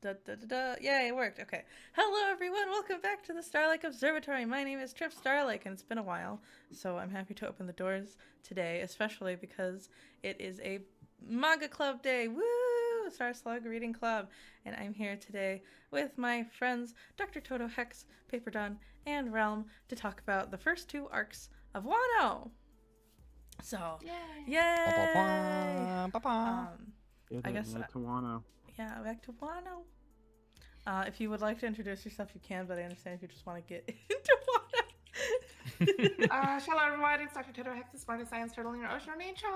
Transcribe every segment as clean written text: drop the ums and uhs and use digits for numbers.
Da, da, da, da. Yay, it worked. Okay. Hello, everyone. Welcome back to the Starlake Observatory. My name is Trip Starlake, and it's been a while, so I'm happy to open the doors today, especially because it is a manga club day. Woo! Star Slug Reading Club. And I'm here today with my friends Dr. Toto Hex, Paper Done, and Realm to talk about the first two arcs of Wano. So, yay! I guess back to Wano. Yeah, back to Wano. If you would like to introduce yourself, you can, but I understand if you just want to get into Wano. Hello everyone, it's Dr. Toto Hex, the smartest science turtle in your ocean or nation.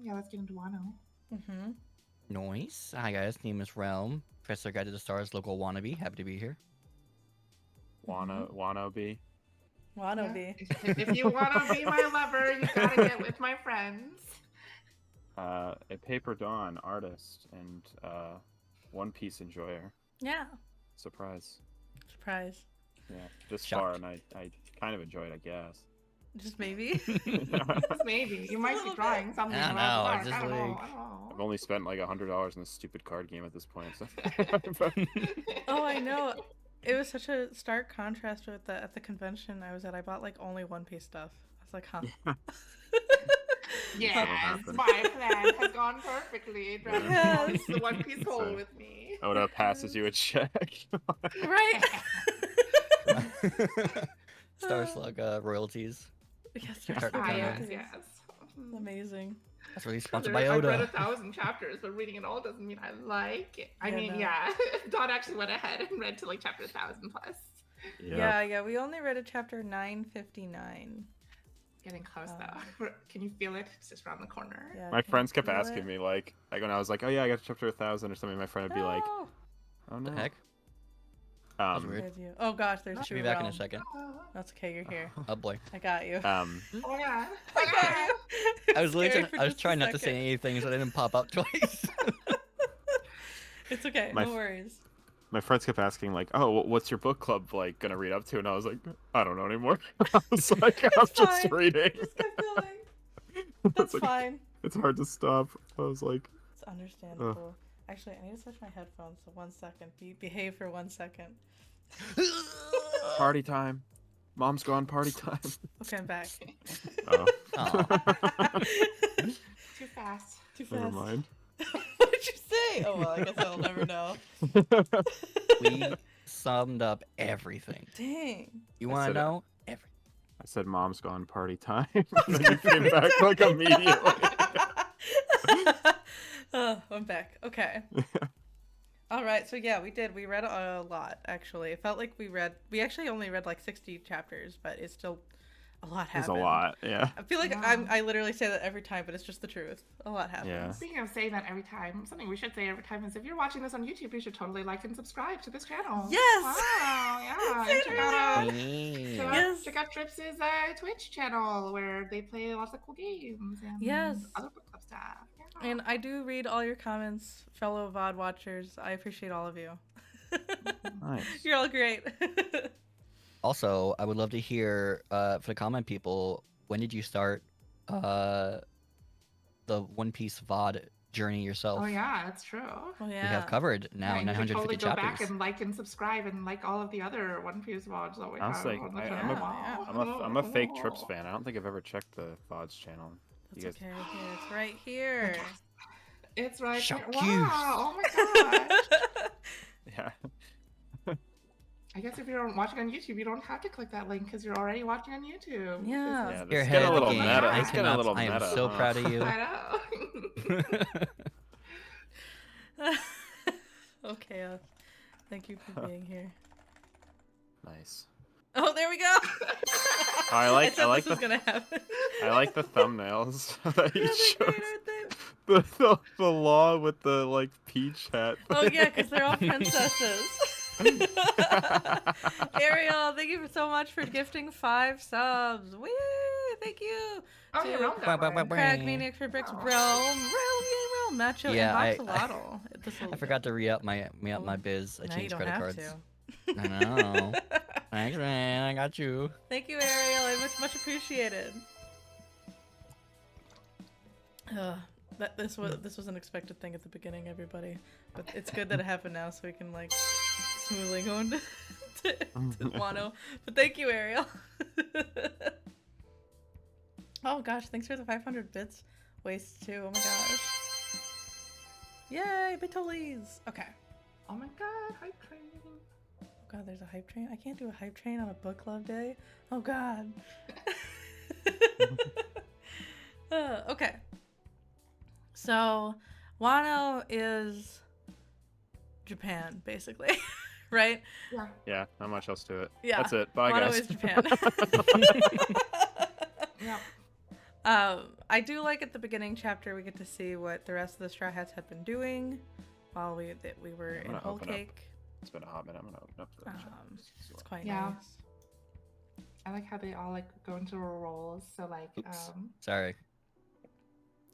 Yeah, let's get into Wano. Mm-hmm. Nice. Hi guys, name is Realm, Professor Guide to the Stars, local wannabe. Happy to be here. Wannabe. Wanobe. Yeah. If you want to be my lover, you gotta get with my friends. A Paper Dawn artist and One Piece enjoyer. Yeah. Surprise. Surprise. Yeah, this Shocked. far, and I kind of enjoyed, I guess. Just maybe. Maybe. You might be drawing something. I don't about know, the it's dark. just I don't know. like- I don't know. I've only spent like $100 in this stupid card game at this point. So. Oh, I know. It was such a stark contrast with at the convention I was at. I bought like only One Piece stuff. I was like, huh. Yes, happened. my plan has gone perfectly. Driving Yes. the One Piece hole So- with me. Oda passes you a check. Right? Star Slug royalties. Yes, Start Ah, the yes, timer. yes. Amazing. That's really sponsored by I've read Oda. 1,000 chapters, but reading it all doesn't mean I like it. I Yeah, mean, no. yeah. Don actually went ahead and read to like chapter 1,000 plus. Yeah, we only read a chapter 959. Getting close though. Can you feel it? It's just around the corner. Yeah, My can friends you kept feel asking it? me like when I was like, oh yeah, I got to chapter 1,000 or something. My friend would be like, No. oh no. The heck? That's weird. With you. Oh gosh, there's I'll two be back in a Realm. second. That's okay, you're here. Oh boy. I got you. Oh my god. I got you. I was Scared literally, for I was just a trying not to second. say anything so I didn't pop up twice. It's okay, My no f- worries. My friends kept asking like, oh, what's your book club like gonna read up to? And I was like, I don't know anymore. I was like, I'm It's just fine. reading. Just keep going. It's That's like, fine. It's hard to stop. I was like, It's understandable. Actually, I need to switch my headphones, so 1 second. Behave for 1 second. party time. Mom's gone, party time. Okay, I'm back. Oh, Aw. Too fast. Too fast. never mind. What did you say? Oh, well, I guess I'll never know. We summed up everything. Dang. You I want to said it. know? Everything. I said, "Mom's gone, party time." And then you came back like immediately. Oh, I'm back. Okay. All right. So yeah, we did. We read a lot, actually. It felt like we actually only read like 60 chapters, but it's still a lot It's happened. a lot, yeah. I feel like Yeah. I literally say that every time, but it's just the truth. A lot happens. Yeah. Speaking of saying that every time, something we should say every time is if you're watching this on YouTube, you should totally like and subscribe to this channel. Yes! Wow, yeah. Say And it check out, Yeah. Yes. check out Trips' Twitch channel where they play lots of cool games and Yes. other book club stuff. Yeah. And I do read all your comments, fellow VOD watchers. I appreciate all of you. Nice. You're all great. Also, I would love to hear for the comment people, when did you start the One Piece VOD journey yourself? Oh yeah, that's true. Oh We yeah. have covered now Yeah, you should 950 totally go chapters. back and like and subscribe and like all of the other One Piece VODs that we I was have like, on the I'm channel. I'm a fake Trips fan. I don't think I've ever checked the VODs channel. That's You guys- okay. Here, it's right here. It's right there. Shock Wow! Oh my god! Yeah. I guess if you're watching on YouTube, you don't have to click that link because you're already watching on YouTube. Yeah. Yeah, You're it's ahead getting a of the little game. meta. I It's getting a cannot. little I am meta. so huh? proud of you. I know. Okay. Thank you for being here. Nice. Oh, there we go. I like- said I like this was the- gonna happen. I like the thumbnails that Yeah, he they're shows. great, aren't they? The law with the like peach hat. Oh yeah, because they're all princesses. Ariel, thank you so much for gifting 5 subs. Woo! Thank you. Oh, To you're wrong. Bah, bah, bah, bah. Craig, Maniac for Bricks, Oh. Realm, Macho, Yeah, and I- Boxolotl. I forgot to re-up my biz. I Now you changed don't credit have cards. to. I know. Thanks, man. I got you. Thank you, Ariel. I much appreciated. That this was an expected thing at the beginning, everybody. But it's good that it happened now, so we can like smoothly go into to Wano. But thank you, Ariel. Oh gosh, thanks for the 500 bits. Waste too. Oh my gosh. Yay, Bitolies. Okay. Oh my god, hype train. Oh god, there's a hype train. I can't do a hype train on a book club day. Oh god. Okay. So, Wano is Japan, basically, right? Yeah. Yeah, not much else to it. Yeah. That's it. Bye, Wano guys. is Japan. Yeah. I do like at the beginning chapter we get to see what the rest of the Straw Hats had been doing while we were I'm in gonna Whole open up. Cake. It's been a hot minute. I'm gonna open up the chat. It's quite Yeah. nice. I like how they all like go into roles. So like, Oops. Sorry.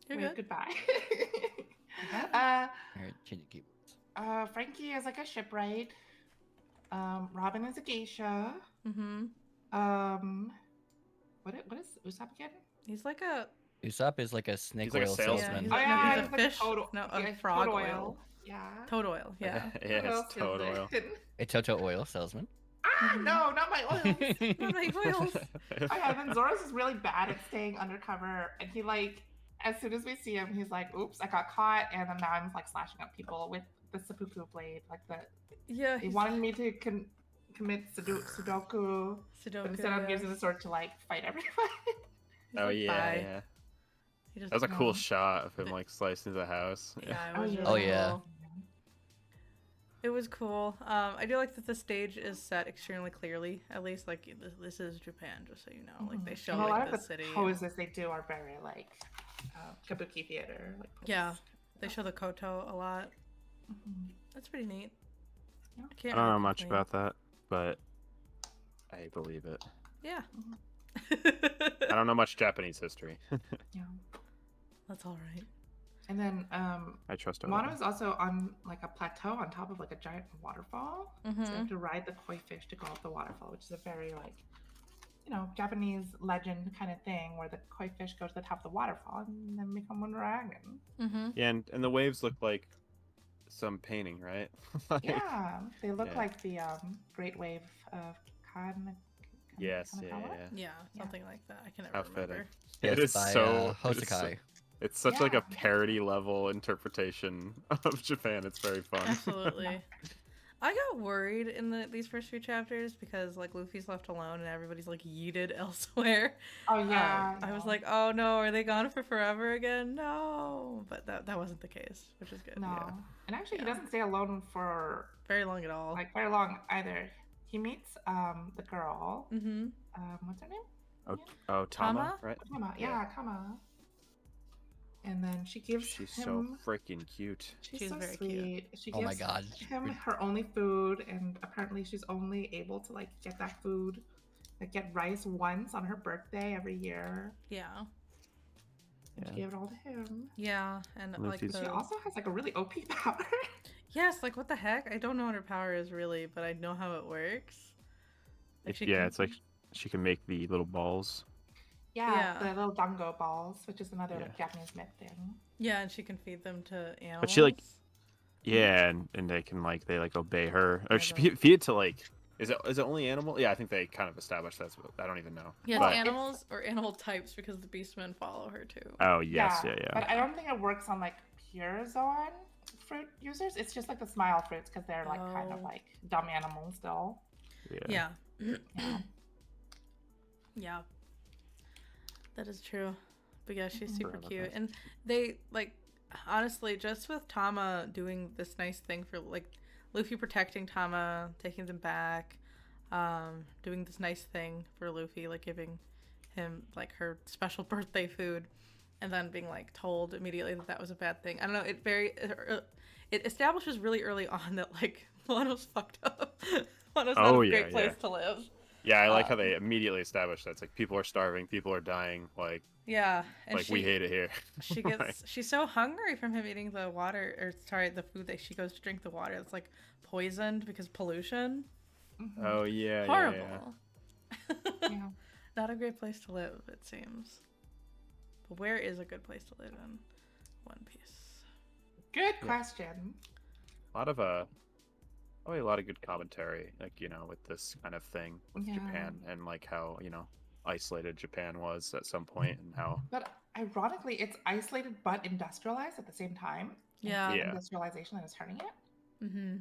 You're wait, good. goodbye. All right, change the keyboards. Frankie is like a shipwright. Robin is a geisha. Mm-hmm. What is Usopp again? He's like a Usopp is like a snake He's like a oil salesman. salesman. he's Oh like, yeah, no, he's he's a like fish. toad, No, yeah, a frog toad oil. Yeah. Toad oil. Yeah. Yeah, What else it's is toad there? oil. A Toto oil salesman. Ah, no, not my oils. Not my oils. Oh yeah, then Zoros is really bad at staying undercover, and he like, as soon as we see him, he's like, "Oops, I got caught," and then now I'm like slashing up people with the seppuku blade, like Yeah. He wanted me to commit Sudoku, but instead I'm using the sword to like fight everybody. Oh yeah, yeah. He just, That was a cool No. shot of him like slicing the house. Yeah, it Oh, was yeah. really Oh, yeah. cool. It was cool. I do like that the stage is set extremely clearly. At least, like this is Japan, just so you know. Like they show And a lot like of the the city. poses they do are very like kabuki theater. Like Yeah, poses. they show the koto a lot. Mhm. That's pretty neat. Yeah. I can't I don't really know much complain. about that, but I believe it. Yeah. I don't know much Japanese history. Yeah. That's all right. And then I trust Wano Oda. is also on like a plateau on top of like a giant waterfall. So you have to ride the koi fish to go up the waterfall, which is a very like, Japanese legend kind of thing where the koi fish go to the top of the waterfall and then become a dragon. Mm-hmm. Yeah, and the waves look like some painting, right? Like, Yeah, they look Yeah. like the Great Wave of Yes, yeah, Kanakawa? yeah. Yeah, Yeah. something like that. I can never How remember. fitting. Yes, It is by so Hosakai. It's such like a Yeah. parody level interpretation of Japan. It's very fun. Absolutely. I got worried in these first few chapters because like Luffy's left alone and everybody's like yeeted elsewhere. Oh yeah. I was like, oh no, are they gone for forever again? No, but that wasn't the case, which is good. no. Yeah. And actually, he Yeah. doesn't stay alone for Very long at all. like very long either. He meets the girl. Mm-hmm. What's her name? Oh, Tama, Tama? right? Kama. Yeah. Yeah, Kama. And then she gives She's him. so freaking cute. She's so very sweet. cute. She Oh gives my god. him her only food, and apparently she's only able to like get that food, like get rice once on her birthday every year. Yeah. And Yeah. she gave it all to him. Yeah, and like Luffy's- the... She also has like a really OP power. Yes, like what the heck? I don't know what her power is really, but I know how it works. It's like she can make the little balls. Yeah, Yeah. the little dango balls, which is another like Yeah. Japanese myth thing. Yeah, and she can feed them to animals. But she, like- Yeah, and they can they obey her, or I she don't- feed it to is it only animal? Yeah, I think they kind of established that's what I don't even know. Yeah, But- it's animals or animal types because the beastmen follow her too. Oh yes, yeah. But I don't think it works on like pure Zoan fruit users. It's just like the smile fruits because they're like kind of Oh. like dumb animals still. Yeah. Yeah. Yeah. That is true. But yeah, she's Mhm. super Forgot about cute. that. And they honestly, just with Tama doing this nice thing for Luffy protecting Tama, taking them back, doing this nice thing for Luffy, giving him her special birthday food, and then being told immediately that was a bad thing. I don't know, it establishes really early on that Wano's fucked up. Wano's not Oh, a yeah, great place yeah. to live. Yeah, I like how they immediately established that. It's people are starving, people are dying, Yeah, and we hate it here. she gets she's so hungry from him eating the water, or sorry, the food that she goes to drink the water that's poisoned because pollution. Mhm. Oh yeah, Horrible. Yeah. Not a great place to live, it seems. But where is a good place to live in? One Piece? Good question. A lot of probably a lot of good commentary, like, you know, with this kind of thing with Yeah. Japan and like how, you know, isolated Japan was at some point and how But ironically, it's isolated but industrialized at the same time. And Yeah. it's Yeah. industrialization that is hurting it. Mm-hmm.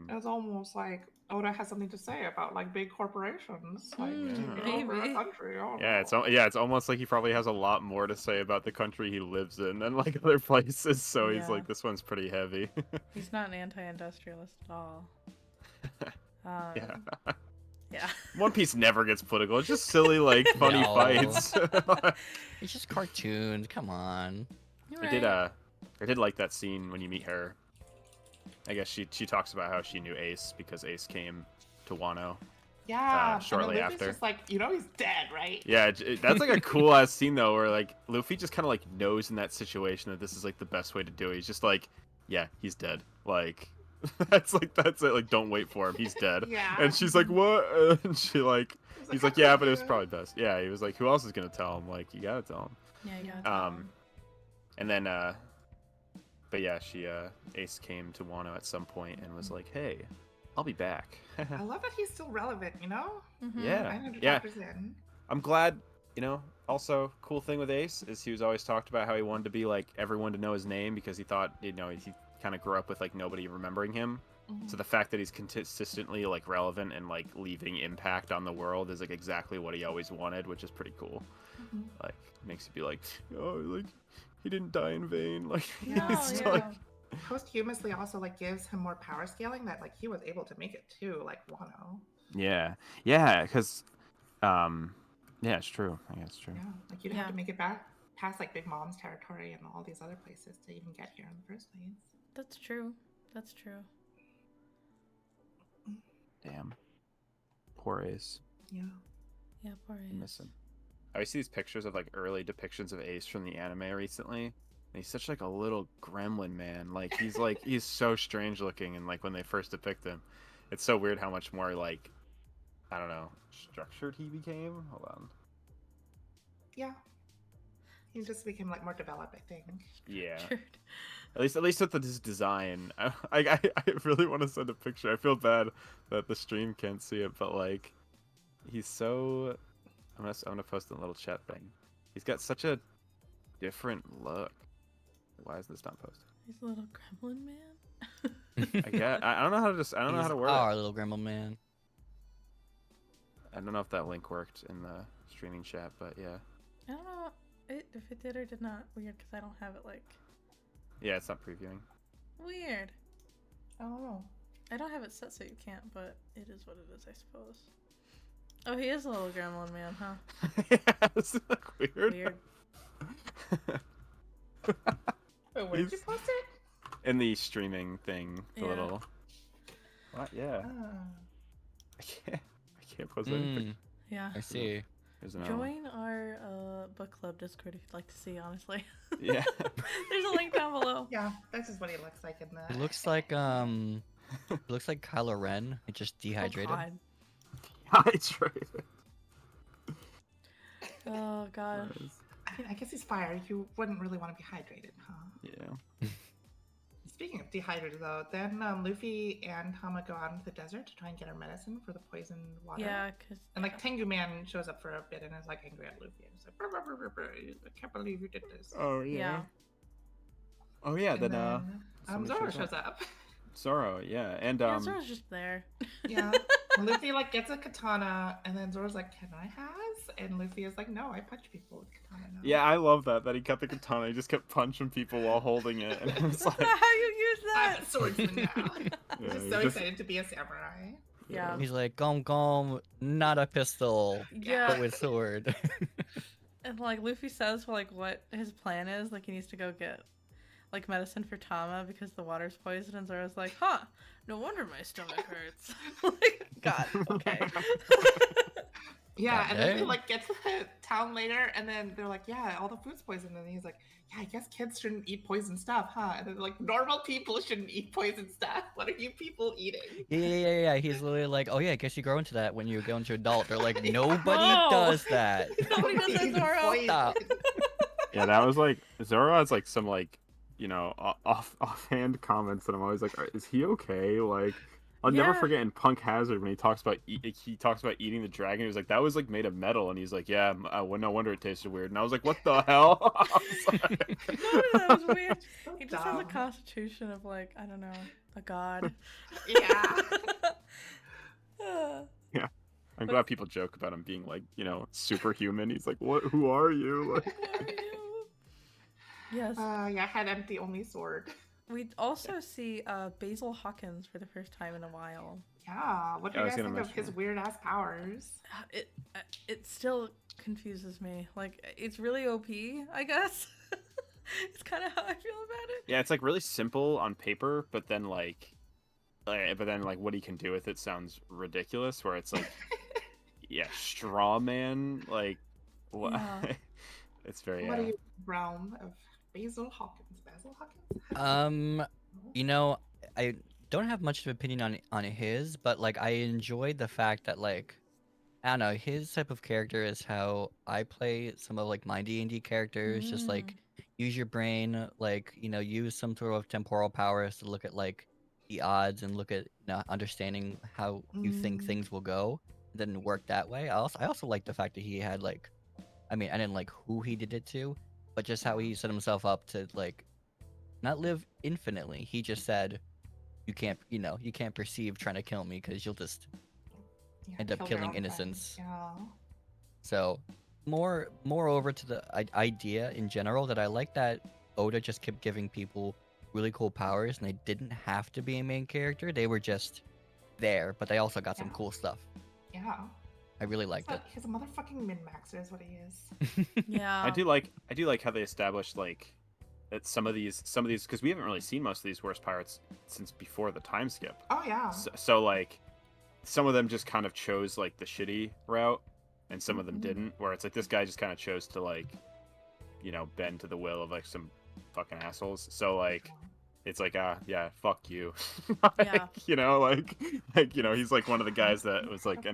Mhm. It's almost like Oda has something to say about like big corporations like Mm, taking over a maybe. country. Oh, Yeah, no. it's almost like he probably has a lot more to say about the country he lives in than like other places. So he's Yeah. like, this one's pretty heavy. He's not an anti-industrialist at all. Yeah. Yeah. One Piece never gets political. It's just silly, like funny No. fights. It's just cartoons. Come on. You're I right. did I did like that scene when you meet her. I guess she talks about how she knew Ace because Ace came to Wano. Yeah. Shortly and then Luffy's after. just like, you know, he's dead, right? Yeah, that's like a cool ass scene though, where like Luffy just kind of like knows in that situation that this is like the best way to do it. He's just like, yeah, he's dead. Like that's it. Like, don't wait for him. He's dead. Yeah. And she's like, what? And she like, he's like, yeah, but it was "How probably best. Yeah, he was like, who else is gonna tell him? Like, you gotta tell him. Yeah, you gotta Yeah. tell him. And then, but yeah, Ace came to Wano at some point and was like, hey, I'll be back. I love that he's still relevant, you know? Mhm. Yeah, 900 yeah. chapters in. I'm glad, you know, also cool thing with Ace is he was always talked about how he wanted to be like everyone to know his name because he thought, you know, he kind of grew up with like nobody remembering him. Mhm. So the fact that he's consistently like relevant and like leaving impact on the world is like exactly what he always wanted, which is pretty cool. Mhm. Like makes you be like, oh, like he didn't die in vain. Like No, it's yeah. like, Posthumously also like gives him more power scaling that like he was able to make it too, like Wano. yeah, because yeah, it's true. I guess it's true. Yeah. Like you'd Yeah. have to make it back past like Big Mom's territory and all these other places to even get here in the first place. That's true. That's true. Damn, poor Ace. Yeah. Yeah, poor I Ace. miss him. I always see these pictures of like early depictions of Ace from the anime recently. And he's such like a little gremlin man. Like he's so strange looking and like when they first depict him. It's so weird how much more like I don't know, structured he became. Hold on. Yeah. He just became like more developed, I think. Yeah. Sure. At least with his design. I really want to send a picture. I feel bad that the stream can't see it, but like he's so I'm gonna post in a little chat thing. He's got such a different look. Why is this not posted? He's a little gremlin man. I guess I don't know how to I don't know how to word Our it. little grandma man. I don't know if that link worked in the streaming chat, but yeah. I don't know if it did or did not. Weird, because I don't have it like... Yeah, it's not previewing. Weird. Oh. I don't have it set so you can't, but it is what it is, I suppose. Oh, he is a little gremlin man, huh? Yeah, doesn't it look weird? Weird. Wait, where did you He's- post it? In the streaming thing, the Yeah. little. What? Yeah. Oh. I can't post anything. Yeah. I see. There's an Join our book club Discord if you'd like to see, honestly. Yeah. There's a link down below. Yeah, that's just what he looks like in the. It looks like it looks like Kylo Ren. It just dehydrated. Oh, God. Hydrated. Oh, God. I mean, I guess he's fire. You wouldn't really want to be hydrated, huh? Yeah. Speaking of dehydrated, though, then Luffy and Tama go out into the desert to try and get her medicine for the poisoned water. Yeah, because... And like Tengu Man shows up for a bit and is like angry at Luffy. He's like, "Brr, brr, brr, brr, brr. I can't believe you did this." Oh Yeah. Oh yeah. And Then somebody Zoro shows shows up. Zoro, yeah, and Yeah, Zoro's just there. Yeah. And Luffy like gets a katana, and then Zoro's like, "Can I has?" And Luffy is like, "No, I punch people with katana now." yeah, I love that he got the katana. He just kept punching people while holding it, and it was That's like, not how you use I'm that! a swordsman now. Yeah, Just he so just- excited to be a samurai. Yeah. He's like, gom, not a pistol, Yeah. but with sword. And like Luffy says like what his plan is, like he needs to go get like medicine for Tama because the water's poisoned, and Zoro's like, huh, no wonder my stomach hurts. Like, God, okay. Yeah, God and then they dang. like get to the town later, and then they're like, "Yeah, all the food's poisoned." And he's like, "Yeah, I guess kids shouldn't eat poison stuff, huh?" And then they're like, "Normal people shouldn't eat poison stuff. What are you people eating?" Yeah. He's literally like, oh yeah, I guess you grow into that when you go into adult. They're like, nobody No. does that. Nobody does that, eats Zoro. poison. Stop. yeah, that was like Zoro has like some like you know, offhand comments that I'm always like, is he okay? Like, I'll never Yeah. forget in Punk Hazard when he talks about eating the dragon. He was like, that was like made of metal, and he's like, yeah, well, no wonder it tasted weird. And I was like, what the hell? I was like- No, that was weird. So He just has a dumb. constitution of like, I don't know, a god. Yeah. Uh, I'm glad people joke about him being like, you know, superhuman. He's like, what? Who are you? Like, Who are you? Yes. Yeah, head empty, only sword. We also see Basil Hawkins for the first time in a while. Yeah, what do I you was guys gonna think of mention his that. weird ass powers? It still confuses me. Like it's really OP, I guess. It's kind of how I feel about it. yeah, it's like really simple on paper, but then like what he can do with it sounds ridiculous. Where it's like, yeah, straw man, like, what? Yeah. It's very. What are you, realm of Basil Hawkins? Basil Hawkins? You know, I don't have much of an opinion on his, but like I enjoyed the fact that like I don't know, his type of character is how I play some of like my D&D characters, just like use your brain, like, you know, use some sort of temporal powers to look at like the odds and look at, you know, understanding how you think Mm. things will go, then work that way. I also like the fact that he had like, I mean, I didn't like who he did it to, but just how he set himself up to like not live infinitely. He just said, you can't, you know, you can't perceive trying to kill me because you'll just Yeah, end up kill your killing own friend. innocents. Yeah. So, more over to the idea in general that I like that Oda just kept giving people really cool powers and they didn't have to be a main character. They were just there, but they also got some Yeah. cool stuff. Yeah. I really liked it. He's a motherfucking min-maxer is what he is. Yeah. I do like how they established like that some of these because we haven't really seen most of these worst pirates since before the time skip. Oh yeah. So like some of them just kind of chose like the shitty route and some of them Mhm. didn't, where it's like this guy just kind of chose to like, you know, bend to the will of like some fucking assholes. So like it's like, yeah, fuck you. Like, Yeah. you know, like you know, he's like one of the guys that was like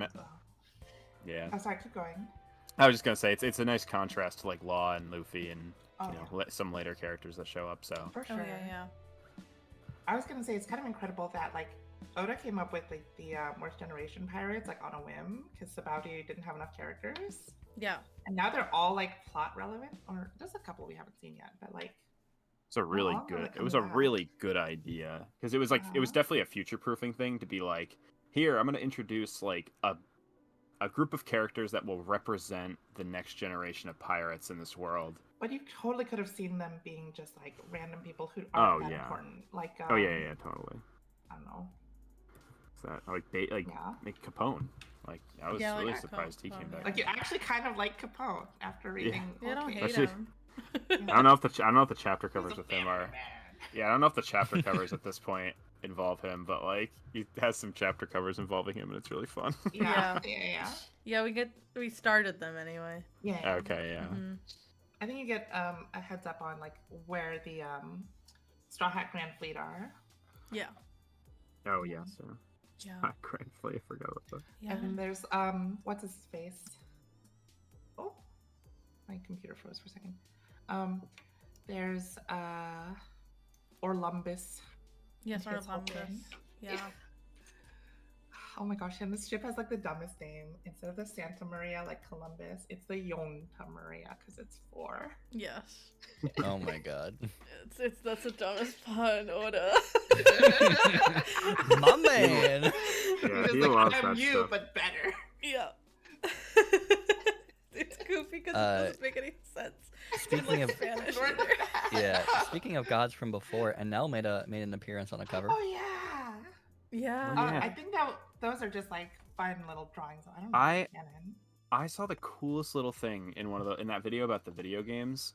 yeah. Oh, sorry, keep going. I was just gonna say it's a nice contrast to like Law and Luffy and Oh, you know yeah. some later characters that show up. So For Oh sure. yeah. I was gonna say it's kind of incredible that like Oda came up with like the worst generation pirates like on a whim because Sabaudi didn't have enough characters, Yeah. and now they're all like plot relevant. Or there's a couple we haven't seen yet, but like it's a really all good. gonna It was come a back. really good idea because it was like it was Uh-huh. definitely a future proofing thing to be like, here I'm gonna introduce like a group of characters that will represent the next generation of pirates in this world. But you totally could have seen them being just like random people who Oh, aren't that yeah. important. Like Oh yeah, totally. I don't know. So that, like Yeah. like Capone. Like I was Yeah, like really Capone, surprised he came yeah. back. Like you actually kind of like Capone after reading. Yeah, I don't Old hate Case. Actually- him. I don't know if the chapter He's covers a with him family are. man. Yeah, I don't know if the chapter covers at this point involve him, but like he has some chapter covers involving him, and it's really fun. Yeah, yeah. Yeah, we started them anyway. Yeah. Okay, yeah. Mhm. I think you get a heads up on like where the Straw Hat Grand Fleet are. Yeah. Oh yeah, so Yeah. Grand Fleet, I forgot about that. Yeah. And then there's what's his face? Oh, my computer froze for a second. There's Orlumbus. Yes, His whole Orlumbus. thing. Yeah. Oh my gosh, and this ship has like the dumbest name. Instead of the Santa Maria like Columbus, it's the Yonta Maria because it's 4. Yes. Oh my god. It's that's the dumbest pun, Oda. My man. Yeah, He's he like, loves I'm that you, stuff. but better. Yeah. It's goofy because it doesn't make any sense. Speaking Like of Spanish. yeah, speaking of gods from before, Enel made an appearance on the cover. Oh yeah. Yeah. Oh, yeah. I think that those are just like fun little drawings. I don't know. I- if it's canon. I saw the coolest little thing in that video about the video games.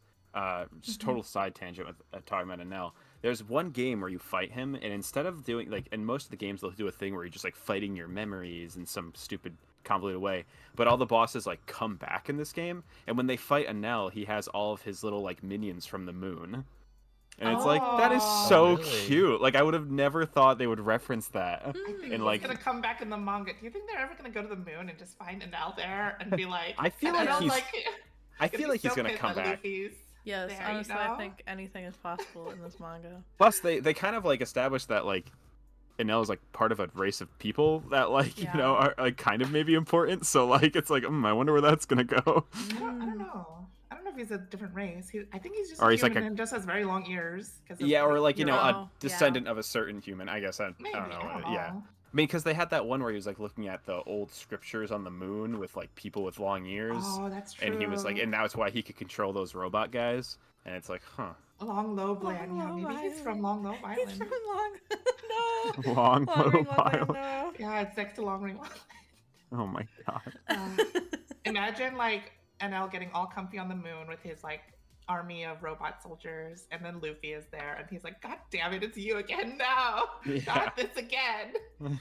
Just Mhm. total side tangent with talking about Enel. There's one game where you fight him, and instead of doing like in most of the games they'll do a thing where you're just like fighting your memories in some stupid convoluted way. But all the bosses like come back in this game, and when they fight Enel, he has all of his little like minions from the moon. And it's like that is Oh. so Really? cute. Like I would have never thought they would reference that. I think And, it's like- gonna come back in the manga. Do you think they're ever gonna go to the moon and just find an out there and be like? I feel and like Enel's he's- I feel like he's so gonna pissed come that back. Luffy's Yes, There you honestly, I go. think anything is possible in this manga. Plus, they kind of like established that like Enel is like part of a race of people that like Yeah. you know are like kind of maybe important. So like it's like I wonder where that's gonna go. I don't know. I don't know if he's a different race. I think he's just Or a he's like human a and just has very long ears. yeah, or like you know Oh, a yeah. descendant of a certain human. I guess I Maybe. don't know. I don't know. Yeah. I mean, because they had that one where he was like looking at the old scriptures on the moon with like people with long ears, Oh, that's true. and he was like, and that's why he could control those robot guys. And it's like, huh, Long Lobe Land. Yeah, Long maybe Lobe he's from Island. Long Lobe He's Island. from Long. No. long Long low Ring Long Land, pile. no. Yeah, it's next to Long Ring. Oh my god. Imagine like NL getting all comfy on the moon with his like army of robot soldiers, and then Luffy is there, and he's like, "God damn it, it's you again! No, Yeah. not this again."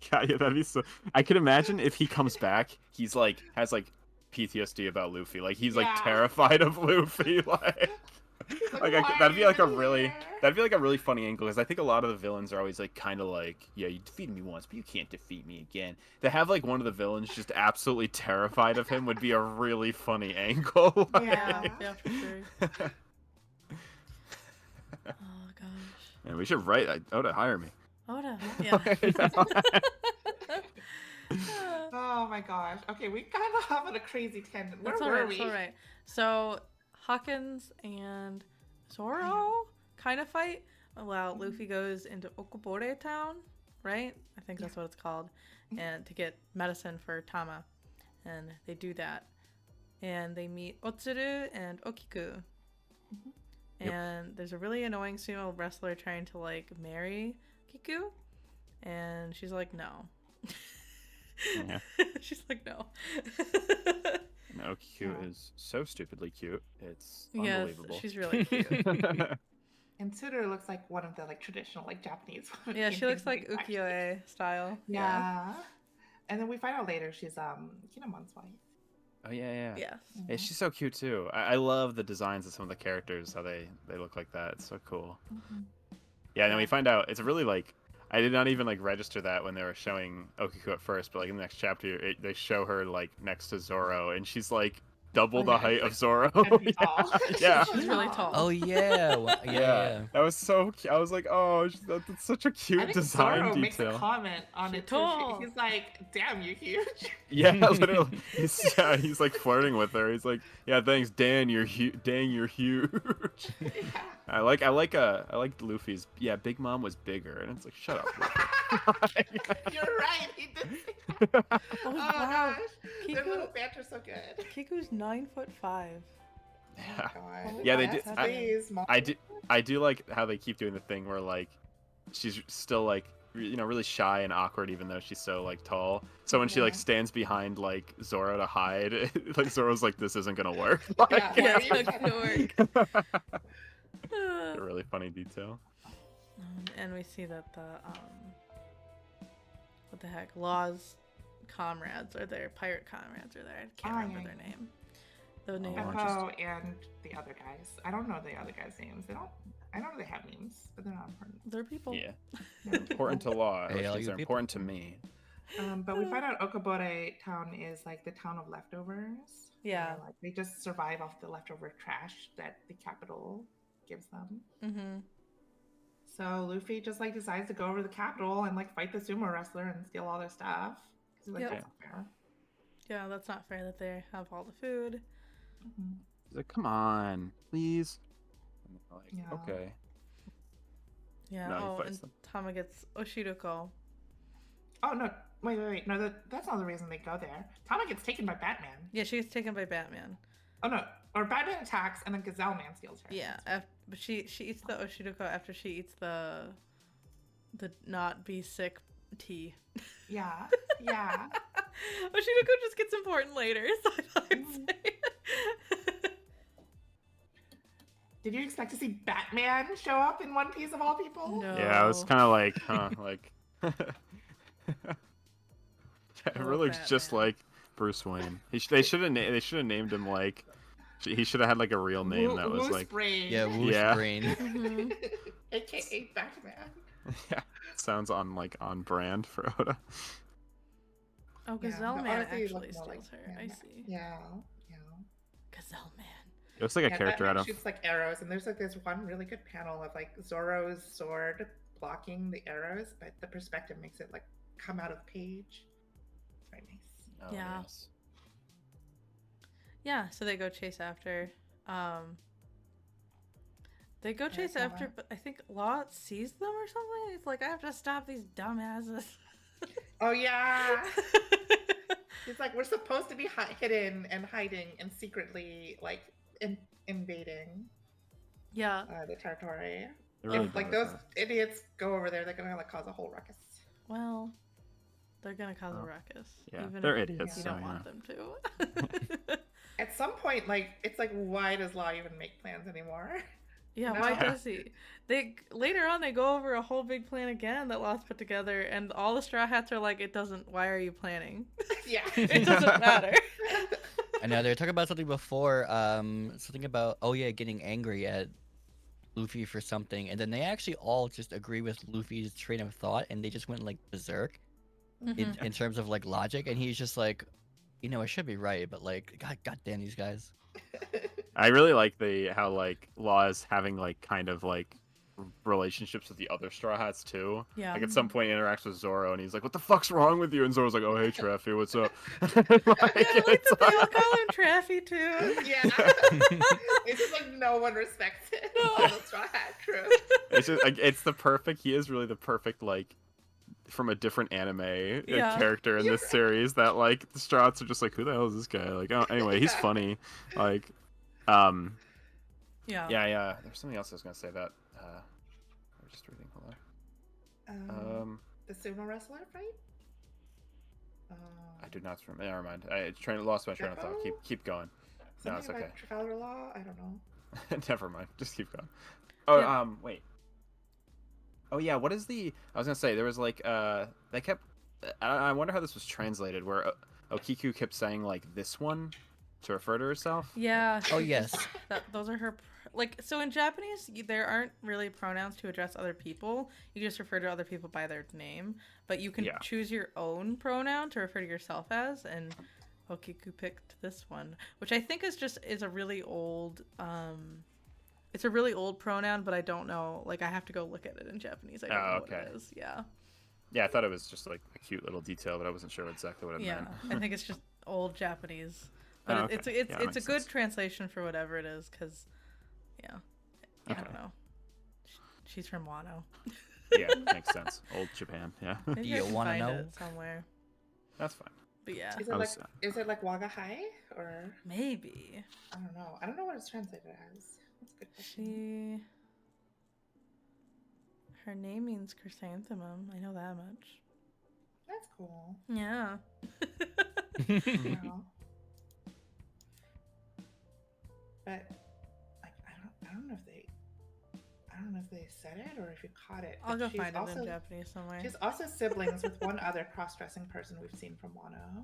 God, yeah, that'd be so. I could imagine if he comes back, he's like has like PTSD about Luffy. Like he's like Yeah. terrified of Luffy. Like "Why that'd be are like you a really here?" that'd be like a really funny angle because I think a lot of the villains are always like kind of like, yeah, you defeated me once, but you can't defeat me again. To have like one of the villains just absolutely terrified of him would be a really funny angle. Yeah. Yeah, for sure. Oh gosh. Man, we should write Oda hire me. Oda. Yeah. Oh my gosh. Okay, we kind of having a crazy tangent. Where That's were alright. we? It's alright. So Hawkins and Zoro kind of fight while Luffy goes into Okobore town, right? I think that's what it's called, and to get medicine for Tama, and they do that, and they meet Otsuru and Okiku, Yep. and there's a really annoying sumo wrestler trying to like marry Kiku, and she's like no. Yeah. She's like no. No, cute is so stupidly cute. It's Yes, unbelievable. she's really cute. And Tsuru looks like one of the like traditional like Japanese. Yeah, she looks like paintings, actually. ukiyo-e style. Yeah. And then we find out later she's Kinamon's wife. Oh yeah. Yes. Yeah, she's so cute too. I love the designs of some of the characters, how they look like that. It's so cool. Mhm. Yeah, and then we find out it's really like I did not even like register that when they were showing Okiku at first, but like in the next chapter, they show her like next to Zoro, and she's like double Oh, the yeah, height it's, of like, Zoro. And tall. Yeah. She's really tall. Oh yeah, yeah. That was so. I was like, oh, that's such a I cute think design Zoro makes a detail. comment on She's it too. tall. He's like, "Damn, you're huge." Yeah, literally. He's like flirting with her. He's like, yeah, thanks, Dan. You're huge. Dang, you're huge. Yeah. I like Luffy's. Yeah, Big Mom was bigger, and it's like, shut up. Luffy. You're right. He did say that. Oh, Oh wow. gosh, their little banter's so good. Kiku's 9'5". Yeah. God. Yeah, they Yes, did- please, Mom. I do like how they keep doing the thing where like she's still like really shy and awkward even though she's so like tall. So when she like Yeah. stands behind like Zoro to hide, like Zoro's like this isn't gonna work. Like, Yeah, Yeah, why are it's you- not gonna work. a really funny detail. And we see that the what the heck, Law's comrades are there, pirate comrades are there. I can't Oh, remember yeah, their yeah. name. The name. Oh, Beppo and the other guys. I don't know the other guys' names. They don't. I know they have names, but they're not important. They're people. Yeah, They're important to Law. Hey, all They're you people. important to me. But we find out Okobore town is like the town of leftovers. Yeah. where, like they just survive off the leftover trash that the capital gives them. Mm-hmm. So Luffy just like decides to go over to the capital and like fight the sumo wrestler and steal all their stuff. 'Cause he's like, Yep. that's not fair. Yeah, that's not fair that they have all the food. Mhm. He's like, come on, please. And they're like, Yeah. okay. Yeah. No, he Oh, fights and them. Tama gets Oshiruko. Oh no! Wait! No, that's not the reason they go there. Tama gets taken by Batman. Yeah, she gets taken by Batman. Oh no! Or Batman attacks and then Gazelle Man steals her. Yeah, but she eats the Oshiruko after she eats the not be sick tea. Yeah. Yeah. Oshiruko just gets important later, so I thought I'd say it. Did you expect to see Batman show up in One Piece of all people? No. Yeah, I was kind of like, huh, like. It Poor really looks just Batman. like Bruce Wayne. They should have named him like. He should have had like a real name that was Woo's like. Brain. Yeah, whoosh Yeah. brain. Mhm. AKA Batman. Yeah, sounds on brand for Oda. Oh, Yeah, Gazelle but Man honestly, it actually looked more steals like her. I Batman. see. Yeah. Yeah. Gazelle Man. It looks like a Yeah, character that out man of. shoots like arrows, and there's like this one really good panel of like Zoro's sword blocking the arrows, but the perspective makes it like come out of the page. It's very nice. Oh, Yeah. yes. Yeah, so they go chase after. They go chase Arakawa. after, but I think Law sees them or something. It's like, I have to stop these dumbasses. Oh yeah. He's like, we're supposed to be hidden and hiding and secretly like invading Yeah. the territory. They're really If like bad at those that. idiots go over there, they're gonna like cause a whole ruckus. Well, they're gonna cause a Oh. ruckus. Yeah, even they're if idiots. you So, don't yeah. want them to. At some point, like it's like, why does Law even make plans anymore? Yeah, No. why does he? They later on they go over a whole big plan again that Lost put together, and all the Straw Hats are like, "It doesn't. Why are you planning? Yeah. It doesn't matter." I know they were talking about something before, something about getting angry at Luffy for something, and then they actually all just agree with Luffy's train of thought, and they just went like berserk Mhm. in terms of like logic, and he's just like, I should be right, but like, god damn these guys. I really like how like Law is having like kind of like relationships with the other Straw Hats too. Yeah. Like at some point he interacts with Zoro and he's like, "What the fuck's wrong with you?" And Zoro's like, "Oh hey Traffy, what's up?" Yeah, I like that they all call him Traffy too. Yeah. It's just like no one respects it. No. The Straw Hat crew. It's just like it's the perfect. He is really the perfect like from a different anime Yeah. character in this series that like the Straw Hats are just like, who the hell is this guy? Like, oh, anyway, he's Yeah. funny. Like, Yeah. yeah. There's something else I was gonna say about. I'm just reading. Hold on. The sumo wrestler fight. I do not remember. Never mind. I lost my train of thought. Gekko? Keep going. No, it's Something okay. about Trafalgar Law. I don't know. Never mind. Just keep going. Oh, Yeah. Wait. Oh yeah. What is the? I was gonna say there was like they kept. I wonder how this was translated. Where Okiku kept saying like this one to refer to herself. Yeah. Oh yes. Those are her. Like, so in Japanese, there aren't really pronouns to address other people. You just refer to other people by their name. But you can Yeah. choose your own pronoun to refer to yourself as. And Okiku picked this one, which I think is a really old. It's a really old pronoun, but I don't know. Like, I have to go look at it in Japanese. I don't know what okay. it is. Yeah. Yeah, I thought it was just like a cute little detail, but I wasn't sure exactly what it Yeah. meant. I think it's just old Japanese. But Oh, okay. it's Yeah, it's that a makes good sense. translation for whatever it is, because, yeah. I Okay. don't know. She's from Wano. Yeah, makes sense. Old Japan. Yeah, Maybe Do I you can wanna find know? it somewhere. that's fine. But yeah, Is I it like was, Waga High or maybe I don't know. I don't know what it's translated as. That's a good question. her name means chrysanthemum. I know that much. That's cool. Yeah. You know? But like I don't know if they said it or if you caught it. I'll but go she's find it also, in Japanese somewhere. She's also siblings with one other cross-dressing person we've seen from Wano.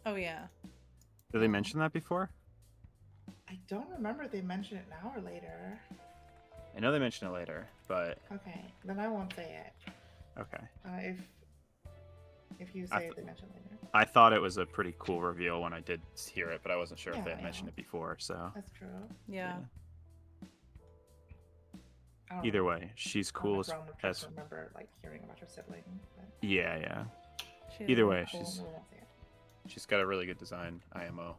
Oh yeah. Did they mention that before? I don't remember if they mentioned it now or later. I know they mentioned it later, but Okay, then I won't say it. okay. If you I say th- it, they mention it later. I thought it was a pretty cool reveal when I did hear it, but I wasn't sure if they had Yeah. mentioned it before. So That's true. Yeah. I don't either know. way, she's I don't cool know as. if Rome would try to remember like hearing about her sibling. But Yeah. She's Either really way, cool. she's we won't say it. she's got a really good design. IMO.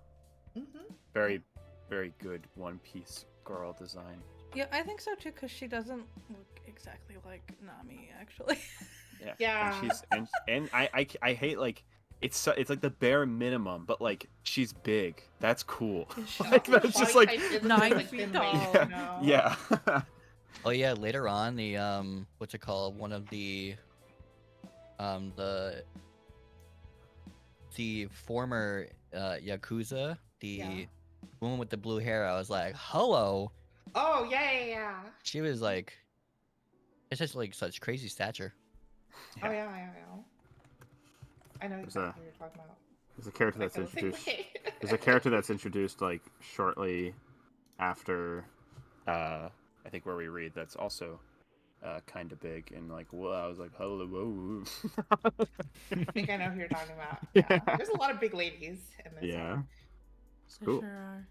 Mm-hmm. Very, very good One Piece girl design. Yeah, I think so too, because she doesn't look exactly like Nami, actually. Yeah. Yeah. And she's and I hate like it's like the bare minimum, but like she's big. That's cool. Like that's just like 9 feet tall. yeah. Oh yeah, later on the what's it called? One of the former Yakuza, the Yeah. woman with the blue hair, I was like, hello. Oh yeah. She was like, it's just like such crazy stature. Oh yeah. I know There's exactly what you're talking about. There's a character I that's feel the same introduced. way. There's a character that's introduced like shortly after I think where we read that's also kind of big and like whoa, I was like hello whoa. I think I know who you're talking about. Yeah. There's a lot of big ladies in this. Yeah. One. It's There cool. sure are.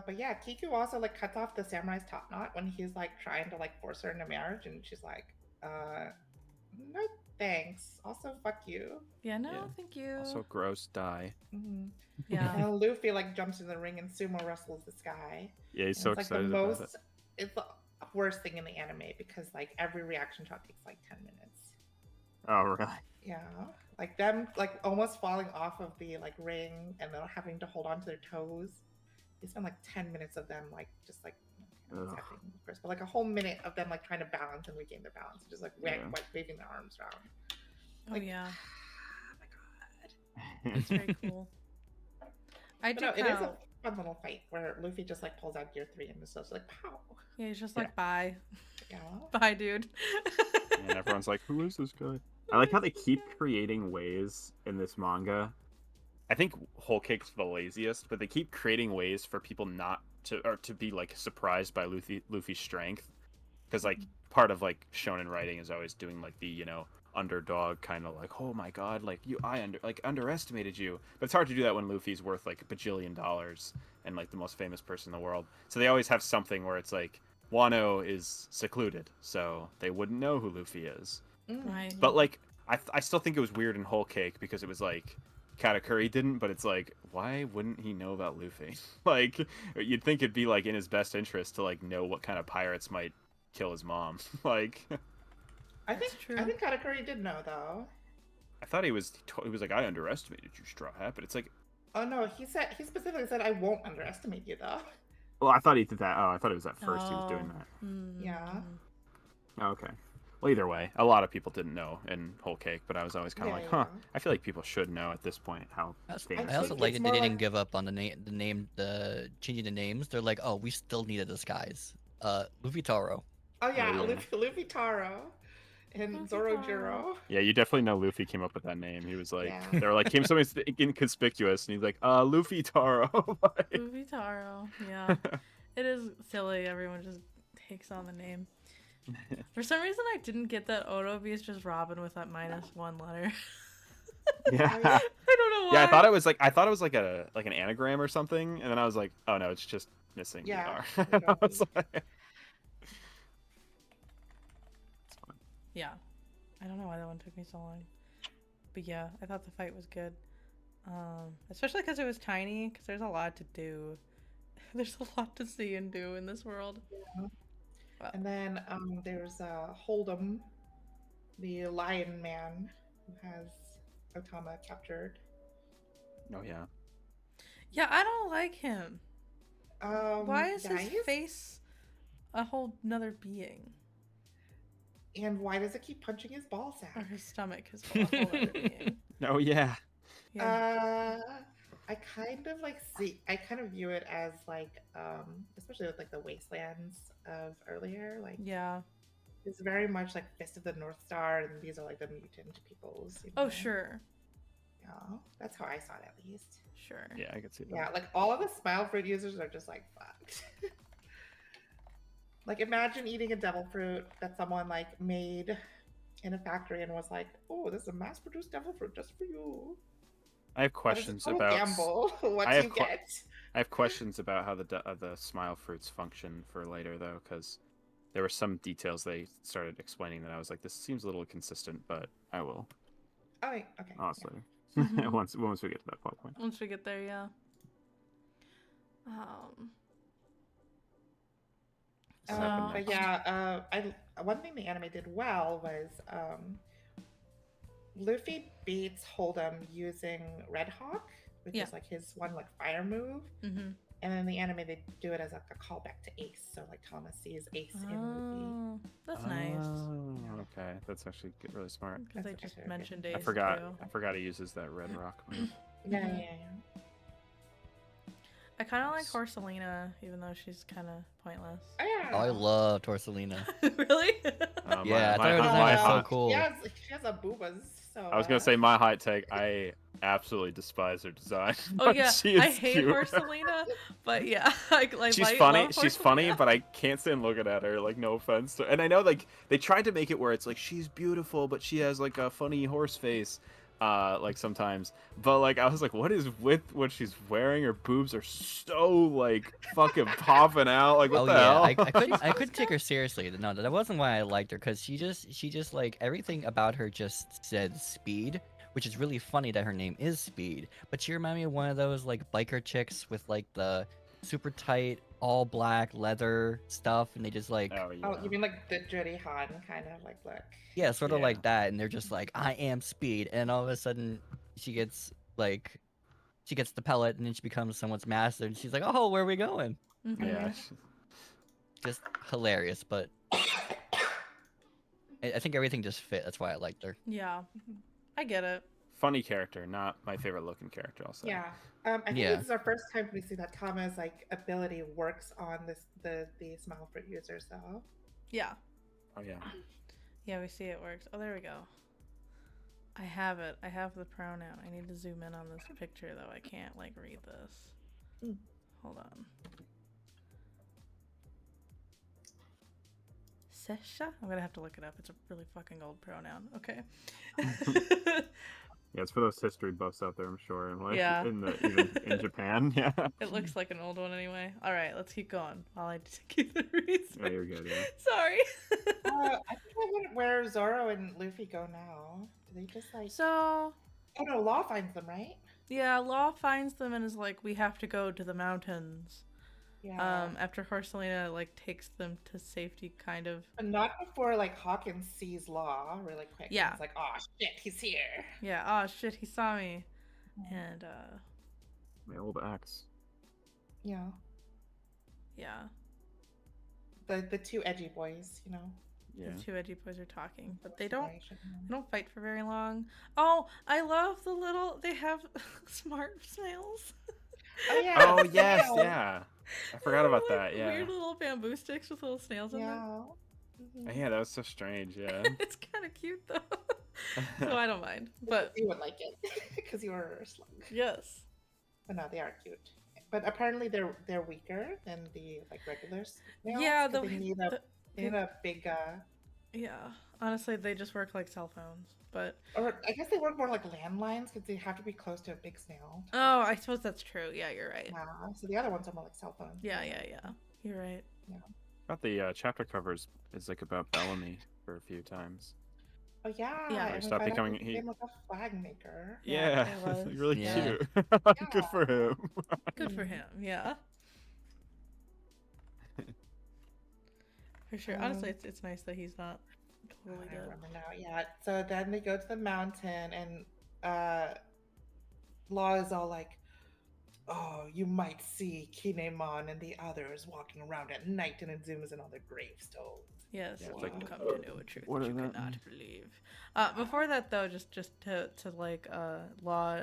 But yeah, Kiku also like cuts off the samurai's top knot when he's like trying to like force her into marriage, and she's like, no thanks. Also, fuck you. Yeah, no, Yeah. thank you. Also, gross. Die. Mm-hmm. Yeah. And Luffy like jumps in the ring and sumo wrestles this guy. Yeah, he's And so it's like the excited about it. most. It's the worst thing in the anime because like every reaction shot takes like 10 minutes. Oh, really? Yeah, like them like almost falling off of the like ring and then having to hold on to their toes. They spend like 10 minutes of them like just like Ugh. acting, of course, but like a whole minute of them like trying to balance and regain their balance, just like waving their arms around. Oh Like, yeah, oh my god, it's very cool. I but do. no, it is kind a of- fun little fight where Luffy just like pulls out gear 3 and just like pow. Yeah, he's just like, bye, Yeah. bye, dude. And everyone's like, who is this guy? I like how they keep creating ways in this manga. I think Whole Cake's the laziest, but they keep creating ways for people not to, or to be like surprised by Luffy's strength, because like part of like shonen writing is always doing like the, you know, underdog kind of like, oh my god, like I underestimated you, but it's hard to do that when Luffy's worth like $1 bajillion and like the most famous person in the world. So they always have something where it's like Wano is secluded, so they wouldn't know who Luffy is. Right. But like I still think it was weird in Whole Cake because it was like Katakuri didn't, but it's like, why wouldn't he know about Luffy? Like, you'd think it'd be like in his best interest to like know what kind of pirates might kill his mom. Like, I think That's true. I think Katakuri did know though. I thought he was like, I underestimated you, Straw Hat, but it's like, Oh no, he specifically said I won't underestimate you though. well, I thought he did that. Oh, I thought it was at first he was doing that. Mm. Yeah. Oh, okay. Well, either way, a lot of people didn't know in Whole Cake, but I was always kind of like, huh. I feel like people should know at this point how famous. I also think like it's that they more didn't like- give up on the changing the names. They're like, oh, we still need a disguise. Luffy Taro. Oh yeah, Oh, yeah. Luffy Taro and Luffy Zorojiro. Yeah, you definitely know Luffy came up with that name. He was like, Yeah. they were like, came something inconspicuous, and he's like, Luffy Taro. Like- Luffy Taro. Yeah, it is silly. Everyone just takes on the name. For some reason, I didn't get that Otobi is just Robin with that -1 letter. Yeah. I don't know why. Yeah, I thought it was like an anagram or something, and then I was like, oh no, it's just missing Yeah, the R. I was like, it's fine. Yeah, I don't know why that one took me so long, but yeah, I thought the fight was good, especially because it was tiny. Because there's a lot to do. There's a lot to see and do in this world. And then there's Hold'em, the lion man who has Otama captured. Oh yeah. Yeah, I don't like him. Why is his guys? face a whole nother being? And why does it keep punching his ball Or sack? his stomach is a whole other being. Oh yeah. Yeah. I kind of view it as like, especially with like the wastelands of earlier, like Yeah. it's very much like Fist of the North Star, and these are like the mutant peoples. You Oh, know? sure. Yeah, that's how I saw it at least. Sure. Yeah, I could see that. Yeah, like all of the smile fruit users are just like fucked. Like imagine eating a devil fruit that someone like made in a factory and was like, "Oh, this is a mass-produced devil fruit just for you." I have But it's a questions total about. gamble. What I have you que- get. I have questions about how the smile fruits function for later though, because there were some details they started explaining that I was like, this seems a little inconsistent, but I will Oh, wait, okay. honestly. Mhm. once we get to that plot point. Once we get there, yeah. What happened But next? yeah, one thing the anime did well was Luffy beats Hold'em using Red Hawk, which Yeah. is like his one like fire move, Mm-hmm. and in the anime they do it as like a callback to Ace. So like Thomas sees Ace in Luffy. Oh, that's nice. Oh, okay, that's actually really smart. Because they That's just okay. mentioned I Ace forgot. too. I forgot he uses that red rock move. Yeah, Mhm. yeah. I kind of like Horselina, even though she's kind of pointless. Oh yeah. Oh, I love Torsalina. Really? Yeah, I thought her my design was so hot- cool. She has a boobas. So I was gonna say my hot take. I absolutely despise her design. Oh but yeah, she is I hate cute. Horselina, but yeah, like She's I funny. love She's funny, Horselina. but I can't stand looking at her. Like, no offense to. And I know, like, they tried to make it where it's like she's beautiful, but she has like a funny horse face. like sometimes, but like I was like, what is with what she's wearing? Her boobs are so like fucking popping out. Like what Oh the yeah, hell? I couldn't take her seriously. No, that wasn't why I liked her, because she just like everything about her just said speed, which is really funny that her name is Speed. But she reminded me of one of those like biker chicks with like the super tight all black leather stuff, and they just like Oh Oh, yeah. you mean like the Judy Han kind of like look? yeah, sort of Yeah. like that, and they're just like I am Speed, and all of a sudden she gets like she gets the pellet, and then she becomes someone's master, and she's like, oh, where are we going? Mhm. Yeah. Just hilarious, but I think everything just fit. That's why I liked her. Yeah, I get it. Funny character, not my favorite looking character. I'll say. Yeah. I think Yeah. this is our first time we see that Tama's like ability works on the smile fruit users though. Yeah. Oh yeah. Yeah, we see it works. Oh, there we go. I have it. I have the pronoun. I need to zoom in on this picture, though. I can't, like, read this. Mm. Hold on. Sesha? I'm gonna have to look it up. It's a really fucking old pronoun. Okay. Yeah, it's for those history buffs out there, I'm sure, and like Yeah. even in Japan. Yeah. It looks like an old one anyway. All right, let's keep going while I keep the reason. Yeah, you're good. Yeah. Sorry. I think I wonder where Zoro and Luffy go now. Do they just like? So, Oh no, Law finds them, right? yeah, Law finds them and is like, we have to go to the mountains. Yeah. After Horselina, like, takes them to safety, kind of. But not before like Hawkins sees Law really quick. Yeah. It's like, oh shit, he's here. Yeah, oh shit, he saw me. And, My old ex. Yeah. yeah. The two edgy boys, you know. Yeah. The two edgy boys are talking, but they don't Situation. fight for very long. Oh, I love the little, they have smart snails. Oh yeah. Oh the yes, snail. yeah. I forgot about Like, that. Yeah. Weird little bamboo sticks with little snails in them. Yeah. Mhm. Yeah, that was so strange. Yeah. It's kind of cute though. So I don't mind. But You would like it because you were a slug. yes. But no, they are cute. But apparently they're weaker than the like regular snails. Yeah, 'cause they need a big yeah. Honestly, they just work like cell phones. But or I guess they work more like landlines because they have to be close to a big snail. oh, I suppose that's true. Yeah, you're right. Yeah. So the other ones are more like cell phones. Yeah. You're right. Got the chapter covers is like about Bellamy for a few times. Oh yeah. Yeah. And we Stop find out becoming- he became like a flag maker. Yeah, Yeah, it was. really Yeah. cute. Good for him. Good for him. Yeah. For sure. Honestly, it's nice that he's not totally I dead. remember now. Yeah. So then they go to the mountain, and Law is all like, "Oh, you might see Kinemon and the others walking around at night, and it zooms in on their gravestones." Yes, Yeah, it's you like, will come to know a truth what that are you that? cannot believe. Before that, though, just to like Law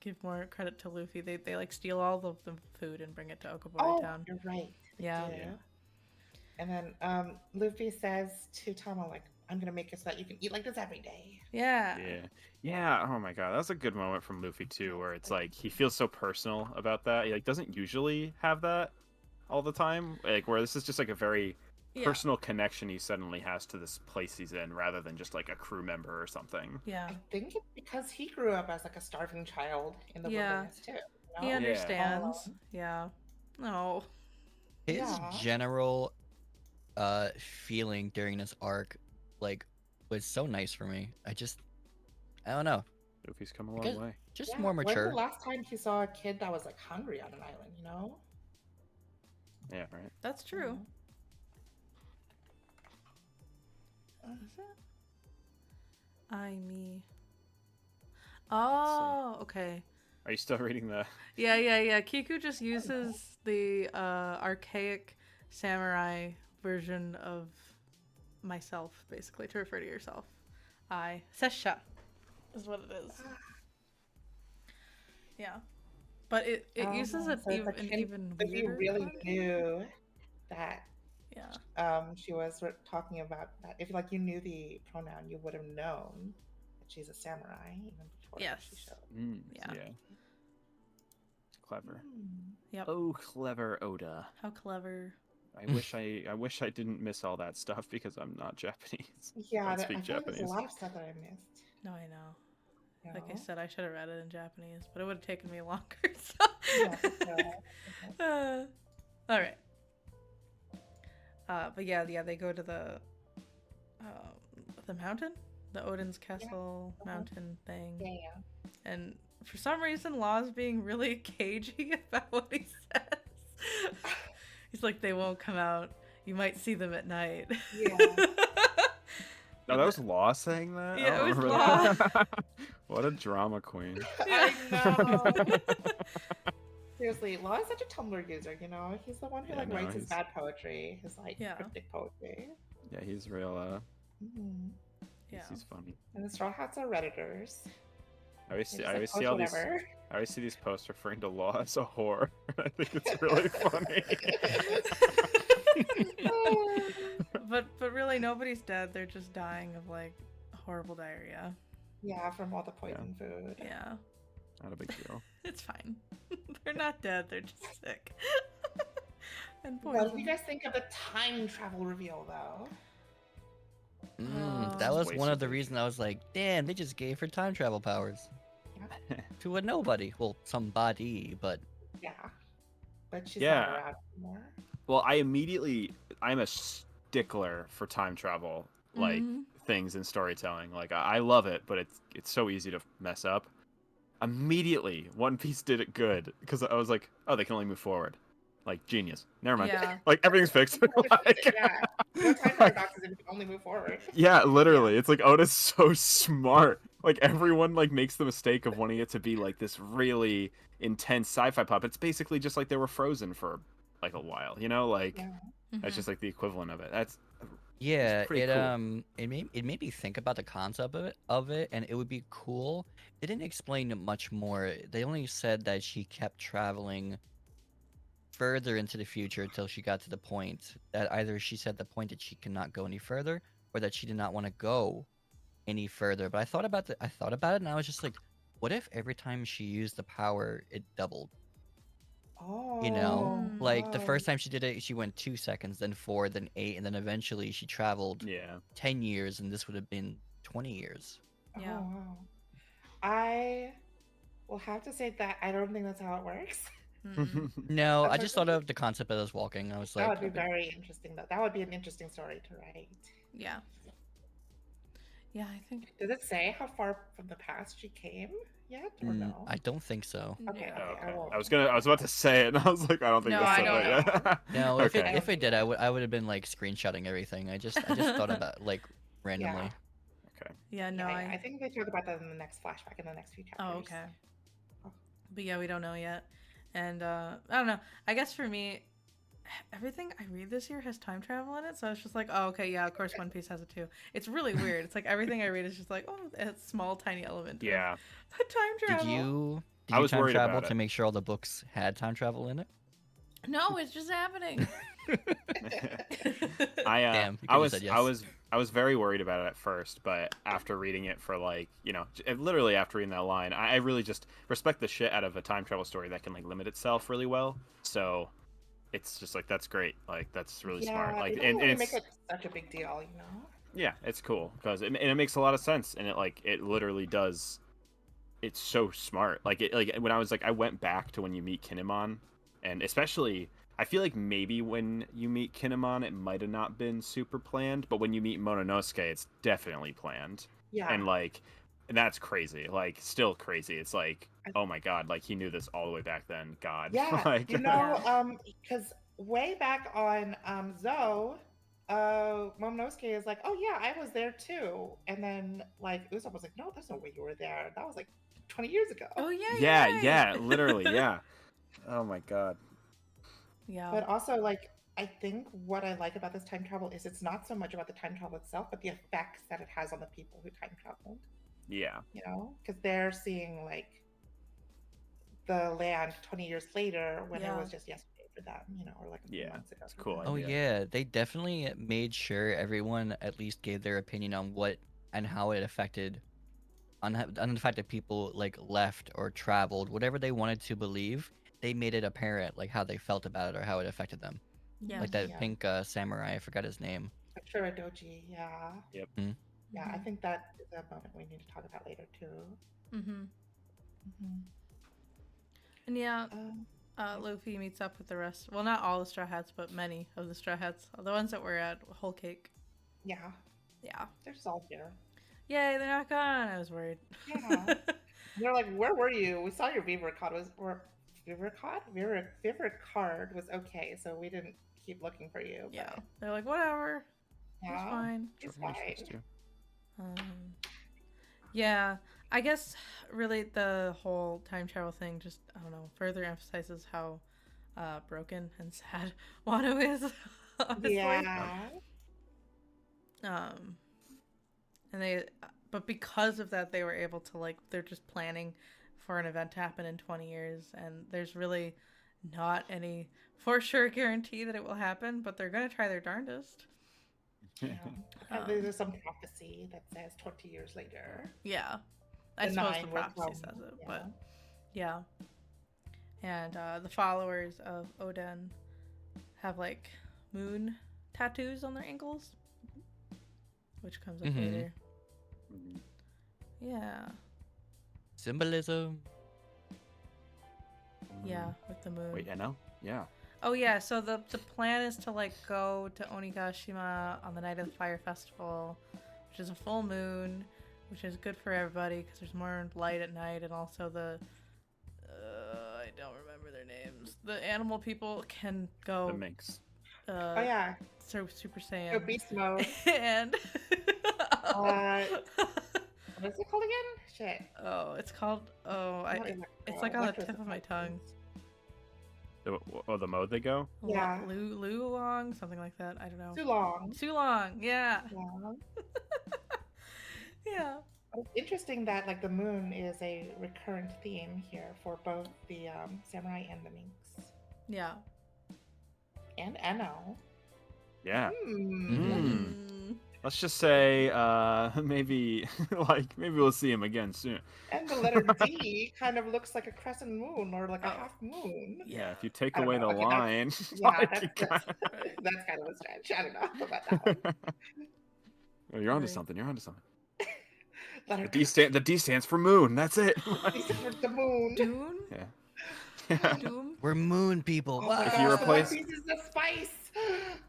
give more credit to Luffy, they like steal all of the food and bring it to Okobori Oh, Town. you're right. they Yeah. do. Yeah. And then Luffy says to Tama, like, "I'm gonna make it so that you can eat like this every day." Yeah. Yeah. Oh my god, that's a good moment from Luffy too, where it's like he feels so personal about that. He like doesn't usually have that all the time. Like where this is just like a very Yeah. personal connection he suddenly has to this place he's in, rather than just like a crew member or something. Yeah. I think it's because he grew up as like a starving child in the Yeah. wilderness too. He You know? understands. Yeah. No. His Yeah. general feeling during this arc like was so nice for me. I don't know, Luffy's come a long Because- way. just Yeah, more when's mature. the last time he saw a kid that was like hungry on an island? You know. Yeah, right. That's true. Mhm. Is it? Me. Oh, okay. Are you still reading the? Yeah. Kiku just uses the archaic samurai version of myself, basically, to refer to yourself. Sesha is what it is. Yeah. But it uses Oh, an so it's like him- even If you weirder really connotation. knew that Yeah. she was talking about that, if like you knew the pronoun, you would have known that she's a samurai even before she Yes. showed. Yeah. Clever. Yep. Oh, clever Oda. How clever. I wish I didn't miss all that stuff because I'm not Japanese. Yeah, I don't I speak feel like there's Japanese. a lot of stuff that I missed. No, I know. You Like I know? said, I should have read it in Japanese, but it would have taken me longer. So. Yeah, for sure. All right. But yeah, they go to the mountain, the Odin's Castle mountain thing, Yeah. and for some reason, Law's being really cagey about what he says. He's like, they won't come out. You might see them at night. Yeah. No, that was Law saying that? I Yeah, don't it was remember Law. that. What a drama queen. I know. Seriously, Law is such a Tumblr user, you know? He's the one who Yeah, like no, writes his he's- bad poetry, his like Yeah. cryptic poetry. Yeah, he's real, Mm-hmm. Yeah. he's funny. And the Straw Hats are Redditors. I always see, They I always just, see like, all post these, whatever. I always see these posts referring to Law as a whore. I think it's really funny. But really, nobody's dead. They're just dying of like horrible diarrhea. Yeah, from all the poison food. Yeah, Not a big deal. it's fine. They're not dead. They're just sick. And What do you poison. guys think of the time travel reveal, though? That was Way one of the too big. reasons I was like, damn, they just gave her time travel powers Yeah. to a nobody. Well, somebody, but Yeah. But she's Yeah. not around anymore. Well, I'm a stickler for time travel, like Mhm. things in storytelling. Like I love it, but it's so easy to mess up. Immediately, One Piece did it good because I was like, oh, they can only move forward. Like genius. Never mind. Yeah. Like everything's fixed. Like, Yeah. No time paradoxes if you can only move forward. yeah, literally. It's like Oda's so smart. Like everyone like makes the mistake of wanting it to be like this really intense sci-fi pop. It's basically just like they were frozen for like a while, you know? Like Yeah. that's just like the equivalent of it. That's yeah, pretty it cool. it made me think about the concept of it, and it would be cool. It didn't explain much more. They only said that she kept traveling further into the future until she got to the point that either she said the point that she cannot go any further, or that she did not want to go any further. But I thought about it, and I was just like, what if every time she used the power, it doubled? Oh. You know, like the wow. first time she did it, she went 2 seconds, then 4, then 8, and then eventually she traveled Yeah. 10 years, and this would have been 20 years. Yeah. Oh, wow. I will have to say that I don't think that's how it works. Mm-mm. No, I That's just okay. thought of the concept of us walking. I was That like, would be very interesting, though. That would be an interesting story to write. Yeah. Yeah, I think. Does it say how far from the past she came yet, or no? I don't think so. Okay, Yeah. okay, Okay. won't. I was about to say it, and I was like, I don't think No, this I said don't that yet. No, okay. if it did, I would have been like screenshotting everything. I just thought about like randomly. Okay. Yeah, no, Yeah, I think they talk about that in the next flashback in the next few chapters. Oh, okay. But yeah, we don't know yet. And I don't know. I guess for me, everything I read this year has time travel in it. So it's just like, oh, okay, yeah, of course One Piece has it too. It's really weird. It's like everything I read is just like, oh, a small, tiny element. of Yeah. time travel. Did I you was time worried travel about to it. make sure all the books had time travel in it? No, it's just happening. Damn, you I could've was said I yes. was I was very worried about it at first, but after reading it for like, literally after reading that line, I really just respect the shit out of a time travel story that can like limit itself really well. So it's just like that's great. Like that's really smart. Like you don't and really it's make it such a big deal, you know? yeah, it's cool because it makes a lot of sense and it literally does. It's so smart. Like when I was like I went back to when you meet Kinemon, and especially I feel like maybe when you meet Kinemon it might have not been super planned, but when you meet Mononosuke it's definitely planned. Yeah. And that's crazy. Like still crazy. It's like oh my god, like he knew this all the way back then. God. Yeah, like, because way back on Zoe, Momonosuke is like, oh yeah, I was there too. And then like Usopp was like, no, there's no way you were there. That was like 20 years ago. Oh yeah. yeah, literally, yeah. Oh my god. Yeah. But also, like, I think what I like about this time travel is it's not so much about the time travel itself, but the effects that it has on the people who time traveled. Yeah. You know, because they're seeing like the land 20 years later when it was just yesterday for them, you know, or like a few months ago. It's cool. Oh idea. yeah, they definitely made sure everyone at least gave their opinion on what and how it affected on the fact that people like left or traveled, whatever they wanted to believe. They made it apparent like how they felt about it or how it affected them. Yeah. Like that Yeah. pink samurai, I forgot his name. Shiradoji, yeah. Yep. Yeah, I think that is a moment we need to talk about later too. Mm-hmm. Hmm. And yeah, Um, Luffy meets up with the rest. Well, not all the Straw Hats, but many of the Straw Hats. The ones that were at Whole Cake. yeah, Yeah. they're just all here. Yay, they're not gone. I was worried. Yeah. They're like, where were you? We saw your Beaver card was okay, so we didn't keep looking for you. Yeah. But They're like, whatever. It's yeah, fine. it's Sure, we fine. trust you. Yeah, I guess really the whole time travel thing just, I don't know, further emphasizes how broken and sad Wano is, honestly. Yeah. And they, but because of that, they were able to, like, they're just planning for an event to happen in 20 years, and there's really not any for sure guarantee that it will happen, but they're going to try their darndest. Yeah. And there's some prophecy that says 20 years later. Yeah. I The suppose the 9 will prophecy come, says it, yeah. but yeah. And the followers of Oden have like moon tattoos on their ankles, which comes up later. Mhm. Yeah. Symbolism. Yeah, with the moon. Wait, no? Yeah. Oh yeah, so the plan is to like go to Onigashima on the night of the fire festival, which is a full moon, which is good for everybody because there's more light at night, and also the I don't remember their names. The animal people can go. The minx. Oh yeah. So Super Go Saiyan. beast mode. And What is it called again? Shit. oh, it's called it's like on the tip of my tongue. The mode they go? Yeah. Luolong, something like that. I don't know. Too long. Sulong, yeah. Yeah. Yeah. It's interesting that like the moon is a recurrent theme here for both the samurai and the minx. Yeah. And Eno. Yeah. Mm. Let's just say maybe maybe we'll see him again soon. And the letter D kind of looks like a crescent moon or like a half moon. Yeah, if you take I don't away know. the Okay, line, Yeah, like, that's, you that's, kinda- that's kind of a stretch. I don't know about that one. Oh, you're onto Right. something. You're onto something. Letter The D stands for moon. That's it. D stands for the moon. Dune? Yeah. Doom? We're moon people. Oh my What? If you gosh, the replace- One Piece is the spice.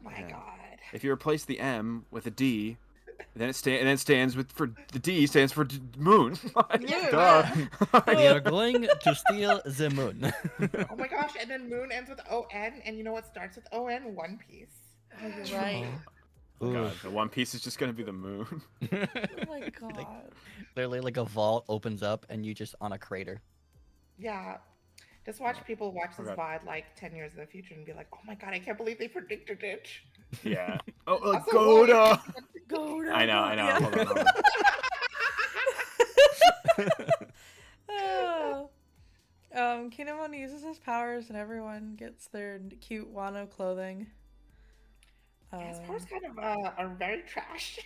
My Yeah. God. If you replace the M with a D, then it stands for the D stands for moon. Like, Yeah. duh. We are going to steal the moon. Oh my gosh, and then moon ends with O-N, and you know what starts with O-N? One Piece. Oh, you're right. Oh, God, the One Piece is just gonna be the moon. Oh my god. Literally, like a vault opens up and you just on a crater. Yeah. Just watch people watch this Forgot. VOD like 10 years in the future and be like, oh my God, I can't believe they predicted it. Yeah. Oh, Also, Goda. Go down. I know. Yeah. Hold on. Oh. Kinemon uses his powers and everyone gets their cute Wano clothing. His powers kind of are very trash.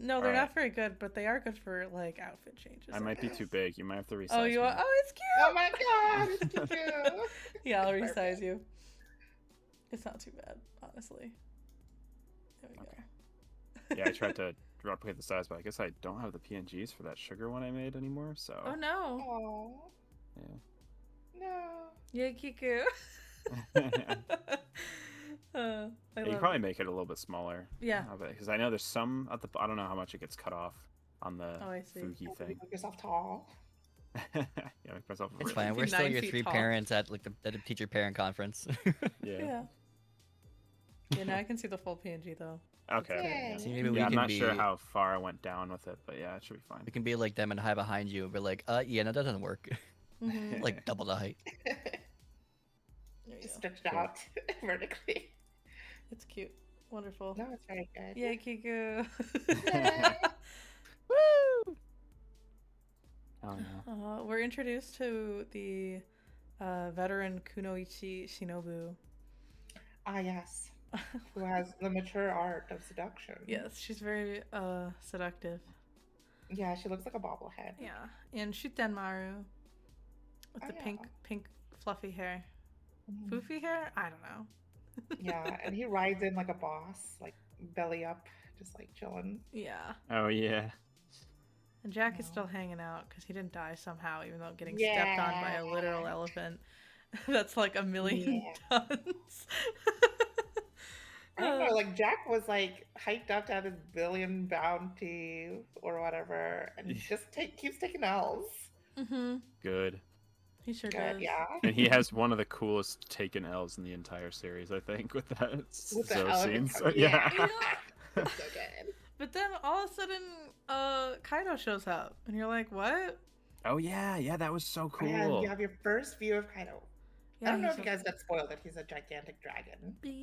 No, they're Alright. not very good, but they are good for like outfit changes. I might be too big. You might have to resize. Oh, you me. are? Oh, it's cute. Oh my God, it's cute. Yeah, I'll Perfect. resize you. It's not too bad, honestly. There we go. Yeah, I tried to replicate the size, but I guess I don't have the PNGs for that sugar one I made anymore. So. Oh no. Oh, Yeah. no. Yeah, Kiku. I Yeah, you love probably make it a little bit smaller. Yeah. Because I know there's some at the. I don't know how much it gets cut off on the Oh, I see. Fugi thing. Make yourself tall. Yeah, make myself. It's really- fine. We're Be still 9 your feet three tall. parents at like at a teacher parent conference. Yeah. Yeah. Yeah, now I can see the full PNG though. Okay. Yay. See, maybe we Yeah, I'm can not be sure how far I went down with it, but yeah, it should be fine. we can be like them and hide behind you. We're like, yeah, no, that doesn't work. Mhm. Like double the height. There you go. Stretched out vertically. It's cute. Wonderful. No, it's very good. Yay, Kiku. Yeah. Woo! Oh no. We're introduced to the veteran Kunoichi Shinobu. Ah, yes. Who has the mature art of seduction. Yes, she's very seductive. Yeah, she looks like a bobblehead. Yeah, and Shutenmaru with Oh, the yeah. pink fluffy hair. Mhm. Foofy hair? I don't know. Yeah, and he rides in like a boss, like belly up, just like chilling. Yeah. Oh yeah. And Jack is No. still hanging out because he didn't die somehow, even though getting stepped on by a literal Yeah. elephant. That's like a million Yeah. tons. I don't know, like Jack was like hyped up to have his billion bounty or whatever, and keeps taking L's. Mm-hmm. Good. He sure Good, does. yeah. And he has one of the coolest taken L's in the entire series, I think, with that With the Zoe elephant scene. tongue, So, yeah. Yeah. so good. But then all of a sudden, Kaido shows up, and you're like, what? Oh yeah, yeah, that was so And cool. you have your first view of Kaido. Yeah, I don't know he's if you guys got spoiled that he's a gigantic dragon. big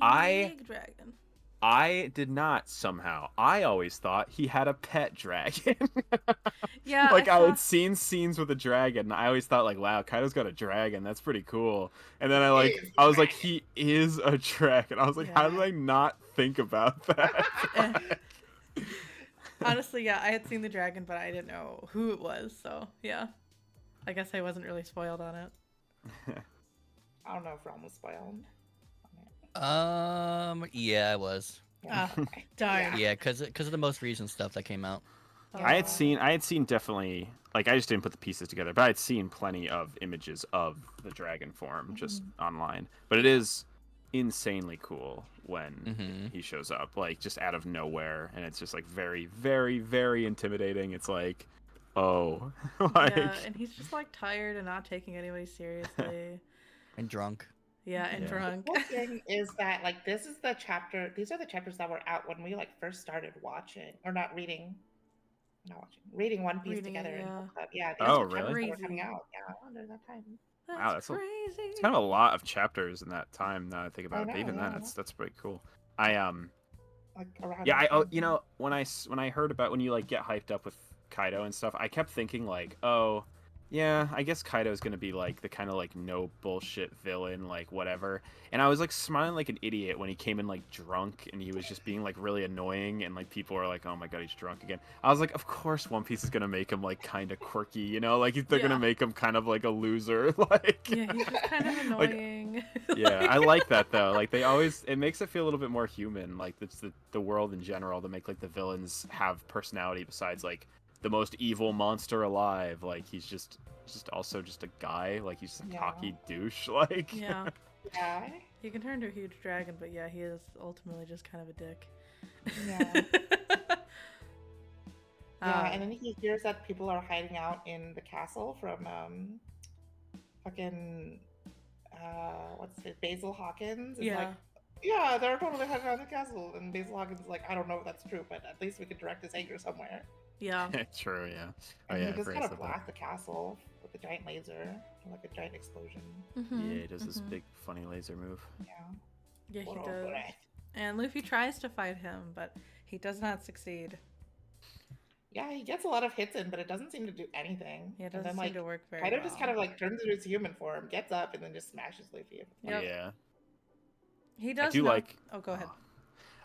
dragon. I did not somehow. I always thought he had a pet dragon. Yeah, Like I saw- had seen scenes with a dragon. And I always thought like, wow, Kaido's got a dragon. That's pretty cool. And then I He is was like, dragon. he is a dragon. I was like, how did Yeah. I not think about that? Honestly, yeah, I had seen the dragon, but I didn't know who it was, so yeah. I guess I wasn't really spoiled on it. I don't know if Realm was spoiled. Yeah, I was. Ah, darn. Yeah, because of the most recent stuff that came out. I had seen definitely like I just didn't put the pieces together, but I had seen plenty of images of the dragon form just online. But it is insanely cool when he shows up, like just out of nowhere, and it's just like very, very, very intimidating. It's like, oh, like Yeah, and he's just like tired and not taking anybody seriously. And drunk. Yeah, and Yeah. drunk. The cool thing is that like these are the chapters that were out when we like first started watching or not watching, reading One Piece Reading it, together in yeah. book club. Yeah, Oh, are the chapters really? that were coming Crazy. out. Yeah, during that time. Wow, that's crazy. it's kind of a lot of chapters in that time. Now I think about I it, but know, even yeah. that's pretty cool. I Like around. Yeah, that time. you know, when I heard about when you like get hyped up with Kaido and stuff, I kept thinking like, oh, yeah, I guess Kaido's gonna be like the kind of like no bullshit villain, like whatever. And I was like smiling like an idiot when he came in like drunk and he was just being like really annoying and like people were like, oh my god, he's drunk again. I was like, of course One Piece is gonna make him like kind of quirky, you know, like they're Yeah. gonna make him kind of like a loser, like. Yeah, he's just kind of Like, annoying. yeah, I like that though. Like it makes it feel a little bit more human. Like it's the world in general to make like the villains have personality besides like the most evil monster alive. Like he's just also just a guy. Like he's a cocky douche. Like Yeah. Yeah. He can turn into a huge dragon, but yeah, he is ultimately just kind of a dick. Yeah. Yeah, Um, and then he hears that people are hiding out in the castle from fucking what's it, Basil Hawkins. Is Yeah. like, yeah, they're totally hiding out in the castle, and Basil Hawkins is like, I don't know if that's true, but at least we could direct his anger somewhere. yeah. True. Yeah. Oh And yeah. he just Grace kind of said that. blast the castle with a giant laser, like a giant explosion. Mhm, Yeah, he does this mhm. big funny laser move. Yeah. Yeah, he What does. a breath. And Luffy tries to fight him, but he does not succeed. Yeah, he gets a lot of hits in, but it doesn't seem to do anything. Yeah, it and doesn't then seem like to work very Kaido well. just kind of like turns into his human form, gets up, and then just smashes Luffy. Yep. Yeah. He I does do know- like. Oh, go ahead.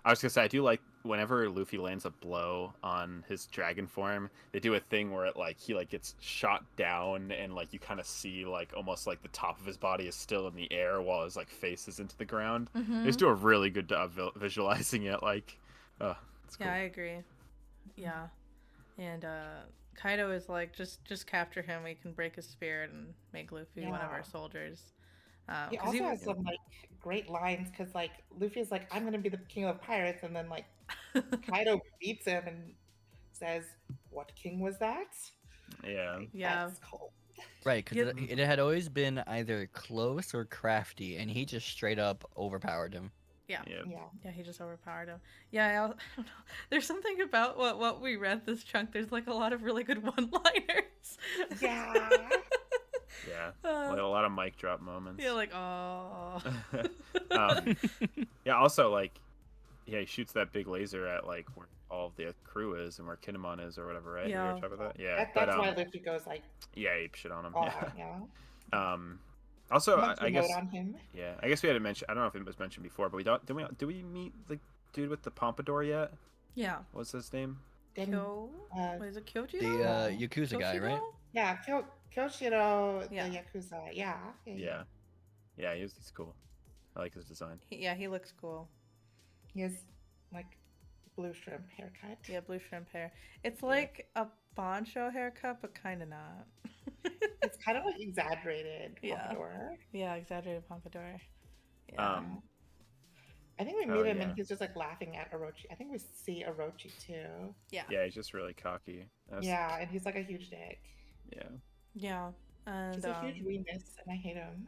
I was gonna say I do like whenever Luffy lands a blow on his dragon form, they do a thing where it like he like gets shot down and like you kind of see like almost like the top of his body is still in the air while his like face is into the ground. Mhm. They just do a really good job visualizing it. Like, it's cool. Yeah, I agree. Yeah. And Kaido is like, just capture him. We can break his spirit and make Luffy one of Yeah. our soldiers. He 'Cause also has some like great lines because like Luffy's like, I'm gonna be the king of pirates, and then like Kaido beats him and says, "What king was that?" Yeah. Yeah. That's cold. Right, because Yep. it had always been either close or crafty, and he just straight up overpowered him. Yeah. Yeah. Yeah. Yeah, he just overpowered him. Yeah, I don't know. There's something about what we read this chunk. There's like a lot of really good one-liners. Yeah. Yeah. Like a lot of mic drop moments. Yeah, like, oh. Yeah. Also, like, yeah, he shoots that big laser at like where all of the crew is and where Kinemon is or whatever, right? Yeah. You were talking about that? Yeah. That's why Luffy goes like, yeah, ape shit on him. all Yeah. out. Yeah. Also, Monkey I guess. note on him. Yeah, I guess we had to mention. I don't know if it was mentioned before, but did we meet the dude with the pompadour yet? Yeah. What's his name? Then, Kyo. uh, What is it, Kyoji? The Yakuza guy, right? yeah, Kyoshiro, Yeah. the Yakuza. Yeah. Yeah. Yeah, he's cool. I like his design. Yeah, he looks cool. He has like blue shrimp haircut. Yeah, blue shrimp hair. It's like a Boncho haircut, but kind of not. It's kind of like exaggerated Yeah. pompadour. Yeah, exaggerated pompadour. Yeah. Yeah. I think we Oh, meet him and yeah. he's just like laughing at Orochi. I think we see Orochi too. Yeah. Yeah, he's just really cocky. Yeah, and he's like a huge dick. Yeah. Yeah. And He's a huge weenus, and I hate him.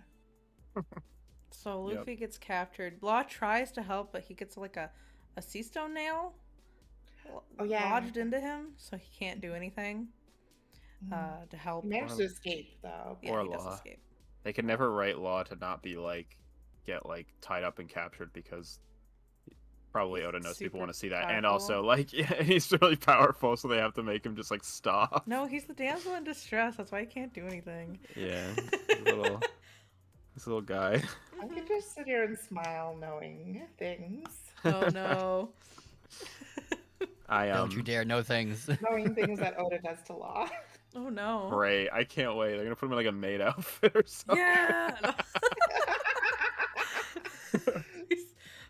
so Luffy gets captured. Law tries to help, but he gets like a sea stone nail lodged into him, so he can't do anything to help. He managed to escape though. Yeah, Or he does Law. escape. They could never write Law to not be like get like tied up and captured because probably He's Oda knows people super want to see that, and powerful. also like yeah, he's really powerful, so they have to make him just like stop. No, he's the damsel in distress. That's why he can't do anything. Yeah, this little guy. I could just sit here and smile knowing things. Oh no. Don't you dare know things. Knowing things that Oda does to Law. Oh no. Great, I can't wait. They're gonna put him in like a maid outfit or something. Yeah.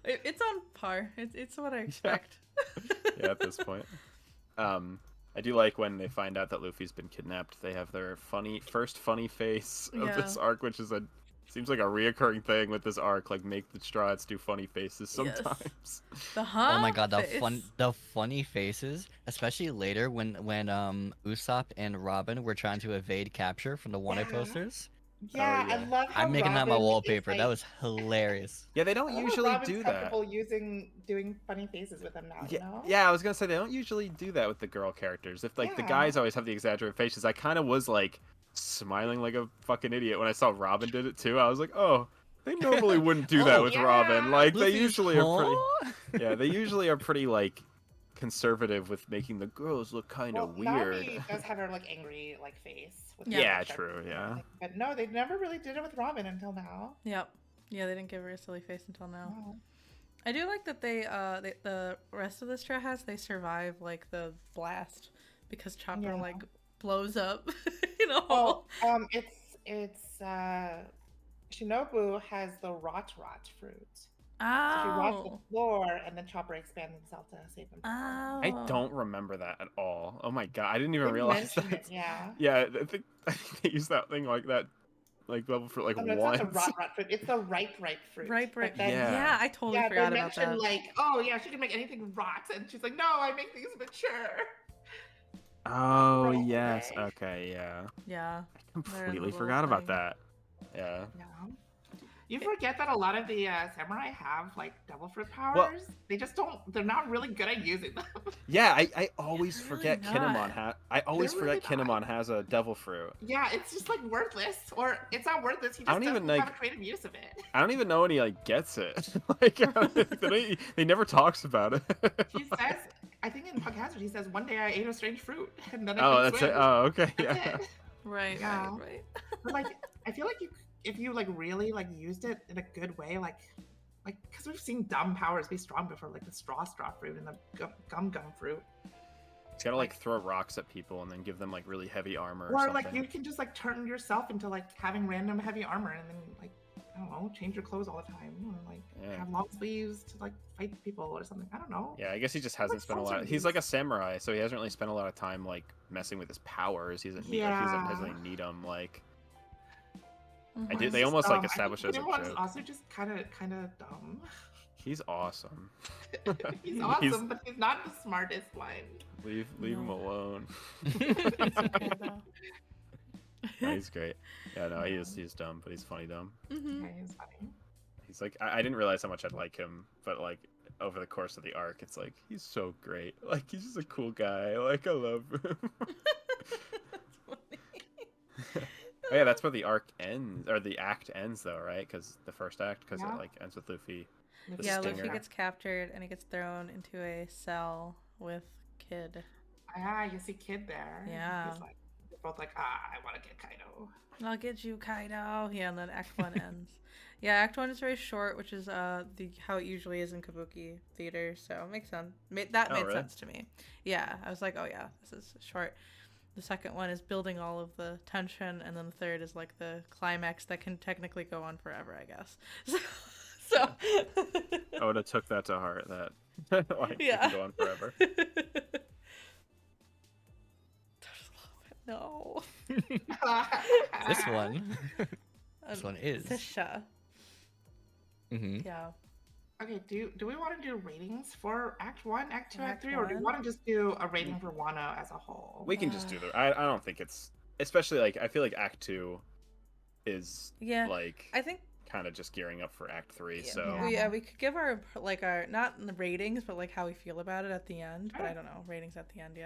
It's on par. It's what I expect. Yeah, at this point. I do like when they find out that Luffy's been kidnapped. They have their first funny face of this arc, which is seems like a reoccurring thing with this arc. Like make the Straw Hats do funny faces sometimes. The hump Oh my god, face. the funny faces, especially later when Usopp and Robin were trying to evade capture from the Wano Yeah. posters. Yeah, yeah. I love how I'm making that my Robin is, wallpaper. like, That was hilarious. Yeah, they I don't love how usually Robin's do that. comfortable doing funny faces with him now. Yeah, You know? yeah, I was gonna say they don't usually do that with the girl characters. If like the guys always have the exaggerated faces, I kind of was like smiling like a fucking idiot when I saw Robin did it too. I was like, oh, they normally wouldn't do that Oh, with yeah. Robin. Like they Luffy's usually are pretty. "Huh?" Yeah, they usually are pretty like conservative with making the girls look kind of weird. Nami does have her like angry like face. With Yeah, her true, and yeah. everything. But no, they never really did it with Robin until now. Yep. Yeah, they didn't give her a silly face until now. No. I do like that the rest of the Straw Hats, they survive like the blast because Chopper Yeah. like blows up. You know. Well, it's Shinobu has the rot fruit. So she rots the Oh. floor, and then Chopper expands himself to save him. Oh. I don't remember that at all. Oh my god, I didn't even They realize mention that. it, yeah. Yeah, I think they use that thing like that, like level for like Oh, no, it's once. not the rot fruit. It's the ripe fruit. Right. But then, Yeah. Yeah, I totally yeah, forgot they about mention that. like, oh yeah, she can make anything rot, and she's like, no, I make things mature. Oh Right yes, away. okay, yeah. Yeah. I They're in the completely little forgot about thing. that. Yeah. Yeah. You forget that a lot of the samurai have like devil fruit powers. They just don't. They're not really good at using them. Yeah, I always They're really forget Kinemon not. I always They're forget really not. Kinemon has a devil fruit. Yeah, it's just like worthless, or it's not worthless. He I just don't even, doesn't like- have a creative use of it. I don't even know when he like gets it. Like they never talks about it. He says, I think in Pug Hazard, he says, "One day I ate a strange fruit, and then I Oh, could that's swim." it. Oh, okay. That's Yeah. it. Right. Yeah. Right. But like, I feel like if you like really like used it in a good way, like because we've seen dumb powers be strong before, like the straw fruit and the gum fruit. He's gotta like throw rocks at people and then give them like really heavy armor or Or something. like you can just like turn yourself into like having random heavy armor and then like I don't know, change your clothes all the time or like Yeah. have long sleeves to like fight people or something. I don't know. Yeah, I guess he just hasn't What spent a songs lot. are He's like a these? samurai, so he hasn't really spent a lot of time like messing with his powers. He doesn't need like, he doesn't really need them. Like Mhm. I did. It's They just almost like dumb. I establish think as a Kinemon's joke. also just kind of dumb. He's awesome. He's awesome, but he's not the smartest one. Leave him No. alone. It's okay though. No, he's great. Yeah, no, he's dumb, but he's funny dumb. Mhm. Yeah, he's funny. He's like I didn't realize how much I'd like him, but like over the course of the arc, it's like he's so great. Like he's just a cool guy. Like I love him. That's funny. Oh, yeah, that's where the arc ends, or the act ends, though, right? Because the first act, because Yeah. it like ends with Luffy. The Yeah, stinger. Luffy gets captured and he gets thrown into a cell with Kid. Ah, you see Kid there. and Yeah. He's like, they're both like, I want to get Kaido. I'll get you, Kaido. Yeah, and then Act 1 ends. Yeah, Act 1 is very short, which is how it usually is in Kabuki theater, so it makes sense. That Oh, made really? sense to me. Yeah, I was like, oh yeah, this is short. The second one is building all of the tension, and then the third is like the climax that can technically go on forever, I guess. So Oda took that to heart. That Like, Yeah. we can go on forever. No. This one. This one is. Sisha. Mm-hmm. Yeah. Okay, do we want to do ratings for Act 1, Act 2, Act Act 3, or do we 1? want to just do a rating for Wano as a whole? We can just do the. I don't think it's, especially like I feel like Act 2 is like I think kind of just gearing up for Act 3. yeah, So we could give our not in the ratings, but like how we feel about it at the end. But I don't know, ratings at the end,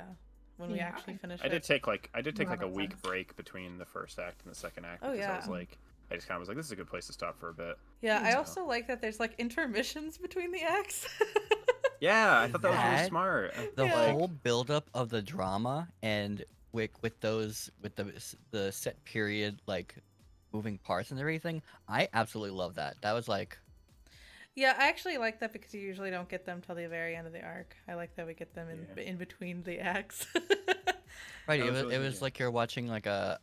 when we actually finish. I did take like a makes week sense. break between the first act and the second act Oh, because I yeah. was like, I just kind of was like, this is a good place to stop for a bit. Yeah, I So- also like that there's like intermissions between the acts. Yeah, I thought that was really That- smart. The Yeah. whole buildup of the drama and with the set period like moving parts and everything, I absolutely love that. That was like Yeah, I actually like that because you usually don't get them till the very end of the arc. I like that we get them in between the acts. right. That It was was really it was good. like you're watching like a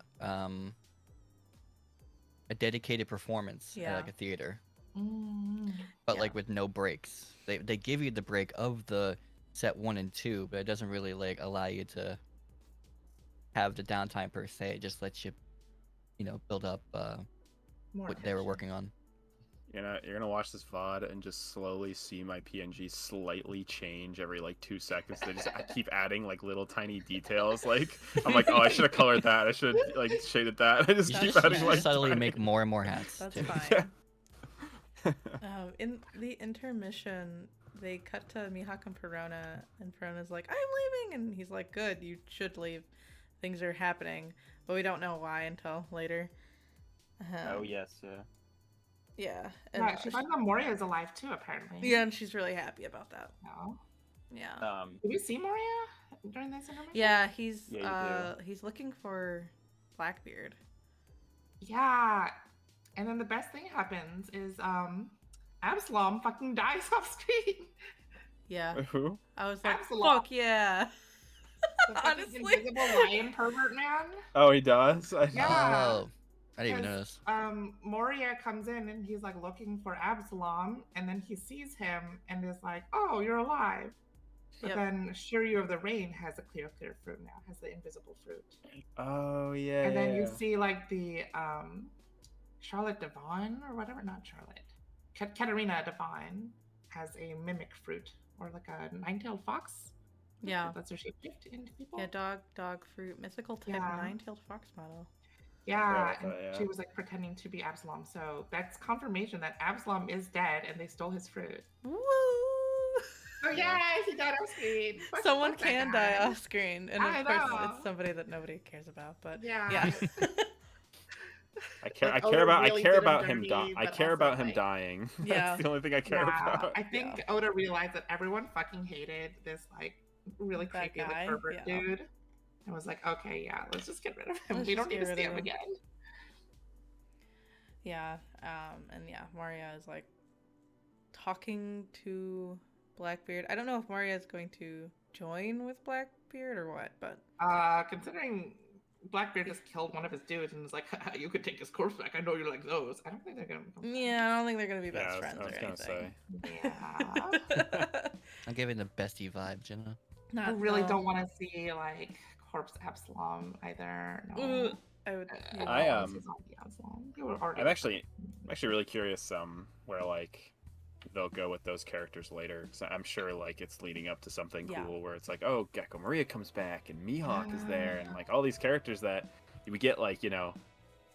dedicated performance Yeah. at like a theater, Mm. but Yeah. like with no breaks. They give you the break of the set 1 and 2, but it doesn't really like allow you to have the downtime per se. It just lets you, build up More what they were attention. working on. You're gonna watch this VOD and just slowly see my PNG slightly change every like 2 seconds. They just keep adding like little tiny details. Like I'm like, oh, I should have colored that. I should like shaded that. I just You That's keep adding fine. like subtly tiny- make more and more hats. That's too. fine. In the intermission, they cut to Mihawk and Perona, and Perona's like, "I'm leaving," and he's like, "Good, you should leave. Things are happening, but we don't know why until later." Oh yes, yeah. Yeah, and Yeah, she finds out Moria is alive too, apparently. yeah, and she's really happy about that. No. Yeah, Did we see Moria during this intermission? yeah, he's Yeah, he's looking for Blackbeard. Yeah. And then the best thing happens is Absalom fucking dies off screen. Yeah, Who? I was like, Absalom. "Fuck yeah!" The fucking Honestly. invisible lion pervert man. Oh, he does. Yeah. Oh, I didn't even Because, notice. Moria comes in and he's like looking for Absalom, and then he sees him and is like, "Oh, you're alive." But Yep. then Shiryu of the Rain has a clear fruit now, has the invisible fruit. Oh yeah. And then you yeah. see like the Charlotte Devon or whatever, not Charlotte. Katarina Devon has a mimic fruit or like a nine-tailed fox. Yeah. That's her shapeshift into people. Yeah, dog fruit, mythical type, Yeah. 9-tailed fox model. Yeah, about and that, yeah. she was like pretending to be Absalom. So that's confirmation that Absalom is dead and they stole his fruit. Woo! Oh yeah, he died off screen. Fuck- Someone fuck that can guy. die off screen, and I of course know. it's somebody that nobody cares about. But Yeah. yeah. I care. Like, I care Oda about. really I care did him about him. dirty, I but care also, about him like- dying. Yeah. That's the only thing I care Yeah, about. I think Oda realized that everyone fucking hated this like really That creepy guy, like pervert yeah. dude, and was like, okay, yeah, let's just get rid of him. Let's We don't just need get to rid see of him him. again. Yeah. And yeah, Moria is like talking to Blackbeard. I don't know if Moria is going to join with Blackbeard or what, but Considering Blackbeard just killed one of his dudes and was like, "Haha, you could take his corpse back. I know you like those." I don't think they're gonna become friends. yeah, I don't think they're gonna be Yeah, best I friends was or gonna say. anything. Yeah. I'm giving the bestie vibes, you know. I Not really no. don't want to see like corpse Absalom either. No. Ugh, I would. I Yeah. I, don't wanna see zombie Absalom. They were already. I'm actually really curious. Where like they'll go with those characters later. So I'm sure like it's leading up to something Yeah. cool where it's like, oh, Gecko Maria comes back and Mihawk is there, and like all these characters that we get like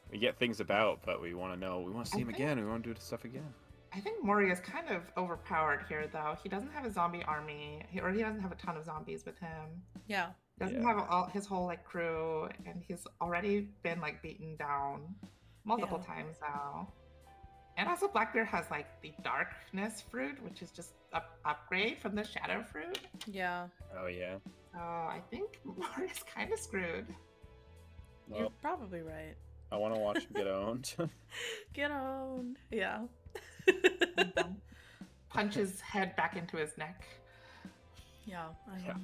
we get things about, but we want to know. We want to see I him think- again. We want to do stuff again. I think Mori is kind of overpowered here, though. He doesn't have a zombie army, or he doesn't have a ton of zombies with him. Yeah. Doesn't Yeah. have all his whole like crew, and he's already been like beaten down multiple Yeah. times now. And also, Blackbeard has like the darkness fruit, which is just an upgrade from the shadow fruit. Yeah. Oh yeah. So I think Mori is kind of screwed. You're Well, probably right. I want to watch him get owned. Get on. Yeah. Punch his head back into his neck. Yeah. Yeah.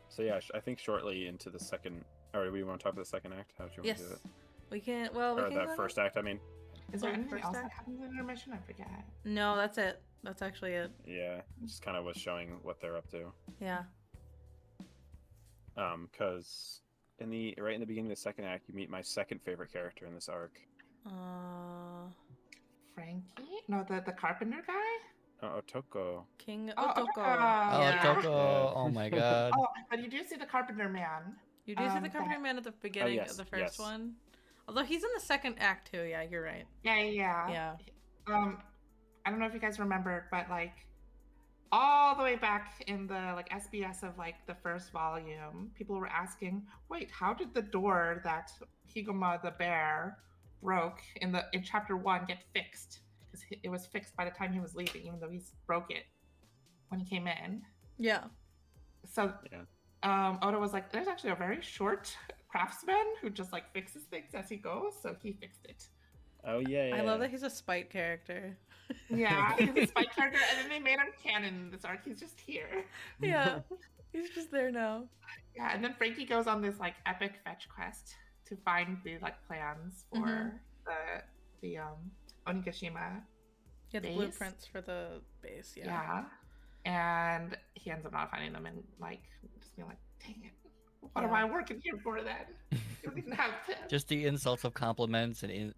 So yeah, I think shortly into the second. Or do we want to talk about the second act? How do you want Yes. to do it? We can. Well, we Or can. that go first act, I mean. Is there Oh, anything first else that act? happens in intermission? I forget. No, that's it. That's actually it. Yeah, it just kind of was showing what they're up to. Yeah. Because right in the beginning of the second act, you meet my second favorite character in this arc. Frankie? No, the carpenter guy? Otoko. King Oh, Otoko. Otoko. Oh, Yeah. Toko! Yeah. Oh my god. Oh, but you do see the carpenter man. You do see the that- Carpenter Man at the beginning yes, of the first yes. one. Although he's in the second act too, yeah, you're right. Yeah. Yeah. I don't know if you guys remember, but like all the way back in the like SBS of like the first volume, people were asking, wait, how did the door that Higuma the bear broke in chapter 1 get fixed? Because it was fixed by the time he was leaving, even though he broke it when he came in. Yeah. So Yeah. Oda was like, there's actually a very short craftsman who just like fixes things as he goes, so he fixed it. Oh yeah. I love that he's a spite character. Yeah, he's a spy character, and then they made him canon in this arc. He's just here. Yeah. He's just there now. Yeah, and then Frankie goes on this like epic fetch quest to find the like plans for the Onigashima. Yeah, the base. blueprints for the base, yeah. Yeah, and he ends up not finding them and like just being like, dang it, what am Yeah. I working here for then? You didn't have to. Just the insults of compliments and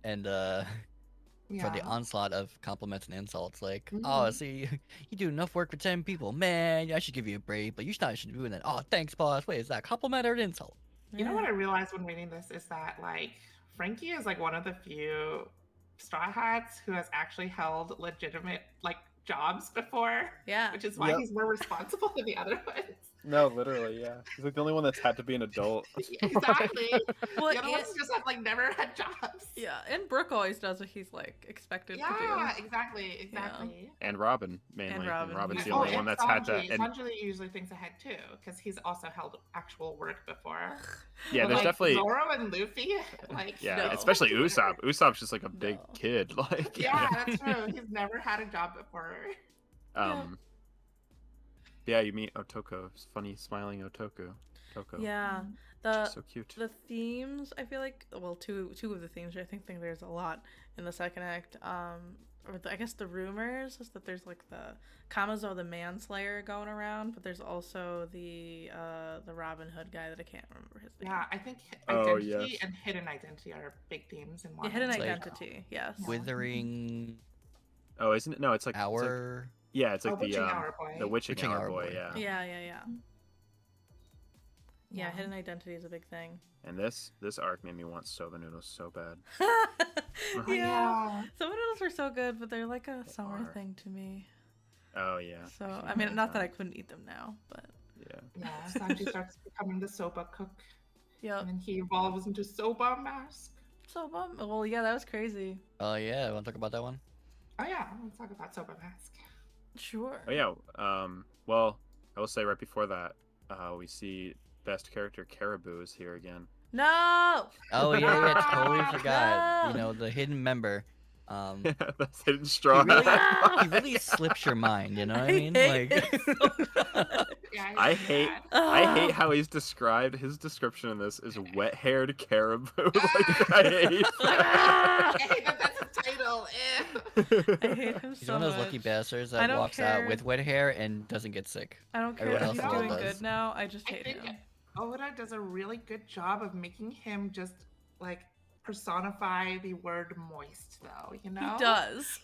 for the onslaught of compliments and insults, like, oh, see, you do enough work for 10 people, man. I should give you a break, but you should be doing that. Oh, thanks, boss. Wait, is that a compliment or an insult? You know what I realized when reading this is that like Frankie is like one of the few Straw Hats who has actually held legitimate like jobs before, Yeah. which is why he's more responsible than the other ones. No, literally, yeah. He's like the only one that's had to be an adult. Exactly. Well, The other ones just have like never had jobs. yeah, and Brooke always does what he's like expected to Yeah, do. exactly. And Robin mainly. And Robin, Robin's the yeah. only one that's had to. And Sanji usually thinks ahead too, because he's also held actual work before. yeah, But, there's like, definitely. Zoro and Luffy, like Yeah, No. especially Usopp. Usopp's just like a big No. kid. Like Yeah, that's true. He's never had a job before. Yeah, you meet Otoko. Funny smiling Otoko. Toko. Yeah. She's so cute. The themes, I feel like, well, two of the themes. I think there's a lot in the second act. I guess the rumors is that there's like the Kamazo the manslayer going around, but there's also the Robin Hood guy that I can't remember his name. Yeah, I think Oh, identity yes. and hidden identity are big themes in Yeah, Wano. hidden It's like- identity. Yes. Withering Oh, isn't it? No, it's like it's like- Hour. yeah, it's like Witching the Hour Boy. the witching, Witching hour Hour boy. Boy. Yeah. Yeah. Yeah, hidden identity is a big thing. And this arc made me want soba noodles so bad. Oh, yeah. Some noodles were so good, but they're like a They summer are. thing to me. Oh yeah. So can't I mean, have not that them. I couldn't eat them now, but Yeah. Yeah, Sanji starts becoming the soba cook, yeah. and then he evolves into soba mask. So bum. Well, yeah, that was crazy. Oh yeah, want to talk about that one? Oh yeah, let's talk about soba mask. Sure. Oh yeah. Well, I will say right before that, we see best character Caribou is here again. No. Oh yeah, totally No! forgot. You know, the hidden member. That's hidden straw. He really, No! he really slips your mind. You know what I mean? hate Like, it so much. Yeah, I he's hate- mad. I hate how he's described. His description in this is wet-haired caribou. Like I hate. I hate that that's the title. Ew. I hate him he's so one of those much. lucky bastards I that don't walks care. out with wet hair and doesn't get sick. I don't care Everyone if he's else doing does. good now. I just I hate think him. Oda does a really good job of making him just like personify the word moist, though. You know, He does.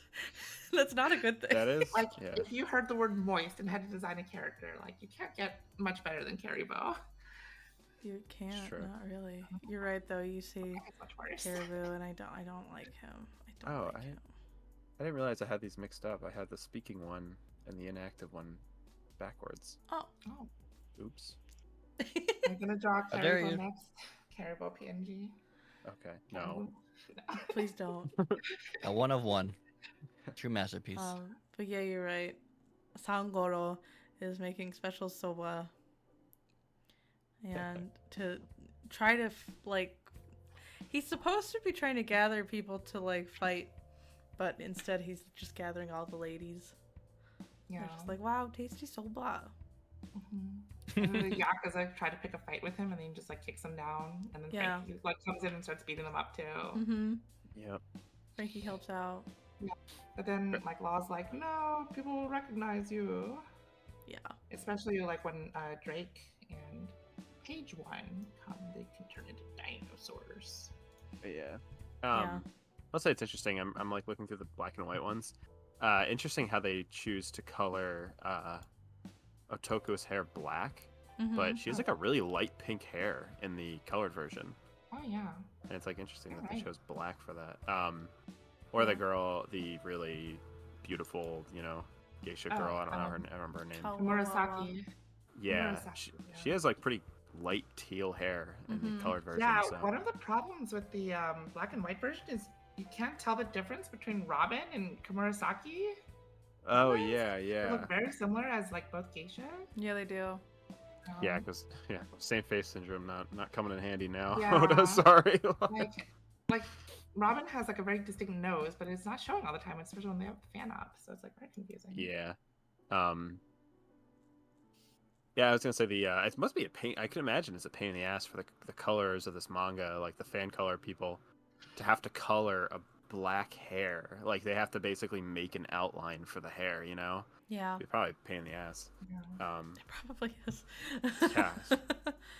That's not a good thing. That is. Like, Yeah. if you heard the word moist and had to design a character, like you can't get much better than Caribou. You can't. Sure. Not really. You're right though. You see It's much worse. Caribou, and I don't like him. I don't Oh, like him. I didn't realize I had these mixed up. I had the speaking one and the inactive one backwards. Oh. Oh, Oops. I'm gonna draw How dare Caribou you. next. Caribou PNG. Okay. No. Please don't. A one of one. True masterpiece. But yeah, you're right. Sangoro is making special soba, and to try to he's supposed to be trying to gather people to like fight, but instead he's just gathering all the ladies. Yeah. They're just like, wow, tasty soba. Mhm. And then the Yakuza try to pick a fight with him, and then he just like kicks him down, and then Yeah. Frankie like comes in and starts beating them up too. Mm-hmm. Yep. Frankie helps out. But then like Law's like, no, people will recognize you. Yeah. Especially like when Drake and Page One come, they can turn into dinosaurs. Yeah. Yeah. I'll say it's interesting. I'm like looking through the black and white ones. Interesting how they choose to color Otoko's hair black, but she has like a really light pink hair in the colored version. Oh yeah. And it's like interesting that they Right. chose black for that. Or the girl, the really beautiful, geisha girl. I don't know her. I remember her name. Murasaki. Yeah, Murasaki, she has like pretty light teal hair in the colored version. Yeah, So. one of the problems with the black and white version is you can't tell the difference between Robin and Komurasaki. Oh They yeah. look very similar as like both geisha. Yeah, they do. Yeah, because same face syndrome not coming in handy now. Yeah. Oda, sorry. like Robin has like a very distinct nose, but it's not showing all the time, especially when they have the fan up. So it's like very confusing. Yeah. Yeah, I was gonna say it must be a pain. I can imagine it's a pain in the ass for the colors of this manga, like the fan color people, to have to color a black hair. Like they have to basically make an outline for the hair. Yeah. It'd probably a pain in the ass. Yeah. It probably is. Yeah.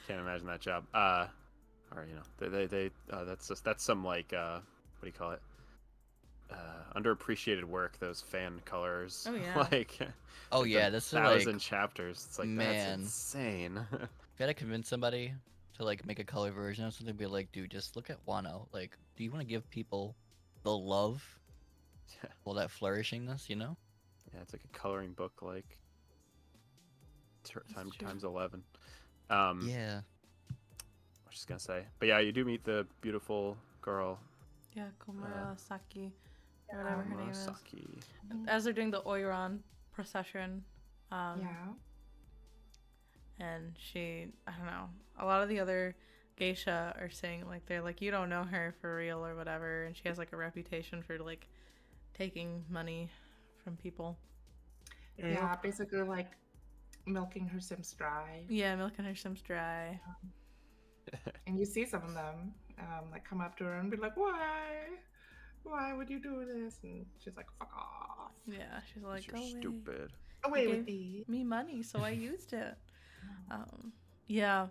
Can't imagine that job. Or they that's some like what do you call it? Underappreciated work. Those fan colors. Oh yeah. Oh yeah, this is 1,000 like chapters. It's like man. that's insane. If you had to convince somebody to like make a color version of something, be like, dude, just look at Wano. Like, do you want to give people the love? Yeah. Well, that flourishingness, Yeah, it's like a coloring book, like times 11. Yeah. I was just gonna say, but yeah, you do meet the beautiful girl. Yeah, Komurasaki, or whatever her name is. Murasaki. As they're doing the Oiran procession. Yeah. And she, I don't know, a lot of the other geisha are saying, like, they're like, you don't know her for real or whatever. And she has, like, a reputation for, like, taking money from people. Yeah, basically like milking her Sims dry. Yeah, milking her Sims dry. And you see some of them like come up to her and be like, why would you do this? And she's like, fuck off. Yeah, she's like, You're go away. stupid. Away You with gave thee. me money, so I used it. Yeah.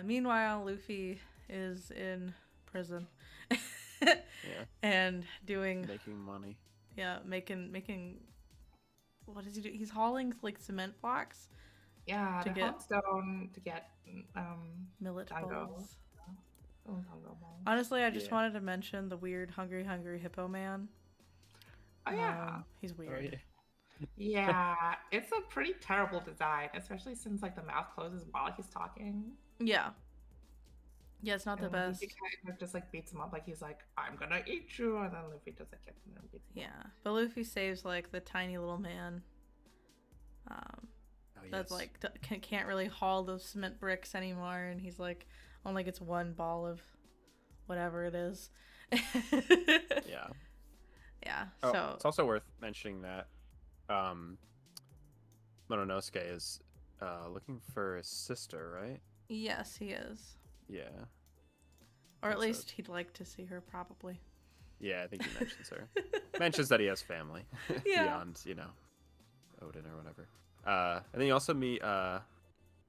Meanwhile, Luffy is in prison. Yeah. And doing Making money. yeah, making what does he do? He's hauling like cement blocks. Yeah, To to get- stone to get Millet Dango. balls. Dango balls. Honestly, I just Yeah. wanted to mention the weird hungry hippo man. Oh yeah. He's weird. Yeah, it's a pretty terrible design, especially since like the mouth closes while he's talking. Yeah. Yeah, it's not the And best. Luffy kind of just like beats him up, like he's like, "I'm gonna eat you," and then Luffy just like gets him and beats him up. Yeah, but Luffy saves like the tiny little man. That's like can't really haul those cement bricks anymore, and he's like only gets one ball of whatever it is. Yeah. Yeah. Oh, So it's also worth mentioning that Mononosuke is looking for his sister, right? yes, he is, Yeah. or at That's least he'd like to see her, probably. Yeah, I think he mentions her. Mentions that he has family Yeah. beyond, Odin or whatever. And then you also meet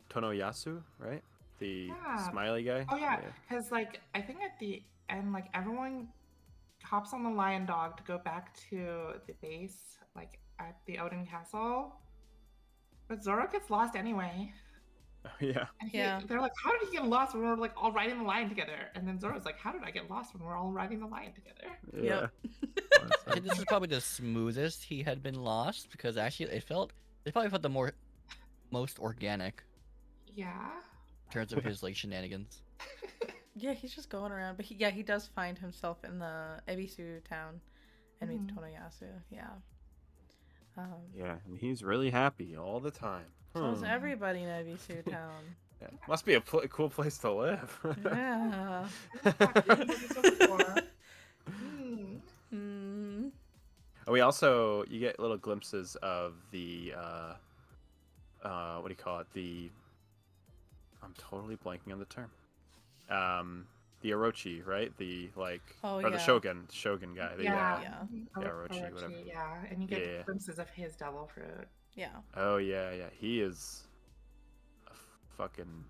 Tonoyasu, right? The Yeah. smiley guy. Oh yeah, because like I think at the end, like everyone hops on the lion dog to go back to the base, like at the Odin Castle, but Zoro gets lost anyway. Yeah. And Yeah. they're like, "How did he get lost when we're like all riding the lion together?" And then Zoro's like, "How did I get lost when we're all riding the lion together?" Yeah. I think this is probably the smoothest he had been lost because actually it probably felt the most organic Yeah. in terms of his like shenanigans. Yeah, he's just going around, but he does find himself in the Ebisu town and meets Tonoyasu. Yeah. Yeah, and he's really happy all the time. So is everybody in Ebisu town. Yeah. Must be a cool place to live. Yeah. You get little glimpses of the what do you call it? I'm totally blanking on the term. the Orochi, right? The like, Oh, or the yeah. Shogun guy. The, Yeah. Yeah. Mhm. Orochi, whatever. Yeah, and you get Yeah. glimpses of his devil fruit. Yeah. Oh yeah, yeah. He is a fucking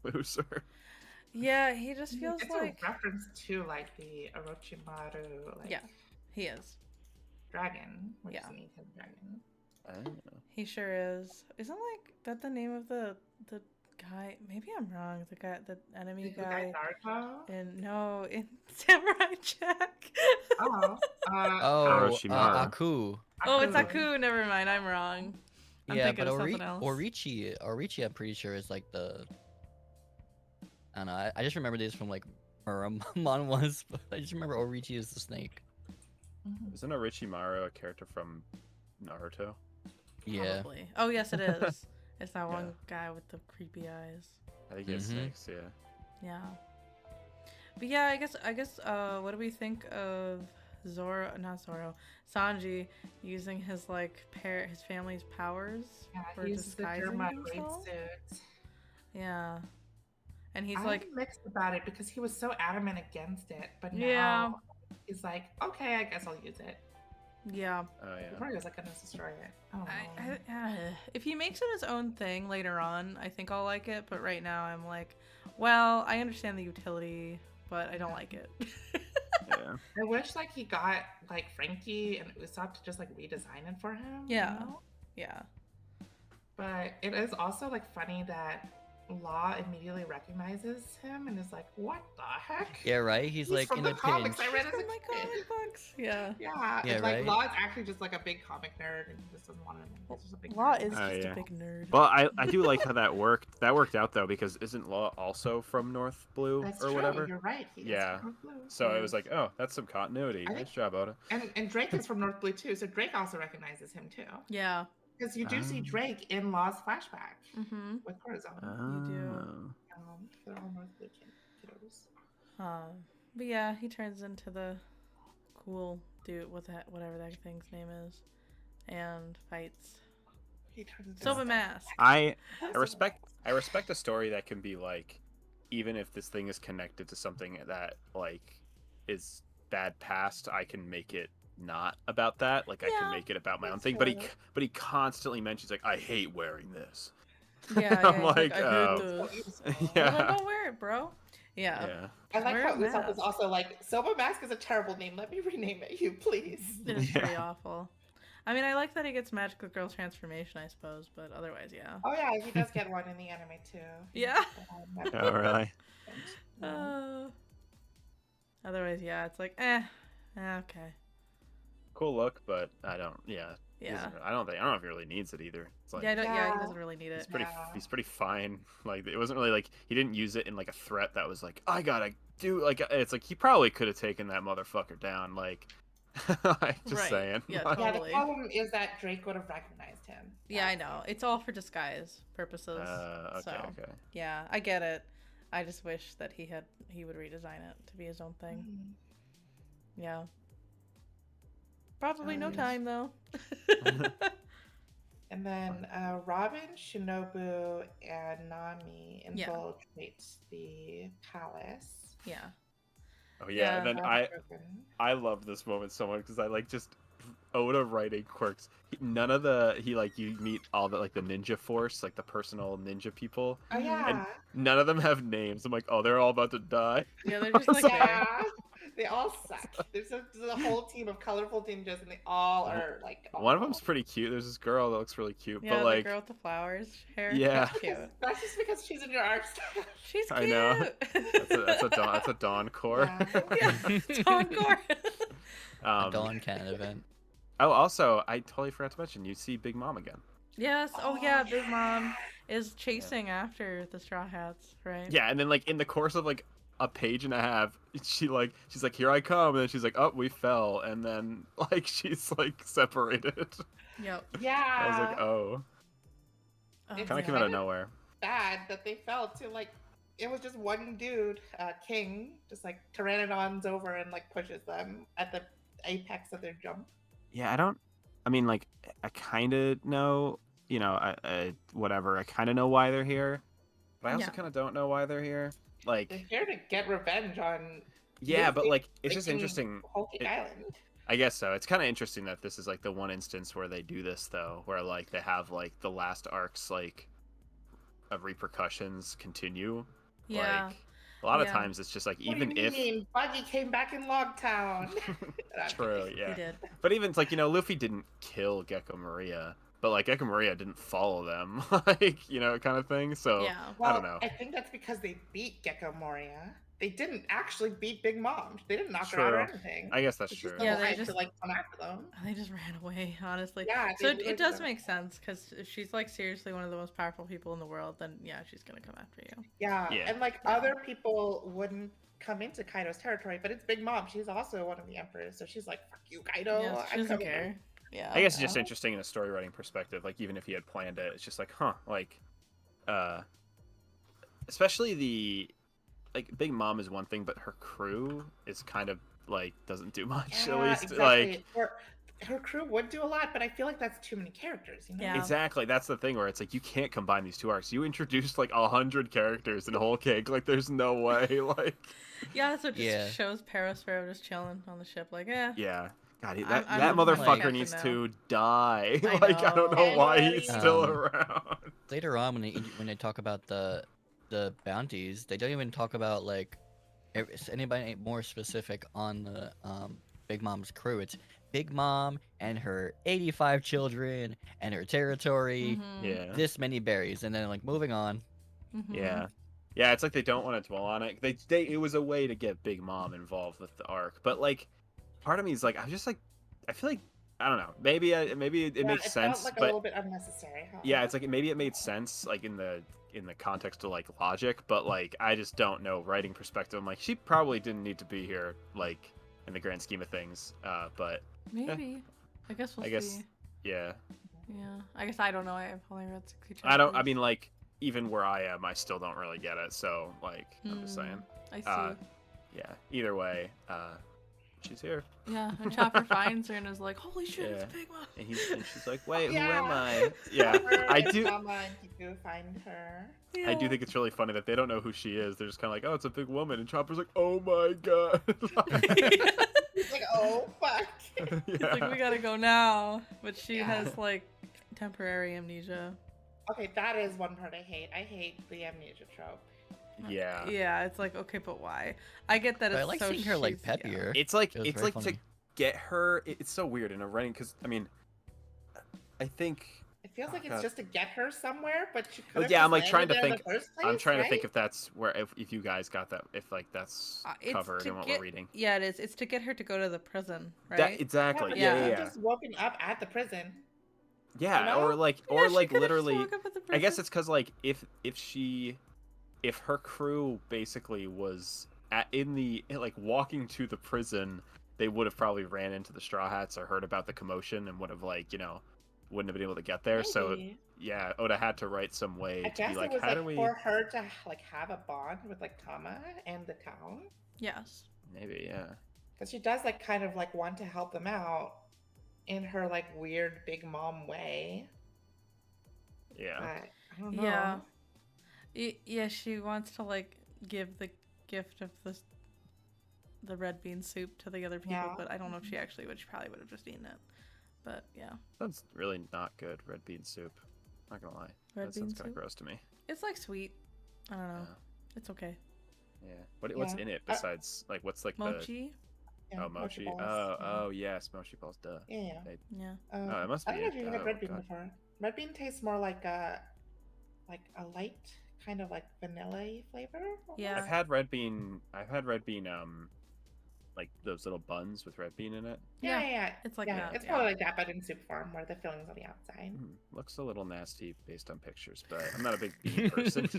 loser. Yeah, he just feels It's like... a reference to like the Orochimaru, like Yeah, he is. dragon, which Yeah. is an Ethan dragon. Oh. He sure is. Isn't like that the name of the guy? Maybe I'm wrong. The enemy The guy Naruto. in Samurai Jack. Oh, Oh, Orochimaru. Aku. Oh, it's Aku. Never mind. I'm wrong. I'm Yeah, thinking but of something else. Orichi, I'm pretty sure is like the. I don't know. I just remember these from like Muramon was, but I just remember Orichi is the snake. Mhm. Isn't Orochimaru a character from Naruto? Yeah. Probably. Oh yes, it is. It's that Yeah. one guy with the creepy eyes. I think he has Mhm. snakes. Yeah. Yeah. But yeah, I guess what do we think of Sanji using his his family's powers Yeah, for he uses the disguising Derma himself? suit. Yeah. And he's I'm like, mixed about it because he was so adamant against it, but now yeah, he's like, okay, I guess I'll use it. yeah. Oh He yeah. probably was like gonna destroy it. I don't know. If he makes it his own thing later on, I think I'll like it. But right now, I'm like, well, I understand the utility, but I don't like it. Yeah. I wish like he got like Frankie and Usopp to just like redesign it for him. Yeah. You know? Yeah. But it is also like funny that Law immediately recognizes him and is like, "What the heck?" Yeah, right. He's like from in the a pinch. comics I read as From a my kid. comic books. Yeah. Yeah, Yeah, and like right? Law is actually just like a big comic nerd and he just doesn't want to. He's just a big Law nerd. is Oh, just yeah. a big nerd. Well, I do like how that worked. That worked out though because isn't Law also from North Blue That's or true. whatever? You're right. He Yeah. is from North Blue. So He it was is. like, oh, that's some continuity. I Nice think- job, Oda. And Drake is from North Blue too, so Drake also recognizes him too. Yeah. Because you do see Oh. Drake in Law's flashback Mm-hmm. with Corazon. You do. They're all North Blue kiddos. But yeah, he turns into the cool dude with that whatever that thing's name is, and fights. He turns into Silver Mask. I respect a story that can be like, even if this thing is connected to something that like is bad past, I can make it not about that. Like I Yeah, can make it about my own that's thing. true. But he constantly mentions like, I hate wearing this. Yeah, I'm he's like, I oh. hate So this. useful. Well, then Yeah. don't wear it, bro. Yeah. Yeah. I like Wear how a Usopp mask. is also like, Silver Mask is a terrible name. Let me rename it, you please. It is Yeah. pretty awful. I mean, I like that he gets magical girl transformation, I suppose, but otherwise, yeah. Oh yeah, he does get one in the anime too. Yeah. Oh really? Otherwise, yeah, it's like, okay. Cool look, but I don't. Yeah. he Yeah. doesn't- I don't know if he really needs it either. It's like Yeah, he Yeah. doesn't really need he's it. pretty. Yeah. He's pretty fine. Like it wasn't really like he didn't use it in like a threat that was like I gotta do like it's like he probably could have taken that motherfucker down. Like, like just Right. saying. Yeah, Like, Yeah, the Totally. problem is that Drake would have recognized him. Yeah, I That's know. It's all for disguise purposes. okay. So, Okay. yeah, I get it. I just wish that he would redesign it to be his own it. thing. Mhm. Yeah. Probably no Yes. time though. And then Robin, Shinobu, and Nami Yeah. infiltrate the palace. Yeah. Oh yeah. And then Broken. I love this moment so much because I like just Oda writing quirks. None of you meet all the like the ninja force, like the personal ninja people. Oh yeah. None of them have names. I'm like, oh, they're all about to die. Yeah, they're just like there. Yeah. They all suck. There's a whole team of colorful ninjas, and they all are like. One of awful. them's pretty cute. There's this girl that looks really cute, Yeah, but like, the girl with the flowers hair. Yeah. That's cute. That's just because she's in your art style. She's cute. I know. that's a Dawn core. Yeah. Yeah, Encore. A Dawn Cannon event. Oh, also, I totally forgot to mention, you see Big Mom again. Yes. Oh yeah, Big Mom is chasing after the Straw Hats, right? Yeah, and then like in the course of like a page and a half, she's like, here I come, and then she's like, oh, we fell, and then like she's like separated. Yep. Yeah. I was like, oh, It's kind of came out of nowhere. bad that they fell to like. It was just one dude, King, just like Pteranodons over and like pushes them at the apex of their jump. Yeah, I mean, like, I kind of know, whatever. I kind of know why they're here, but I also Yeah. kind of don't know why they're here. like, They're here to get revenge on yeah, but Luffy like, it's just taking interesting. Whole Cake Island. I guess so. It's kind of interesting that this is like the one instance where they do this though, where like they have like the last arcs like of repercussions continue. Yeah. Like a lot of Yeah. times it's just like What even do you if mean? Buggy came back in Logtown. true, He yeah. did. But even it's like, you know, Luffy didn't kill Gecko Maria, but like Gecko Maria didn't follow them, like, you know, kind of thing. So Yeah. I don't know. I think that's because they beat Gecko Moria. They didn't actually beat Big Mom. They didn't knock her out or True. anything. I guess that's She just true. Yeah, they lied just- to like come after them. They just ran away, honestly. Yeah, So they it literally does just- make sense because if she's like seriously one of the most powerful people in the world, then yeah, she's gonna come after you. Yeah, Yeah. and like other people wouldn't come into Kaido's territory, but it's Big Mom. She's also one of the emperors, so she's like, "Fuck you, Kaido." Yeah, she I'm doesn't coming in." care. Yeah. I guess it's just interesting in a story writing perspective. Like even if he had planned it, it's just like, huh, like, especially the like Big Mom is one thing, but her crew is kind of like doesn't do much. Yeah, At least exactly. like Or her crew would do a lot, but I feel like that's too many characters. You know? Yeah. exactly that's the thing where it's like you can't combine these two arcs. You introduced like 100 characters in Whole Cake. Like there's no way. Like Yeah, so it just Yeah. shows Perospero just chilling on the ship, like, yeah. yeah. God, I'm that with my motherfucker captain needs now. to die. I Like I don't know know. why he's still Um, around. Later on, when they talk about the bounties, they don't even talk about like anybody more specific on the Big Mom's crew. It's Big Mom and her 85 children and her territory. Mhm. Yeah. This many berries, and then like moving on. Mhm. Yeah. Yeah, it's like they don't want to dwell on it. They it was a way to get Big Mom involved with the arc. But like part of me is like I just like I feel like I don't know. Maybe it makes it sense, felt like a but little bit unnecessary. Huh? yeah, it's like maybe it made sense like in the context of like logic, but like I just don't know writing perspective. I'm like she probably didn't need to be here like in the grand scheme of things. But Maybe. I guess we'll I guess see. yeah. Yeah. I guess I don't know. I've only read 60 chapters. I don't I mean like even where I am, I still don't really get it. So like I'm just saying. I see. Yeah. Either way, she's here. Yeah, and Chopper finds her and is like, "Holy shit, Yeah. it's Big Mom!" And she's like, wait, Yeah. who am I? Yeah, Chopper I and do. Mama and Kiku find her. I do think it's really funny that they don't know who she is. They're just kind of like, oh, it's a big woman, and Chopper's like, oh my god. He's like, "Oh fuck." It's like we gotta go now, but she Yeah. has like temporary amnesia. Okay, that is one part I hate. I hate the amnesia trope. Yeah. Yeah, it's like okay, but why? I get that But it's I like so seeing her like she's- yeah. peppier. It's like It was it's very like funny. to get her. It's so weird in a writing because I mean, I think. It feels like God. it's just to get her somewhere, but she could Well, have yeah, just I'm like trying landed to there in think. the first I'm place, trying to right? think if that's where if you guys got that if like that's It's covered to in what get- we're reading. Yeah, it is. It's to get her to go to the prison, right? That exactly. but Yeah, she yeah, could've yeah. just woken up at the prison. Yeah, you know? or like Yeah, she like could've just literally. woke up at the I guess prison. it's because like if her crew basically was in the like walking to the prison, they would have probably ran into the Straw Hats or heard about the commotion and would have like wouldn't have been able to get there. So Maybe. yeah, Oda had to write some way I to guess be like, it was how like do we? for her to like have a bond with like Tama and the town, Yes. Maybe yeah. because she does like kind of like want to help them out in her like weird Big Mom way. Yeah. But I don't know. Yeah. Yeah, she wants to like give the gift of the red bean soup to the other people, Yeah. but I don't know if she actually would. She probably would have just eaten it. But yeah, Sounds really not good. Red bean soup. Not gonna lie. Red That sounds bean kind of soup? gross to me. it's like sweet. I don't know. Yeah. It's okay. Yeah. What's Yeah. in it besides like what's like Mochi. Yeah, oh mochi? balls. Oh yes, mochi balls. Duh. Yeah. Yeah. Oh, it must I don't be know it. if you've had Oh, red bean God. before. Red bean tastes more like a light kind of like vanilla flavor. Yeah. I've had red bean. Like those little buns with red bean in it. Yeah. It's like yeah, that, it's yeah. probably like that, but in soup form, where the filling's on the outside. Looks a little nasty based on pictures, but I'm not a big bean person.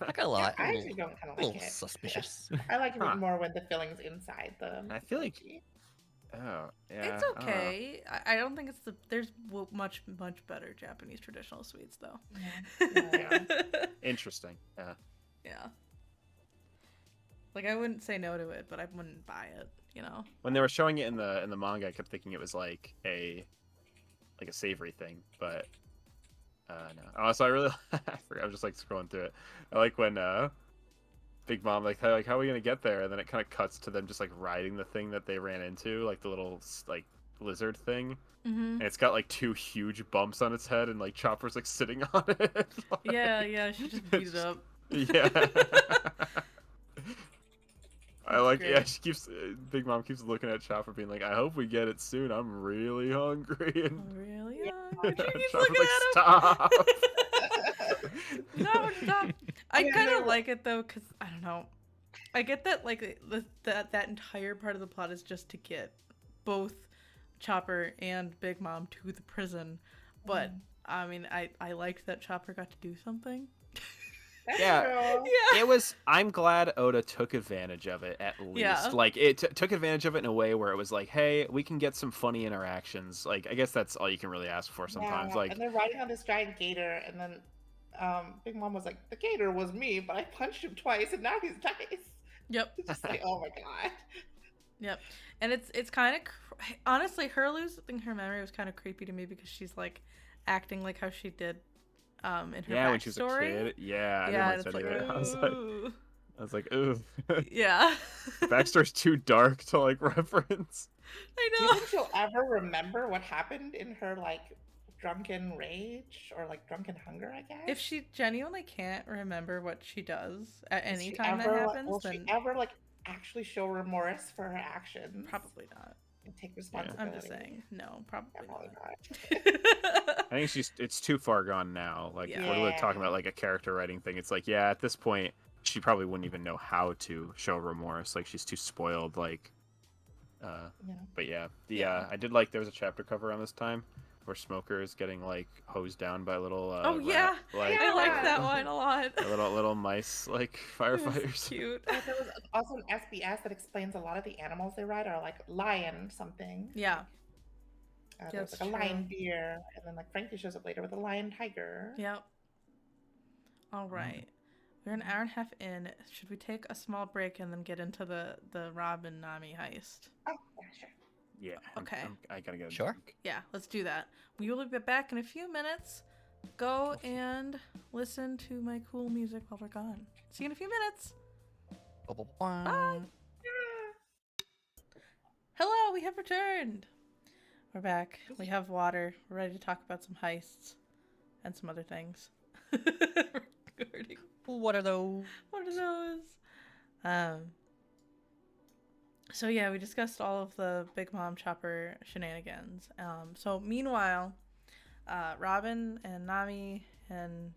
Like a lot. I a actually little, don't kind of a like little it. suspicious. I like it Huh. more when the filling's inside the. I feel like- mochi. Oh yeah. It's I don't know. okay. I don't think it's there's much better Japanese traditional sweets though. Yeah. Interesting. Yeah. Yeah. Like I wouldn't say no to it, but I wouldn't buy it. You know. When they were showing it in the manga, I kept thinking it was like a savory thing, but no. Oh, so I really I forgot. I was just like scrolling through it. I like when Big Mom like how are we gonna get there? And then it kind of cuts to them just like riding the thing that they ran into, like the little like lizard thing. And it's got like 2 huge bumps on its head, and like Chopper's like sitting on it. Like, Yeah, she just beat it up. Yeah. I That's like. great. Yeah, she keeps. Big Mom keeps looking at Chopper, being like, "I hope we get it soon. I'm really hungry." And I'm really hungry. She keeps Chopper's looking like, at him. "Stop." No, stop. I Yeah, kind they of were- like it though, cause I don't know. I get that like that entire part of the plot is just to get both Chopper and Big Mom to the prison, but I mean, I liked that Chopper got to do something. That's Yeah. true. Yeah. It was. I'm glad Oda took advantage of it at least. Yeah. Like it took advantage of it in a way where it was like, hey, we can get some funny interactions. Like I guess that's all you can really ask for sometimes. Yeah, Like and they're riding on this giant gator, and then Big Mom was like, "The gator was me, but I punched him twice, and now he's nice." Yep. It's just like, oh my god. Yep. And it's kind of honestly, her losing her memory was kind of creepy to me because she's like acting like how she did in her yeah, when she was a backstory. kid. Yeah, I Yeah, didn't and like it's that like, either. ooh. I was like, ooh. Yeah. Backstory's too dark to like reference. I Do you know. think she'll ever remember what happened in her like drunken rage or like drunken hunger? I guess. If she genuinely can't remember what she does at Will any she time that ever, happens, will then she ever like actually show remorse for her actions? probably not. And take responsibility. I'm just saying, no, probably Yeah, probably not. not. I think it's too far gone now. Like Yeah. if we're really talking Yeah. about like a character writing thing, it's like, yeah, at this point she probably wouldn't even know how to show remorse. Like she's too spoiled. Like, Yeah. but yeah, Yeah. I did like there was a chapter cover on this time where Smoker is getting like hosed down by little Oh yeah, like I like Yeah. that one a lot. little mice like It was firefighters. cute. There was also an SBS that explains a lot of the animals they ride are like lion something. Yeah. There's That's like a lion true. deer, and then like Frankie shows up later with a lion tiger. Yep. All right. We're an hour and a half in. Should we take a small break and then get into the Robin Nami heist? Oh, yeah, sure. Yeah. Okay. I gotta get a Sure. drink. Yeah, let's do that. We will be back in a few minutes. Go and listen to my cool music while we're gone. See you in a few minutes. Bye. Hello, we have returned. We're back. We have water. We're ready to talk about some heists and some other things. Recording. What are those? What are those? So yeah, we discussed all of the Big Mom Chopper shenanigans. So meanwhile, Robin and Nami and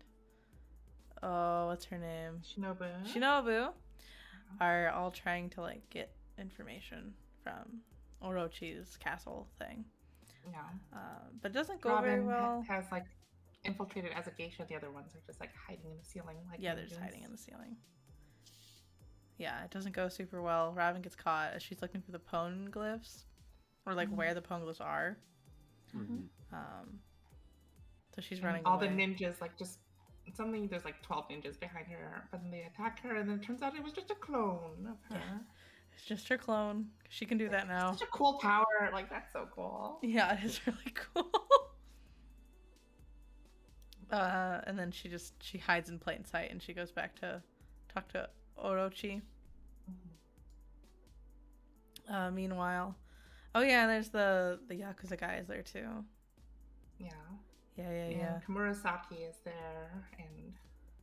what's her name? Shinobu are all trying to like get information from Orochi's castle thing. Yeah. But it doesn't go very Robin well. has like infiltrated as a geisha. The other ones are just like hiding in the ceiling. Like Yeah, they're just ninjas. hiding in the ceiling. Yeah, it doesn't go super well. Robin gets caught as she's looking for the pwn glyphs, or like where the pwn glyphs are. Mhm. So she's And running all away. the ninjas like just suddenly there's like 12 ninjas behind her, but then they attack her, and then it turns out it was just a clone of her. Yeah. It's just her clone. She can do that now. Such a cool power. Like that's so cool. Yeah, it is really cool. And then she hides in plain sight and she goes back to talk to Orochi. Meanwhile, oh yeah, there's the Yakuza guys there too. Yeah. Yeah. And Kamurasaki is there, and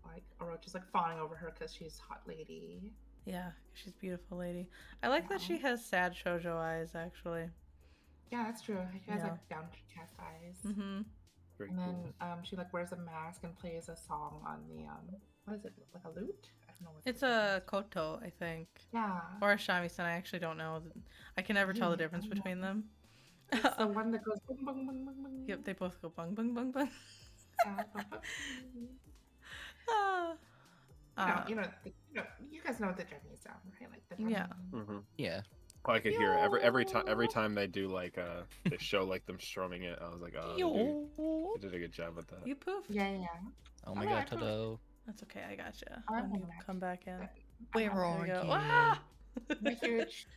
like Orochi's like fawning over her because she's hot lady. Yeah, she's a beautiful lady. I like that she has sad shoujo eyes actually. Yeah, that's true. She has Yeah. like downcast eyes. Mm-hmm. Very And then cool. she like wears a mask and plays a song on the what is it, like a lute? I don't know what It's it a is. koto, I think, Yeah. or a shamisen. I actually don't know. I can never tell the Really? difference I don't know. between them. It's the one that goes bung bung bung bung bung. Yep, they both go bung bung bung bung. Yeah, bung, bung. Ah. You guys know what the Japanese sound, right? Like the Yeah. Mhm. Yeah. I could hear it every time they do like they show like them strumming it. I was like, oh, they did a good job with that. You poofed. Yeah. Oh my Oh, god, I proved- Toto. That's okay. I gotcha. I'm When you back. come back in. Where I'm are There we go. you? Ah! I'm huge.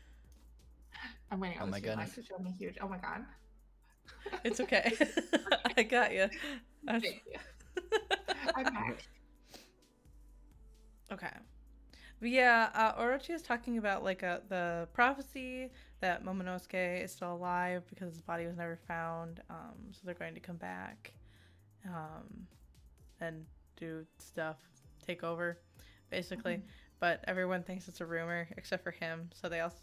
I'm waiting Oh on my this light goodness. to show me huge. Oh my god. It's okay. I got you. Thank you. I'm back. Okay. But yeah, Orochi is talking about like the prophecy that Momonosuke is still alive because his body was never found. So they're going to come back, and do stuff, take over, basically. But everyone thinks it's a rumor except for him. So they also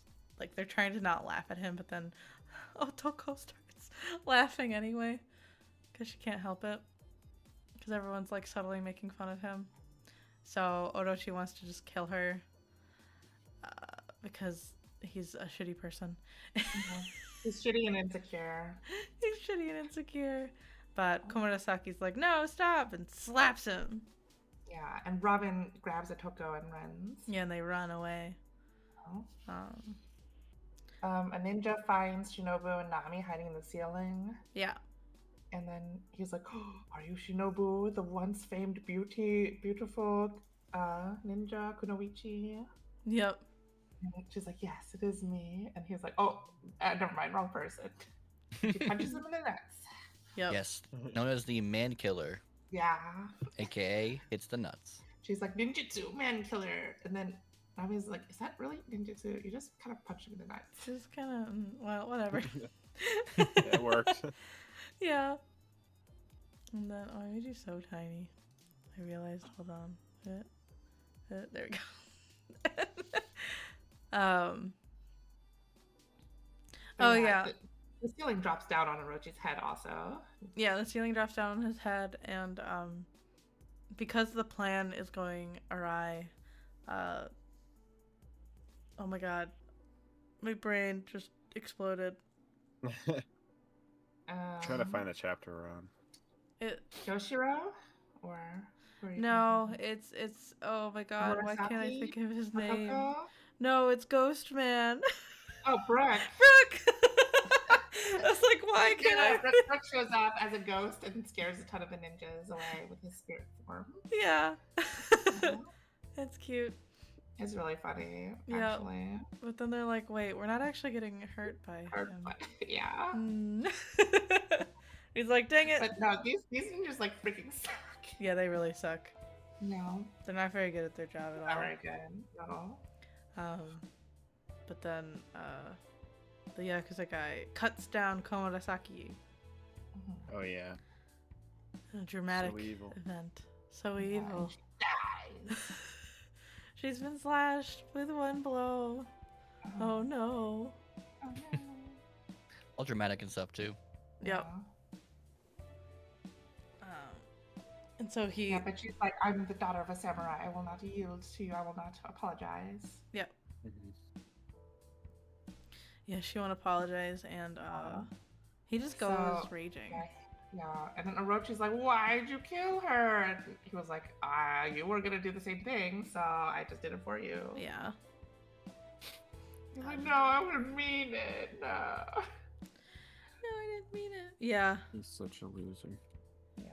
they're trying to not laugh at him, but then Otoko starts laughing anyway because she can't help it because everyone's like subtly making fun of him. So Orochi wants to just kill her because he's a shitty person. He's shitty and insecure. He's shitty and insecure. But Komodosaki's like, no, stop, and slaps him. Yeah, and Robin grabs Otoko and runs. Yeah, and they run away. Oh. A ninja finds Shinobu and Nami hiding in the ceiling. Yeah. And then he's like, oh, are you Shinobu, the once famed beautiful ninja Kunoichi? Yep. And she's like, yes, it is me. And he's like, oh, never mind, wrong person. She punches him in the nuts. Yep. Yes, known as the man killer, Yeah. aka hits the nuts. She's like, ninjutsu, man killer. And then Nami's like, is that really ninjutsu? You just kind of punch him in the nuts. Just kind of, well, whatever. It worked. Yeah. And then, oh, I made you so tiny. I realized, hold on. There we go. Oh, yeah. The ceiling drops down on Orochi's head also. Yeah, the ceiling drops down on his head, and because the plan is going awry, oh my god, my brain just exploded. Trying to find the chapter we're on. Yoshiro? Or no, it's oh my god, why can't I think of his name? Otoko? No, it's Ghost Man. Oh, Brooke. Brooke! I was like, why can't I? Brooke shows up as a ghost and scares a ton of the ninjas away with his spirit form. Yeah. That's cute. It's really funny, Yeah. actually. But then they're like, wait, we're not actually getting hurt by him. Yeah. He's like, dang it. But no, these ninjas like freaking suck. Yeah, they really suck. No. They're not very good at their job at all. Not very good. No. But then, the Yakuza guy cuts down Komodasaki. Oh yeah. A dramatic So evil. event. So evil. She dies. She's been slashed with one blow. Oh no. Oh, no. All dramatic and stuff too. Yep. And so he. Yeah, but she's like, I'm the daughter of a samurai. I will not yield to you. I will not apologize. Yep. Mhm. Yeah, she won't apologize, and he just goes So, raging. Yeah, and then Orochi's like, why'd you kill her? And he was like, you were gonna do the same thing, so I just did it for you. Yeah. He's like, no, I wouldn't mean it. No. No, I didn't mean it. Yeah. He's such a loser. Yeah.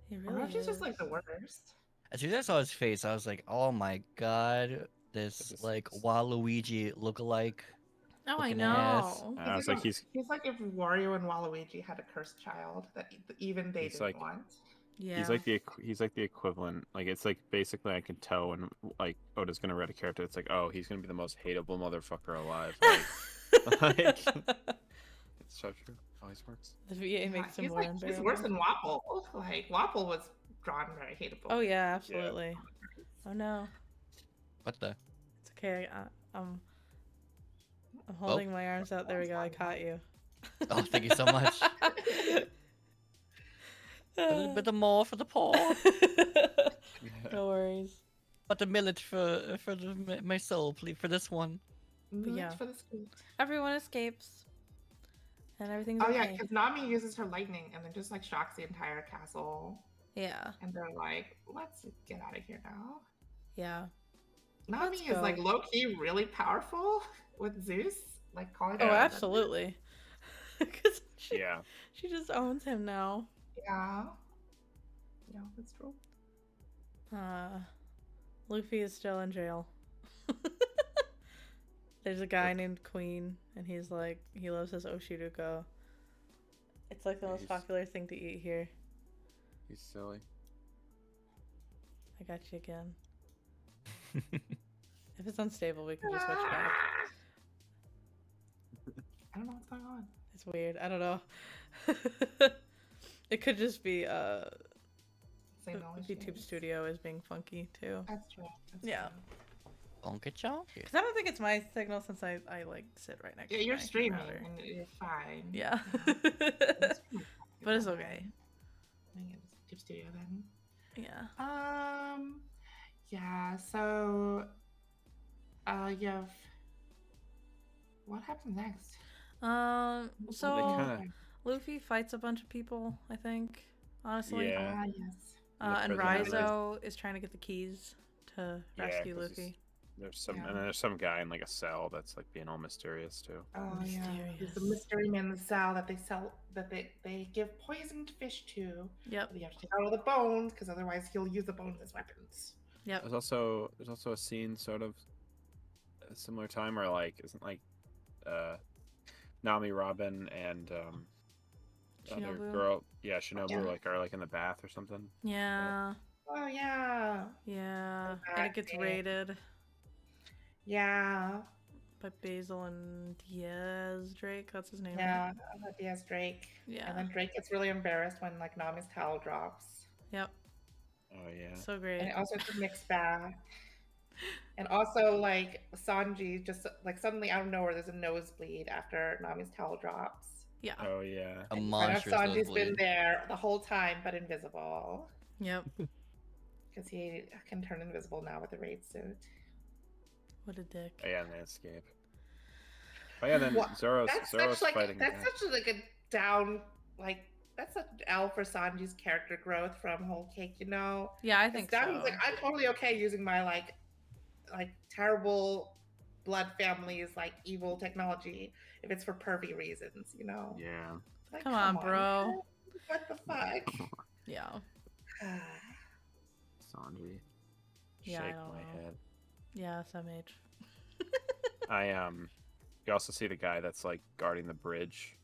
He really Orochi's just is. like the worst. As soon as I saw his face, I was like, "Oh my god, this like Waluigi lookalike." Oh, I looking ass. know. I was like, he's like if Wario and Waluigi had a cursed child that even they He's didn't like- want. Yeah. he's like the equivalent. Like it's like basically I can tell when like Oda's gonna write a character. It's like, oh, he's gonna be the most hateable motherfucker alive. Like, it's so true. Always works. The VA makes him he's more like, he's unbearable. worse than Wapple. Like Wapple was drawn very hateable. Oh yeah, absolutely. Oh no, What the? it's okay. I'm holding my arms out. There we go. I caught you. Oh, thank you so much. A little bit more for the poor, No worries. but a millet for my soul, please, for this one. But yeah. for the school. Everyone escapes, and everything's Oh yeah, okay. because Nami uses her lightning and then just like shocks the entire castle. Yeah. And they're like, let's get out of here now. Yeah. Nami Let's is go. like low key really powerful with Zeus, like calling Oh, her. absolutely. Because Yeah. she just owns him now. Yeah. Yeah, that's true. Luffy is still in jail. There's a guy named Queen, and he's like, he loves his Oshiruko. It's like the most He's- popular thing to eat here. He's silly. I got you again. If it's unstable, we can just switch back. I don't know what's going on. It's weird. I don't know. It could just be Signal VTube issues. Studio is being funky too. That's true. That's Yeah. true. Bonkacho? Because I don't think it's my signal since I like sit right next Yeah, to you're my streaming router. and you're fine. Yeah. But it's okay. I think it's Tip Studio then. Yeah. Yeah, so you have what happens next? So kinda- Luffy fights a bunch of people, I think, honestly. Yeah. Ah, yes. And The prison Raizo is trying to get the keys to Yeah, rescue 'cause Luffy. There's some, Yeah. and then there's some guy in like a cell that's like being all mysterious too. Oh yeah. He's the Mysterious. mystery man in the cell that they sell that they give poisoned fish to. Yep. But you have to take out all the bones because otherwise he'll use the bones as weapons. Yep. There's also a scene sort of a similar time where like isn't like Nami, Robin, and other Shinobu. girl, yeah, Shinobu, Yeah. like are like in the bath or something. Yeah. Oh yeah. Yeah. And it gets Exactly. raided Yeah. by Basil and Diaz Drake. That's his name. right? Yeah. Diaz Drake. Yeah. And then Drake gets really embarrassed when like Nami's towel drops. Yep. Oh yeah. So great. And also it's a mixed bag. And also like Sanji just like suddenly out of nowhere there's a nosebleed after Nami's towel drops. Yeah. Oh yeah. A And you find out monstrous Sanji's been nosebleed. there the whole time but invisible. Yep. Because he can turn invisible now with the raid suit. What a dick. Oh, yeah, and they escape. Oh yeah, and then Well, Zoro's That's Zoro's such like fighting. that's such like a down like that's such an L for Sanji's character growth from Whole Cake, you know? Yeah, I 'Cause think Nami's so. like, I'm totally okay using my like terrible blood family's like evil technology if it's for pervy reasons, you know? Yeah. Like, Come on, bro. What the fuck? Yeah. Sanji. Yeah, I Shake don't my know. head. Yeah, some age. You also see the guy that's like guarding the bridge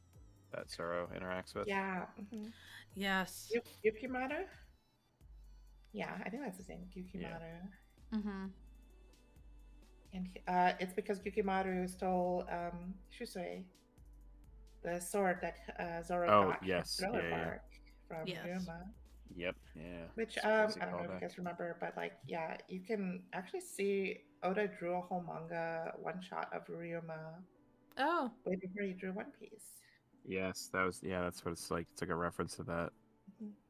that Zoro interacts with. Yeah. Yes. Yukimaru? Yeah, I think that's his name, Yukimaru. Mm-hmm. And it's because Yukimaru stole Shusui, the sword that Zoro Oh, got yes, from Thriller yeah, yeah. Bark from Yes. Ryuma. Yep. Yeah. Which Super I easy don't know if you callback. guys remember, but like yeah, you can actually see Oda drew a whole manga one shot of Ryuma Oh. way before he drew One Piece. Yes, that was. Yeah, that's what it's like. It's like a reference to that.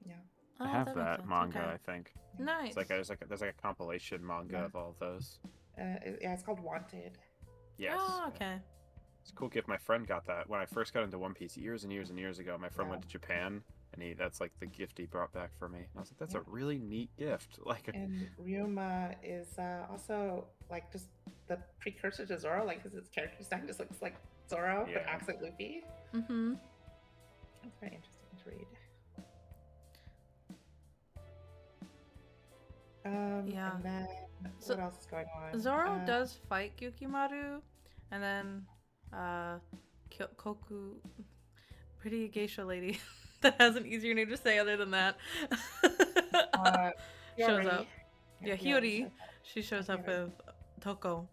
Yeah. Oh, I have makes that sense. manga. Okay. I think Nice. it's like there's like a compilation manga Yeah. of all of those. Yeah, it's called Wanted. Yes. Oh, yeah. okay. It's a cool gift. My friend got that when I first got into One Piece years and years and years ago. My friend Yeah. went to Japan, and that's like the gift he brought back for me. And I was like, that's Yeah. a really neat gift. Like, And Ryuma is also like just the precursor to Zoro, like his character design just looks like Zoro but Yeah. acts like Luffy. Mm-hmm. It's very interesting to read. Yeah. And then So- what else is going on? Zoro does fight Yukimaru, and then Koku, pretty geisha lady that has an easier name to say other than that, shows Hiyori. up. Yeah, Hiyori. She shows up Hiyori. with Toko,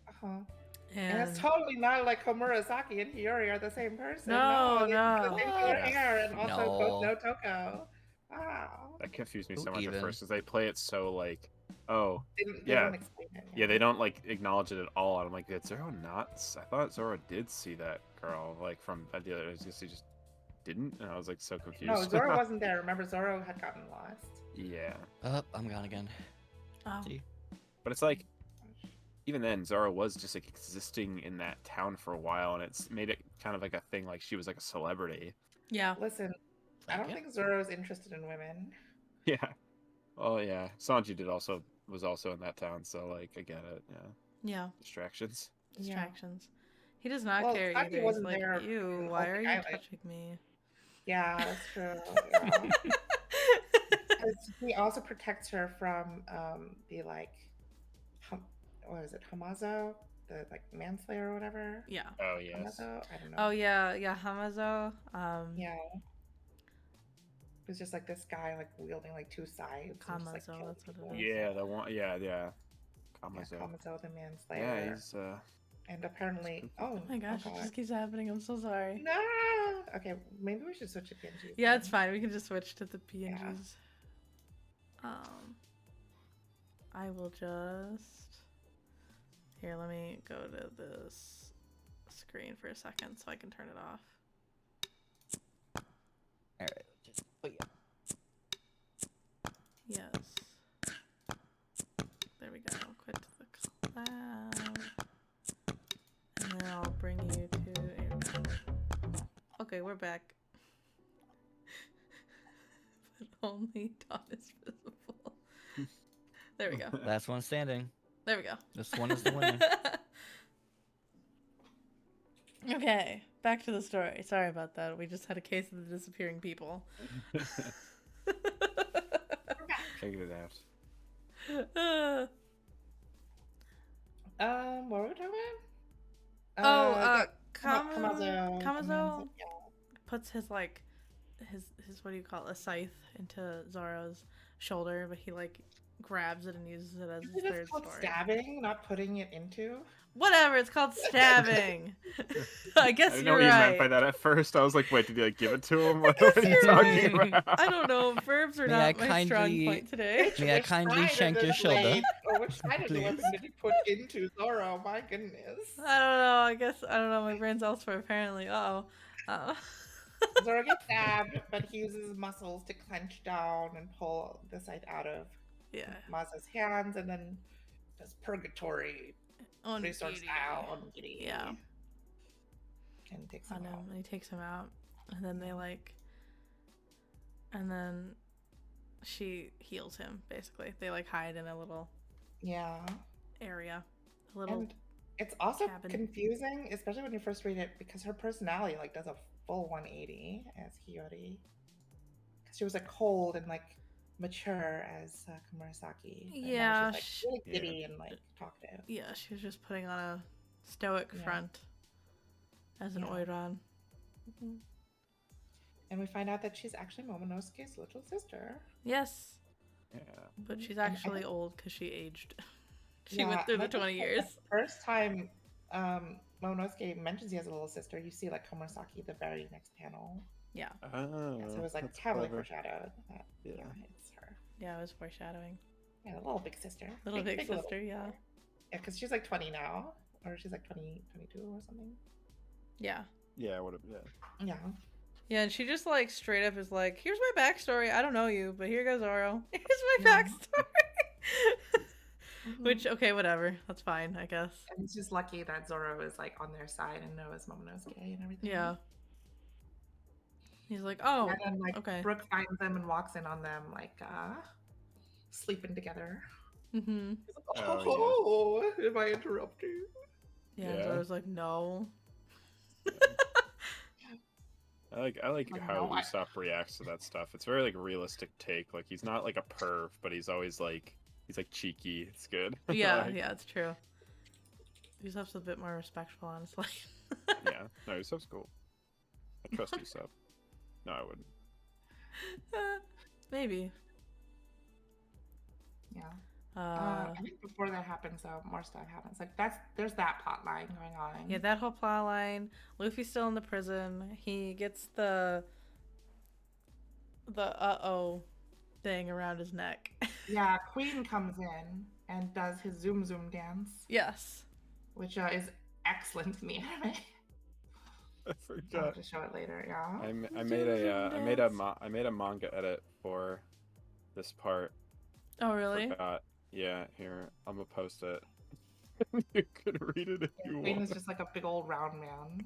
Uh-huh. and And it's totally not like Komurasaki and Hiyori are the same person. No, they have no. the same color Yeah. hair and also both No. know Toko. Wow. that confused me Who so much even? at first because they play it so like, oh, They Yeah. don't explain it. yeah, they don't like acknowledge it at all. And I'm like, did Zoro not? I thought Zoro did see that girl like from the other. He just didn't, and I was like so confused. No, Zoro wasn't there. Remember, Zoro had gotten lost. Yeah, Oh, I'm gone again. oh, See? but it's like even then Zoro was just like existing in that town for a while, and it's made it kind of like a thing. Like she was like a celebrity. yeah, Listen, I don't Like it? think Zoro's interested in women. Yeah. Oh yeah. Sanji was also in that town, so like I get it. Yeah. yeah. Distractions. Distractions. He does not Well, care Saki either. He's wasn't like, there ew, in why Open are you Island. touching me? Yeah, that's true. Yeah. 'Cause he also protects her from the like, what is it, Hamazo, the like manslayer or whatever. Yeah. Oh yes. Hamazo? I don't know. Oh yeah, Hamazo. Yeah. It was just like this guy like wielding like two sides. and just, like, Hamazo, killing that's what it people. is. Yeah, the one. Yeah, yeah. Kamazo. Kamazo, the manslayer. Yeah, he's And apparently, spooky. oh Oh my gosh, it just keeps happening. I'm so sorry. no. Okay, maybe we should switch to PNGs. Yeah, then. it's fine. We can just switch to the PNGs. I will just... Here, let me go to this screen for a second so I can turn it off. Alright. Oh, yeah. Yes. There we go. Quit to the cloud. And then I'll bring you to a... Okay, we're back. But only Tom is visible. There we go. Last one standing. There we go. This one is the winner. Okay, back to the story. Sorry about that. We just had a case of the disappearing people. Figured it out. What were we talking about? Kamazo Kamazo. puts his like his what do you call it, a scythe into Zoro's shoulder, but he like grabs it and uses it as his Is third it called sword. stabbing, not putting it into? Whatever, it's called stabbing. I guess I didn't know you're what you right. meant by that at first. I was like, wait, did he like give it to him? What guess are you you're talking right. about? I don't know. Verbs are May I not my strong kindly- point today. May I Which kindly side of shank your this shoulder? blade, or which side of the Please. weapon did you put into Zoro? My goodness. I don't know. I guess I don't know. My brain's elsewhere apparently. Zoro gets stabbed, but he uses his muscles to clench down and pull the scythe out of Yeah. Masa's hands, and then does purgatory resort style on Giddy. Yeah. And takes On him him, out. and he takes him out, and then they like, and then she heals him. Basically, they like hide in a little Yeah. area, a little. And it's also cabin. confusing, especially when you first read it, because her personality like does a full 180 as Hiyori. Because she was like cold and like mature as Komurasaki. And now Yeah, she's like really giddy and like talkative. Yeah, she was just putting on a stoic Yeah. front as an Yeah. Oiran. And we find out that she's actually Momonosuke's little sister. Yes, Yeah. but she's And I actually think- old because she aged. She Yeah, went through and the I think 20 that years. The first time Momonosuke mentions he has a little sister, you see like Komurasaki the very next panel. Yeah, Oh, Yeah, so it was like that's heavily clever. foreshadowed that Yeah. it's her. yeah, it was foreshadowing. Yeah, the little big sister. Little big little sister, yeah. Yeah, because she's like 20 now, or she's like 20, 22 or something. Yeah. Yeah, what? Yeah. Yeah. Yeah, and she just like straight up is like, "Here's my backstory. I don't know you, but here goes Oro. Here's my Yeah. backstory." Mhm. Which, okay, whatever. That's fine, I guess. And it's just lucky that Zoro is like on their side and knows Momonosuke and everything. Yeah. He's like, "Oh, And then like okay." Brooke finds them and walks in on them like sleeping together. Mm-hmm. He's like, Oh, oh, am I interrupting? Yeah, and Yeah. Zoro's like, "No." I like Like, how no, I- Usopp reacts to that stuff. It's very like realistic take. Like he's not like a perv, but he's always like he's like cheeky. It's good. Yeah, Like, yeah, it's true. Usopp's a bit more respectful, honestly. yeah. No, Usopp's cool. I trust Usopp. No, I wouldn't. Maybe. Yeah. Uh, I think before that happens, though, more stuff happens. Like there's that plot line going on. yeah, that whole plot line. Luffy's still in the prison. He gets the uh-oh thing around his neck. Yeah, Queen comes in and does his zoom zoom dance, Yes. which is excellent in the anime. I I'll forgot. have to show it later. Yeah. I made a manga edit for this part. Oh, really? Forgot. Yeah, here I'm gonna post it. You can read it if Yeah, you Queen want. is just like a big old round man.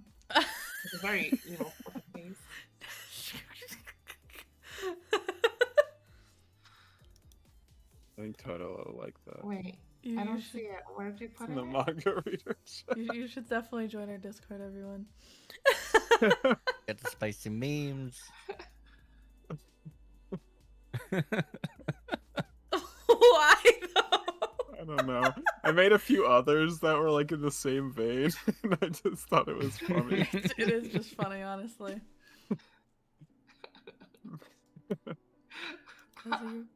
It's a very evil looking face. I think Toto will like that. Wait, You I don't should- see it. Where did you put In it? the manga readers. You should definitely join our Discord, everyone. Get the spicy memes. Why though? I don't know. I made a few others that were like in the same vein, and I just thought it was funny. It is just funny, honestly.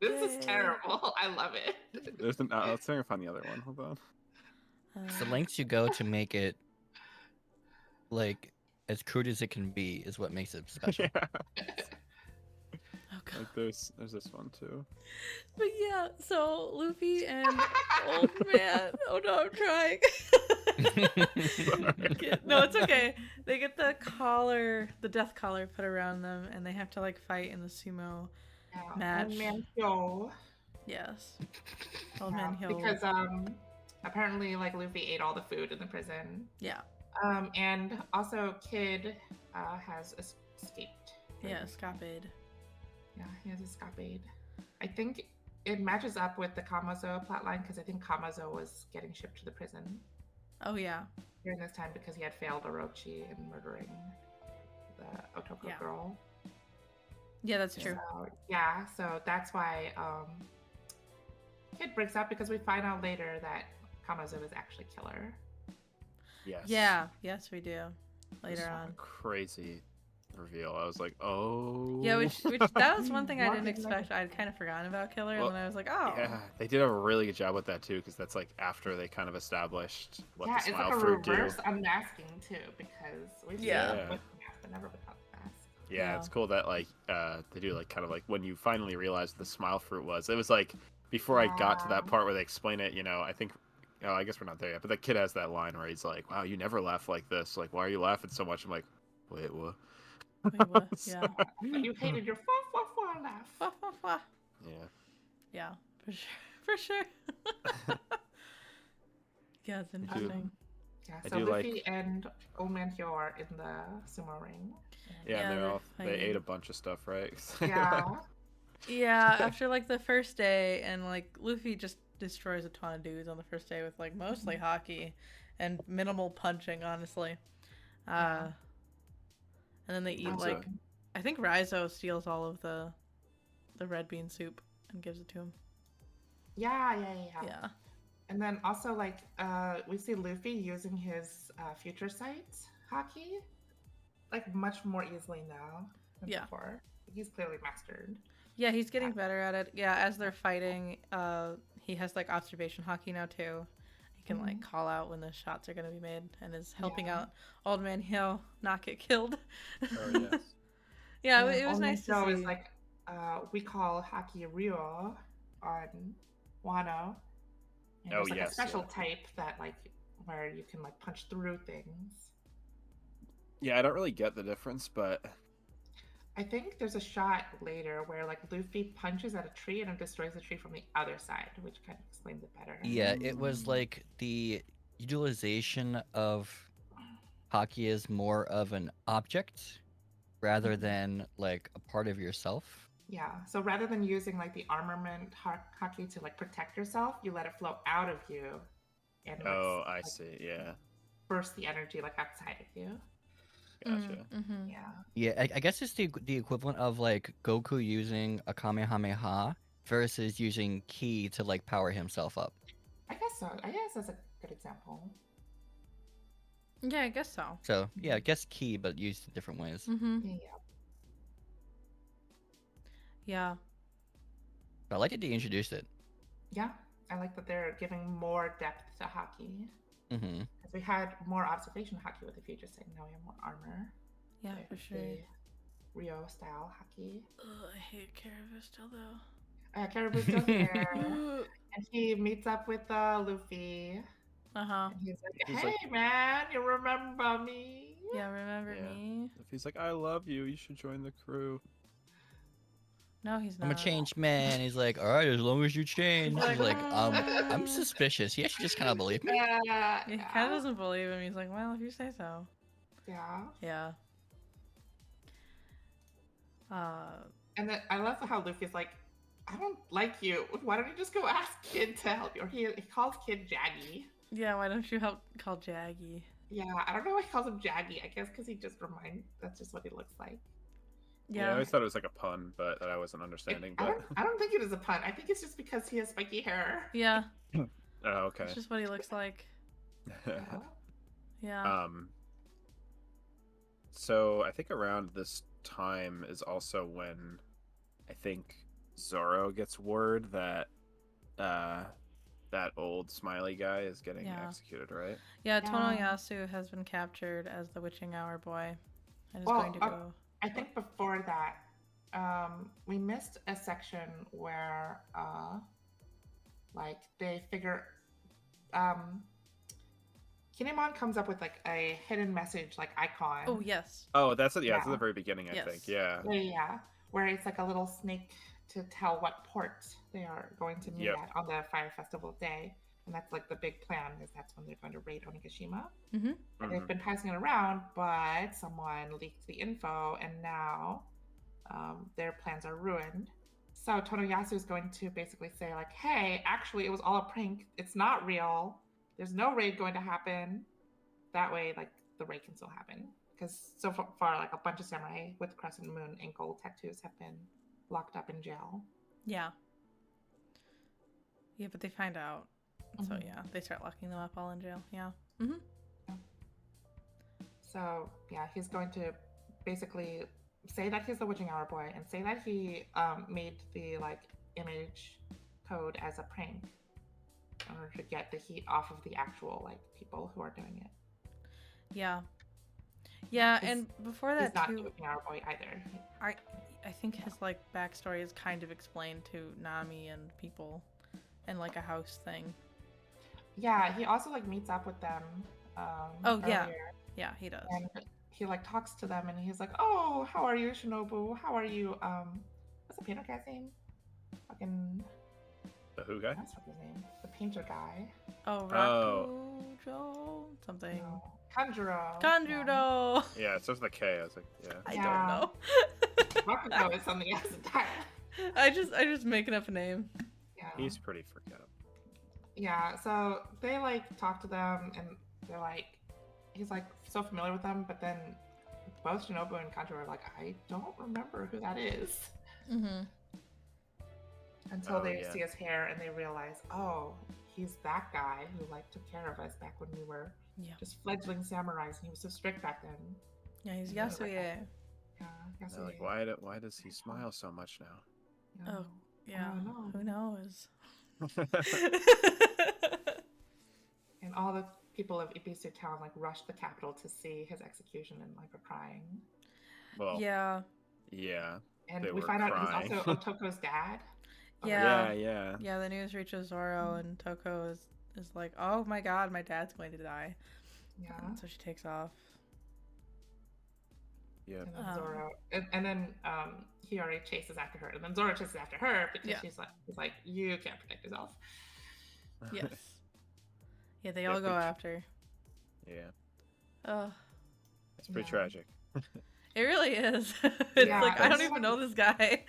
This is terrible. I love it. There's an. Let's see if I can find the other one. Hold on. It's the lengths you go to make it like as crude as it can be is what makes it special. Yeah. Oh god. Like there's this one too. But yeah, so Luffy and old man. Oh no, I'm trying. No, it's okay. They get the collar, the death collar put around them, and they have to like fight in the sumo match. Old man Hyo. Yes. Old man Hill. Because apparently like Luffy ate all the food in the prison. Yeah. And also Kid has escaped. Yeah, escapade. Yeah, he has escapade. I think it matches up with the Kamazo plotline because I think Kamazo was getting shipped to the prison Oh yeah. during this time because he had failed Orochi in murdering the Otoko Yeah. girl. Yeah, that's true. So, yeah, so that's why Kid breaks up because we find out later that Kamazo is actually killer. Yes. Yeah. Yes, we do. Later This on. crazy reveal. I was like, oh. Yeah, which that was one thing I What didn't is that? expect. I'd kind of forgotten about Killer, Well, and then I was like, oh. Yeah, they did a really good job with that too, because that's like after they kind of established what Yeah, the it's smile like a fruit do. reverse unmasking too because we've seen Yeah. it with the mask, but never without the mask. Yeah, Yeah. it's cool that like they do like kind of like when you finally realized the smile fruit was. It was like before I got to that Yeah. part where they explain it. You know, I think. Oh, I guess we're not there yet. But the kid has that line where he's like, "Wow, you never laugh like this. Like, why are you laughing so much?" I'm like, "Wait, what?" Wait, what? Yeah. You hated your fa laugh. Wah, wah, wah. Yeah. Yeah, for sure. For sure. Yeah, it's interesting. Yeah, I so do Luffy like- and Old Man Hyo are in the sumo ring. Yeah, Yeah, and they're they fighting. ate a bunch of stuff, right? Yeah. Yeah, after like the first day, and like Luffy just destroys a ton of dudes on the first day with like mostly hockey and minimal punching, honestly. Yeah. And then they eat That's like it. I think Raizo steals all of the red bean soup and gives it to him. Yeah. Yeah. And then also like we see Luffy using his future sight hockey like much more easily now than Yeah. before. He's clearly mastered. Yeah, he's getting better at it. Yeah, as they're fighting, he has like observation hockey now too. He can like call out when the shots are gonna be made and is helping Yeah. out Old Man Hill not get killed. Oh yes. Yeah, And it was Old Man nice to Hyo see. is like we call hockey Ryo on Wano. And Oh, there's like yes, a special yeah. type that like where you can like punch through things. Yeah, I don't really get the difference, but I think there's a shot later where like Luffy punches at a tree and it destroys the tree from the other side, which kind of explains it better. Yeah, it was like the utilization of hockey is more of an object rather than like a part of yourself. Yeah. So rather than using like the armament hockey to like protect yourself, you let it flow out of you and like, oh, I like, see. Yeah, burst the energy like outside of you. gotcha. Mm-hmm. Yeah. Yeah, I guess it's the equivalent of like Goku using a Kamehameha versus using Ki to like power himself up. I guess so. I guess that's a good example. Yeah, I guess so. So yeah, I guess Ki, but used in different ways. Mm-hmm. Yeah. Yeah. But I like that they introduced it. Yeah. I like that they're giving more depth to hockey. Mm-hmm. Because we had more observation hockey with the future state. Now we have more armor. Yeah, So for it's sure. the Rio style hockey. Ugh, I hate Caribou still though. Caribou's still there. And he meets up with Luffy. Uh-huh. And he's like, He's hey, like- man, you remember me? Yeah, remember Yeah. me? If he's like, "I love you. You should join the crew." No, he's not. I'm a changed man. He's like, all right, as long as you change. He's He's like, like, I'm suspicious. He actually just kind of believed me. Yeah. He kind of doesn't believe him. He's like, well, if you say so. Yeah. Yeah. And then I love how Luffy's like, I don't like you. Why don't you just go ask Kid to help you? Or he calls Kid Jaggy. Yeah, why don't you help call Jaggy? Yeah, I don't know why he calls him Jaggy. I guess because he just that's just what he looks like. Yeah, I Yeah. always thought it was like a pun, but that I wasn't understanding. I But don't think it is a pun. I think it's just because he has spiky hair. Yeah. oh, okay. It's just what he looks like. Yeah. Yeah. So I think around this time is also when I think Zoro gets word that that old smiley guy is getting Yeah. executed, right? Yeah, Yeah. Tonoyasu has been captured as the witching hour boy and is Well, going to go. I think before that, we missed a section where, like, they figure, um, Kinemon comes up with like a hidden message, like icon. Oh, yes. Oh, that's it. Yeah, it's at Yeah. the very beginning, I Yes. think. Yeah. Yeah, where it's like a little snake to tell what port they are going to meet Yep. at on the Fire Festival day. And that's like the big plan, is that's when they're going to raid Onigashima. Mm-hmm. And they've been passing it around, but someone leaked the info, and now their plans are ruined. So Tonoyasu is going to basically say, like, hey, actually, it was all a prank. It's not real. There's no raid going to happen. That way, like, the raid can still happen. Because so far, like, a bunch of samurai with crescent moon ankle tattoos have been locked up in jail. Yeah. Yeah, but they find out. So, Mhm. yeah, they start locking them up all in jail. Yeah. Mm-hmm. So, yeah, he's going to basically say that he's the witching hour boy and say that he made the, like, image code as a prank in order to get the heat off of the actual, like, people who are doing it. Yeah. Yeah, 'Cause and before that He's not too, the witching hour boy either. I think his like backstory is kind of explained to Nami and people and like a house thing. Yeah, he also, like, meets up with them Oh, yeah. earlier, Yeah, he does. and he, like, talks to them, and he's like, oh, how are you, Shinobu? How are you? What's the painter guy's name? Fucking, The who guy? that's what his name. The painter guy. Oh, Oh. Rakujo something. No. Kanjuro. Kanjudo. Yeah, it starts with a K. I was like, yeah. I Yeah. don't know. Rakugo is something else entirely. I just making up a name. Yeah. He's pretty forgettable. Yeah, so they, like, talk to them, and they're like, he's, like, so familiar with them, but then both Shinobu and Kanjuro are like, I don't remember who that is. Mm-hmm. Until Oh, they yeah. see his hair and they realize, oh, he's that guy who, like, took care of us back when we were Yeah. just fledgling samurais, and he was so strict back then. Yeah, he's Yeah. Yasuye. Yeah, They're Yasuye. like, why does he smile so much now? Yeah. Oh, yeah. I don't know. Who knows? And all the people of Ibisu town, like, rushed the capital to see his execution and, like, are crying. Well, Yeah. yeah. And They we were find out crying. he's also Otoko's dad. Yeah. Yeah. Yeah, the news reaches Zoro and Toko is like, oh my god, my dad's going to die. Yeah. And so she takes off. Yep. And then Um, Zoro, and then he already chases after her, and then Zoro chases after her because Yeah. he's like, you can't protect yourself. Yes. Yeah, they Yeah, all go but- after. Yeah. Oh, It's pretty Yeah. tragic. it really is. It's Yeah, like I don't it's even like- know this guy.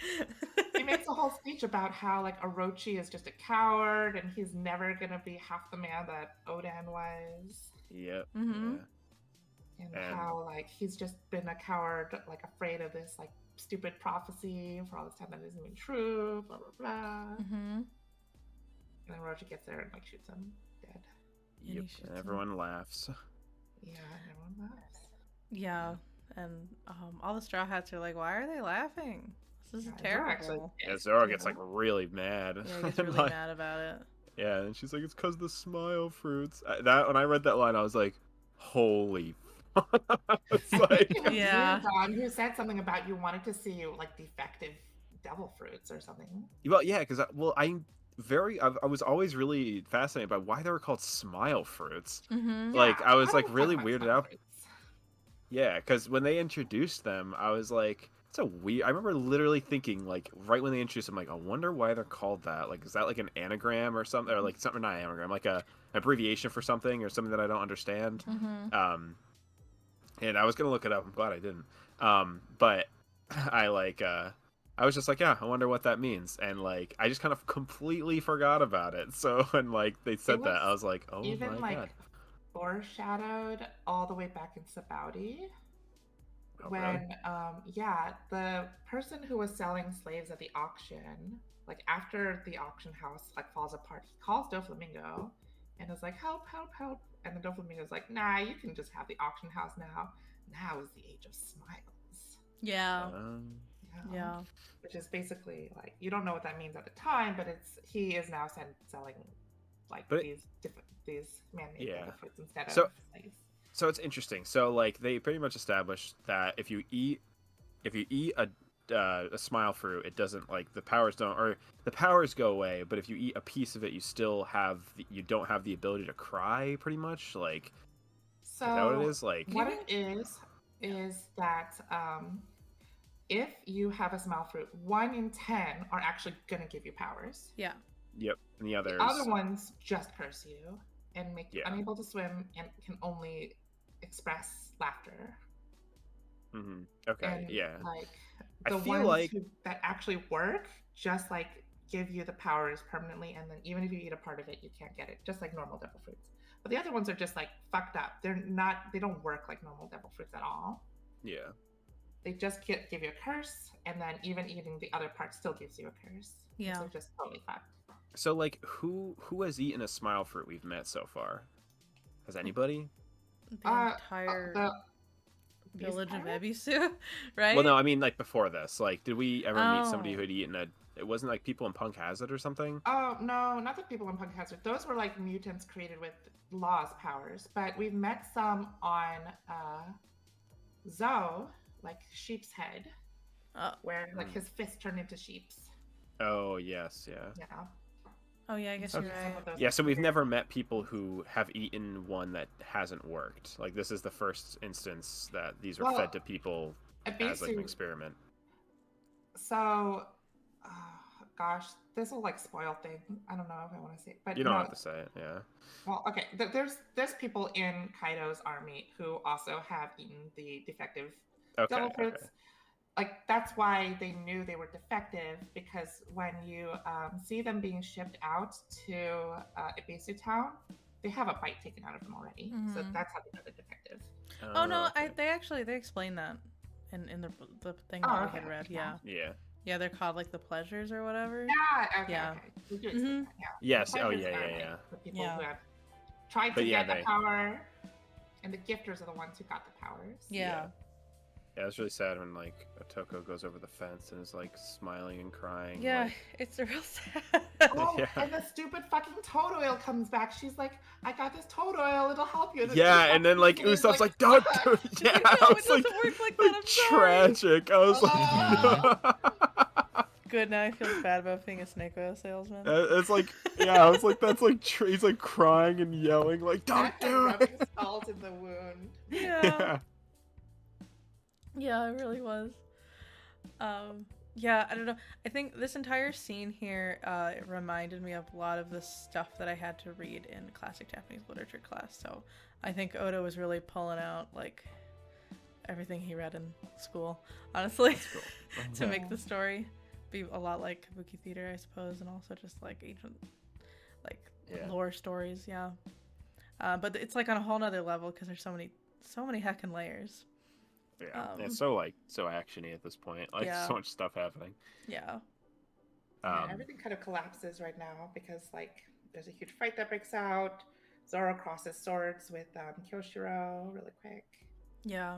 He makes a whole speech about how, like, Orochi is just a coward and he's never gonna be half the man that Oden was, Yep. Mhm. Yeah. and And- how, like, he's just been a coward, like, afraid of this, like, stupid prophecy for all this time that isn't even true. Blah blah blah. Mm-hmm. And then Orochi gets there and, like, shoots him dead. he Yep. shoots And him. everyone laughs. Yeah, and everyone laughs. Yeah, and all the Straw Hats are like, "Why are they laughing? This is Yeah, Zoro terrible." actually Yeah, is, Zoro you gets like know? really mad. Yeah, he gets And, really like, mad about it. Yeah, and she's like, "It's because the smile fruits." That when I read that line, I was like, "Holy!" It's I like, think it was Yeah. you, Don, who said something about you wanted to see, like, defective devil fruits or something. well, yeah, because I was always really fascinated by why they were called smile fruits. Mm-hmm. Like, I was, don't like, talk really about weirded smile out. fruits. Yeah, because when they introduced them, I was like, "It's a weird." I remember literally thinking, like, right when they introduced them, like, I wonder why they're called that. Like, is that like an anagram or something, or like something, not an anagram, like a abbreviation for something or something that I don't understand. Mm-hmm. And I was gonna look it up. I'm glad I didn't. But I I was just like, yeah, I wonder what that means, and like I just kind of completely forgot about it. So when like they said that, I was like, oh Even, my like, god. foreshadowed all the way back in Sabaudi. Oh, When really? the person who was selling slaves at the auction, like, after the auction house, like, falls apart, he calls Doflamingo and is like, help, help, help. And then Doflamingo's like, nah, you can just have the auction house now. Now is the age of smiles. Yeah. Yeah. Yeah. Which is basically like you don't know what that means at the time, but he is now selling like But these man-made Yeah. devil fruits instead So- of slaves. So it's interesting. So like they pretty much established that if you eat a smile fruit, it doesn't like the powers go away. But if you eat a piece of it, you don't have the ability to cry. Pretty much like So is that what it is? Like what it is that if you have a smile fruit, 1 in 10 are actually gonna give you powers. Yeah. yep, and the others. The other ones just curse you and make you Yeah. unable to swim and can only express laughter. Mm-hmm. Okay, And yeah. like I the feel ones like- that actually work just like give you the powers permanently, and then even if you eat a part of it, you can't get it, just like normal devil fruits. But the other ones are just like fucked up. They don't work like normal devil fruits at all. Yeah. They just give you a curse, and then even eating the other part still gives you a curse. Yeah. So they're just totally fucked. So like who has eaten a smile fruit we've met so far? Has anybody? The entire The village of pirate? Ebisu, right? Well, no, I mean like before this. Like, did we ever meet somebody Oh. who had eaten a? It wasn't like people in Punk Hazard or something. Oh no, not the people in Punk Hazard. Those were like mutants created with Law's powers. But we've met some on Zoe, like Sheep's Head, Oh. where like his fist turned into sheep's. Oh yes, yeah. Yeah. Oh yeah, I guess So you're some right. of those Yeah, so we've weird- never met people who have eaten one that hasn't worked. Like this is the first instance that these were Well, fed to people as like an Ebisu- experiment. So, gosh, this will like spoil things. I don't know if I want to say it, but You don't no, have to say it, yeah. Well, okay. There's people in Kaido's army who also have eaten the defective Okay, devil fruits. okay. Like that's why they knew they were defective, because when you see them being shipped out to Ebisu town, they have a bite taken out of them already. So Mhm. that's how they know they're defective. Oh no, okay. they explained that in the thing Oh, that we okay, had read. okay. Yeah. Yeah. Yeah, they're called like the pleasures or whatever. Yeah. Okay. Yeah. Okay. We do explain Mhm. that, yeah. Yes. The Oh pleasures yeah, are, yeah, like, yeah. The people Yeah. who have tried to But yeah, get the they- power, and the gifters are the ones who got the powers. Yeah. Yeah, it's really sad when like Otoko goes over the fence and is like smiling and crying. Yeah, like- it's real sad. Oh, Yeah. and the stupid fucking toad oil comes back. She's like, I got this toad oil, it'll help you. And Yeah, and then like Usopp's Usopp's like, don't do it. She's Yeah, like, I "No, it was like, doesn't work like that, I'm sorry." tragic. I was like, Good, now I feel bad about being a snake oil salesman. it's like, yeah, I was like, that's like, he's like crying and yelling, like, don't and do rubbing it. salt in the wound. Yeah. Yeah, it really was. Yeah, I don't know. I think this entire scene here it reminded me of a lot of the stuff that I had to read in classic Japanese literature class. So I think Oda was really pulling out like everything he read in school, honestly, to make the story be a lot like kabuki theater, I suppose, and also just like ancient, like Yeah. lore stories. Yeah, but it's like on a whole nother level because there's so many heckin' layers. Yeah, Um, it's so actiony at this point. Like Yeah. so much stuff happening. Yeah. Yeah, everything kind of collapses right now because like there's a huge fight that breaks out. Zoro crosses swords with Kyoshiro really quick. Yeah.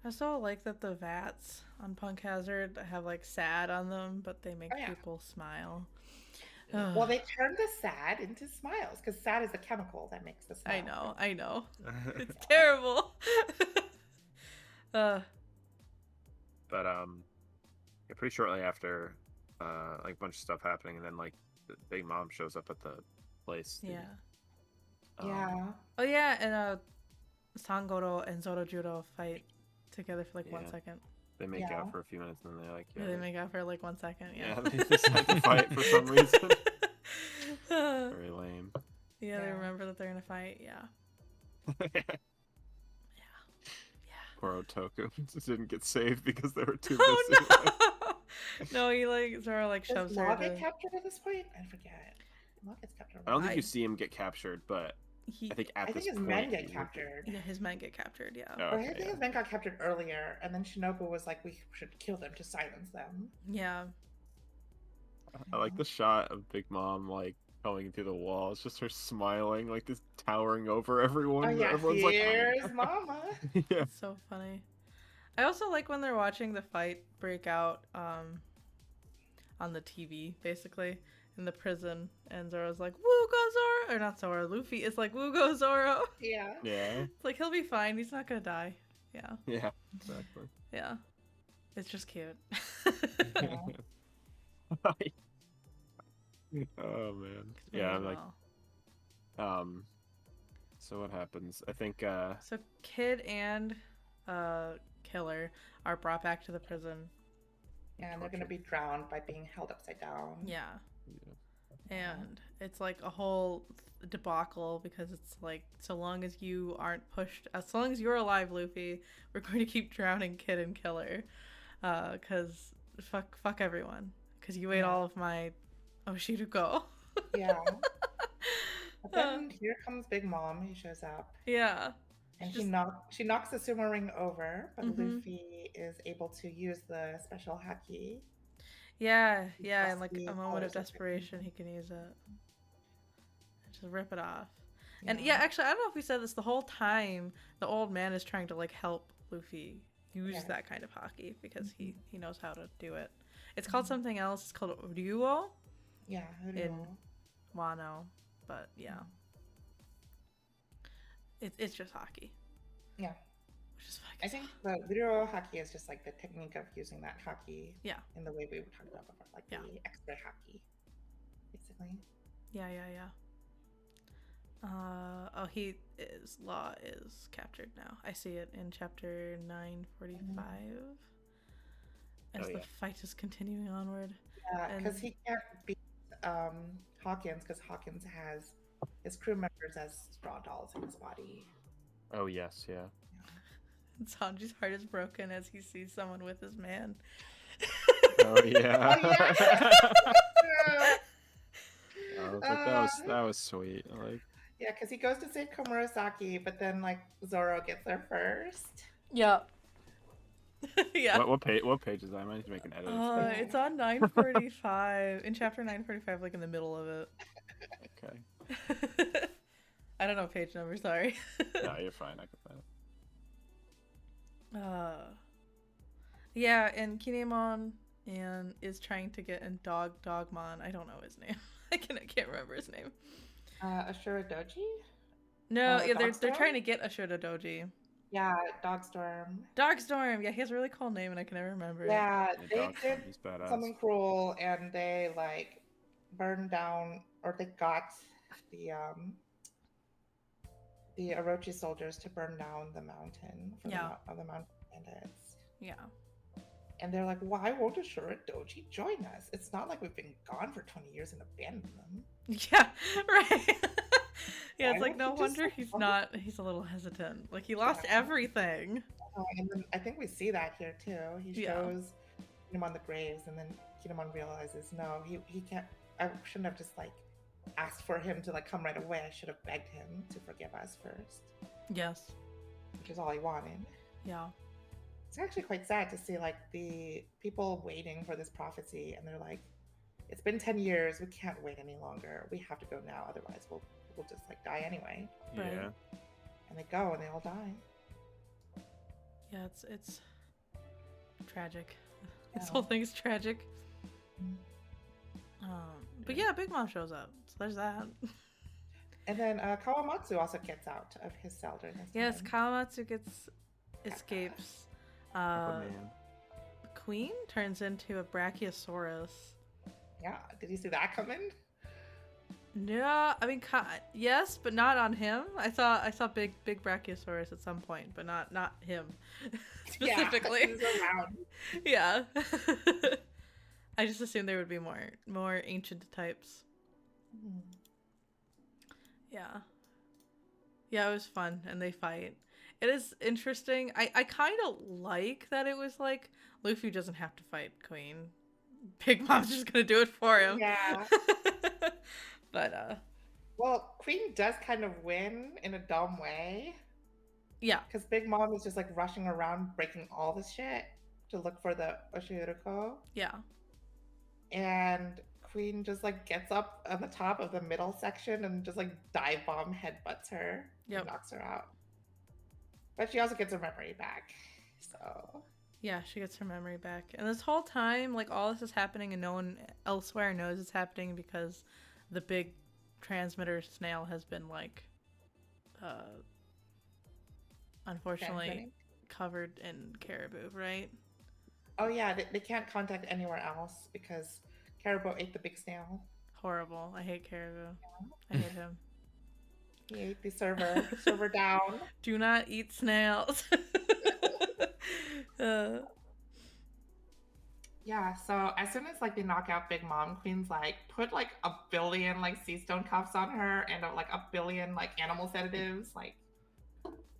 I also like that the vats on Punk Hazard have like sad on them, but they make Oh, yeah. people smile. Well, they turn the sad into smiles because sad is the chemical that makes the smile. I know. It's terrible. But yeah, pretty shortly after, like a bunch of stuff happening, and then like the Big Mom shows up at the place. Yeah. Yeah. Oh yeah, and Sangoro and Zorojuro fight together for like 1 Yeah. second. They make Yeah. out for a few minutes, and then they're like, Yeah, they make out for like 1 second. Yeah. yeah, they decide to fight for some reason. Very lame. Yeah, they Yeah. remember that they're gonna fight. Yeah. Poor Otoko didn't get saved because they were too busy. Oh no! No, he like Zoro like Does shoves Law her. get To... captured at this point? I forget. Law gets captured. I don't think I- you see him get captured, but He, I think at I this think his point men get he would be. captured. yeah, his men get captured. Yeah. Oh, Or I okay, think yeah. his men got captured earlier, and then Shinobu was like, "We should kill them to silence them." Yeah. I like the shot of Big Mom like coming through the wall. It's just her smiling, like this towering over everyone. Oh yeah, Everyone's here's like, Mama. yeah. It's so funny. I also like when they're watching the fight break out on the TV, basically, in the prison, and Zoro's like, "Woo go Zoro!" Or not Zoro, Luffy is like, "Woo go Zoro!" Yeah. Yeah. It's like, he'll be fine, he's not gonna die. Yeah. Yeah. Exactly. Yeah. It's just cute. Oh man. It's Yeah, really like well. so what happens? I think So Kid and Killer are brought back to the prison. Yeah, and they're gonna be drowned by being held upside down. Yeah. yeah. And it's like a whole debacle because it's like, so long as you aren't pushed, as long as you're alive, Luffy, we're going to keep drowning Kid and Killer. Cause fuck everyone. Cause you ate all of my Oshiruko. Yeah. But then here comes Big Mom. He shows up. Yeah. And Just- she knocks the sumo ring over, but Mhm. Luffy is able to use the special haki. Yeah, yeah, Plus in like the a moment colors of of it. desperation, he can use it. Just rip it off. And yeah, actually, I don't know if we said this the whole time. The old man is trying to like help Luffy use Yeah. that kind of hockey because he knows how to do it. It's called something else. It's called Ryuo Yeah, who in knew? Wano, but yeah, it's just hockey, Yeah. which is fucking. I think the Literal haki is just like the technique of using that haki Yeah. in the way we were talking about before, like Yeah. the extra haki, basically. Yeah. Law is captured now. I see it in chapter 945 as Oh, the yeah. fight is continuing onward. Yeah, because And- he can't beat Hawkins because Hawkins has his crew members as straw dolls in his body. Oh yes, yeah. And Sanji's heart is broken as he sees someone with his man. Oh yeah. Oh, yeah. I was like, that was sweet. Like Yeah, because he goes to save Komurasaki, but then like Zoro gets there first. Yeah. Yeah. what page is that? I might need to make an edit. of this. It's on 945 in chapter 945, like in the middle of it. Okay. I don't know page number. Sorry. No, you're fine. I can find it. Yeah, and Kinemon and is trying to get in Dogmon. I don't know his name. I can't remember his name. Ashura Doji? No, yeah, they're Dogstorm? trying to get Ashura Doji. Yeah, Dogstorm. Dogstorm. Yeah, he has a really cool name and I can never remember it. Yeah, Yeah, they Dogstorm, did he's badass. something cruel and they like burned down, or they got the Orochi soldiers to burn down the mountain for the mountain bandits. Yeah. And they're like, why won't Ashura Doji join us? It's not like we've been gone for 20 years and abandoned them. Yeah, right. Yeah, it's Why like, won't no you just, wonder like, he's a little hesitant. Like, he lost Yeah. everything. And then I think we see that here too. He Yeah. shows Kinemon the graves, and then Kinemon realizes, no, he can't. I shouldn't have just like asked for him to like come right away. I should have begged him to forgive us first, Yes. which is all he wanted. Yeah. It's actually quite sad to see like the people waiting for this prophecy, and they're like, it's been 10 years. We can't wait any longer. We have to go now, otherwise we'll just like die anyway. Right. Yeah. And they go, and they all die. Yeah, it's tragic. This Yeah. whole thing is tragic. Mhm. But yeah, Big Mom shows up. So there's that. And then Kawamatsu also gets out of his cell during this Yes, time. Kawamatsu escapes. Oh, man. Queen turns into a Brachiosaurus. Yeah, did you see that coming? No, I mean, yes, but not on him. I saw big Brachiosaurus at some point, but not him specifically. Yeah, he was around. Yeah. I just assumed there would be more ancient types. Mhm. Yeah. Yeah, it was fun, and they fight. It is interesting. I kind of like that it was like, Luffy doesn't have to fight Queen. Big Mom's just gonna do it for him. Yeah. But, Well, Queen does kind of win in a dumb way. yeah. Because Big Mom is just like rushing around breaking all this shit to look for the Oshiruko. Yeah. And Queen just like gets up on the top of the middle section and just like dive bomb headbutts her. Yep. And knocks her out. But she also gets her memory back. So Yeah, she gets her memory back. And this whole time, like, all this is happening and no one elsewhere knows it's happening because the big transmitter snail has been, like, unfortunately transmitting. covered in caribou, right? Oh yeah, they can't contact anywhere else because Caribou ate the big snail. Horrible. I hate caribou. I hate him. He ate the server down. Do not eat snails. uh, Yeah, so as soon as like they knock out Big Mom, Queen's like put like a billion like sea stone cuffs on her and like a billion like animal sedatives. Like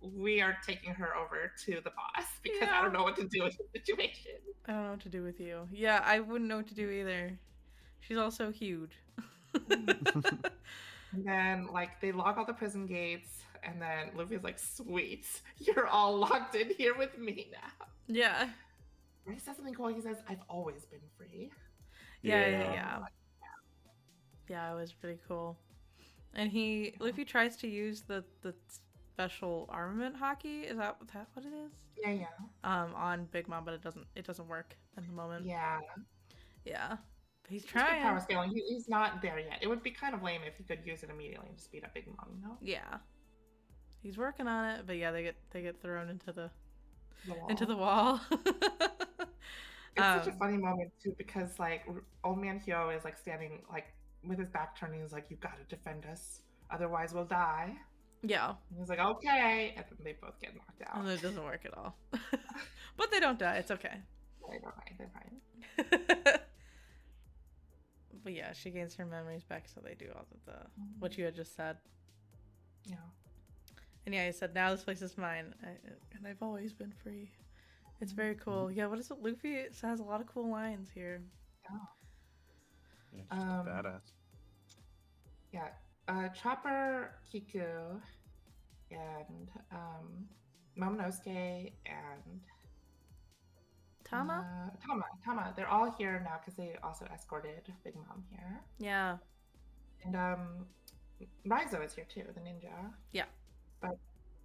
we are taking her over to the boss because I don't know what to do with the situation. I don't know what to do with you. Yeah, I wouldn't know what to do either. She's also huge. And then like they lock all the prison gates, and then Luffy's like, "Sweet, you're all locked in here with me now." Yeah. He says something cool. He says, "I've always been free." Yeah, it was pretty cool. And Luffy tries to use the special armament hockey. Is that what it is? Yeah. On Big Mom, but it doesn't work at the moment. Yeah. But he's trying. Power scaling. He's not there yet. It would be kind of lame if he could use it immediately and speed up Big Mom, you know? Yeah. He's working on it, but yeah, they get thrown into the wall. into the wall. It's such a funny moment too, because like old man Hyo is like standing like with his back turned. He's like, "You gotta defend us, otherwise we'll die." Yeah. And he's like, "Okay," and then they both get knocked out. And it doesn't work at all. But they don't die. It's okay. They're fine. But yeah, she gains her memories back, so they do all of the what you had just said. Yeah. And yeah, he said, "Now this place is mine, and I've always been free." It's very cool. Yeah, what is it? Luffy has a lot of cool lines here. Yeah, she's a badass. Yeah. Chopper, Kiku, and Momonosuke and Tama? Tama. They're all here now because they also escorted Big Mom here. Yeah. And Raizo is here too, the ninja. Yeah. But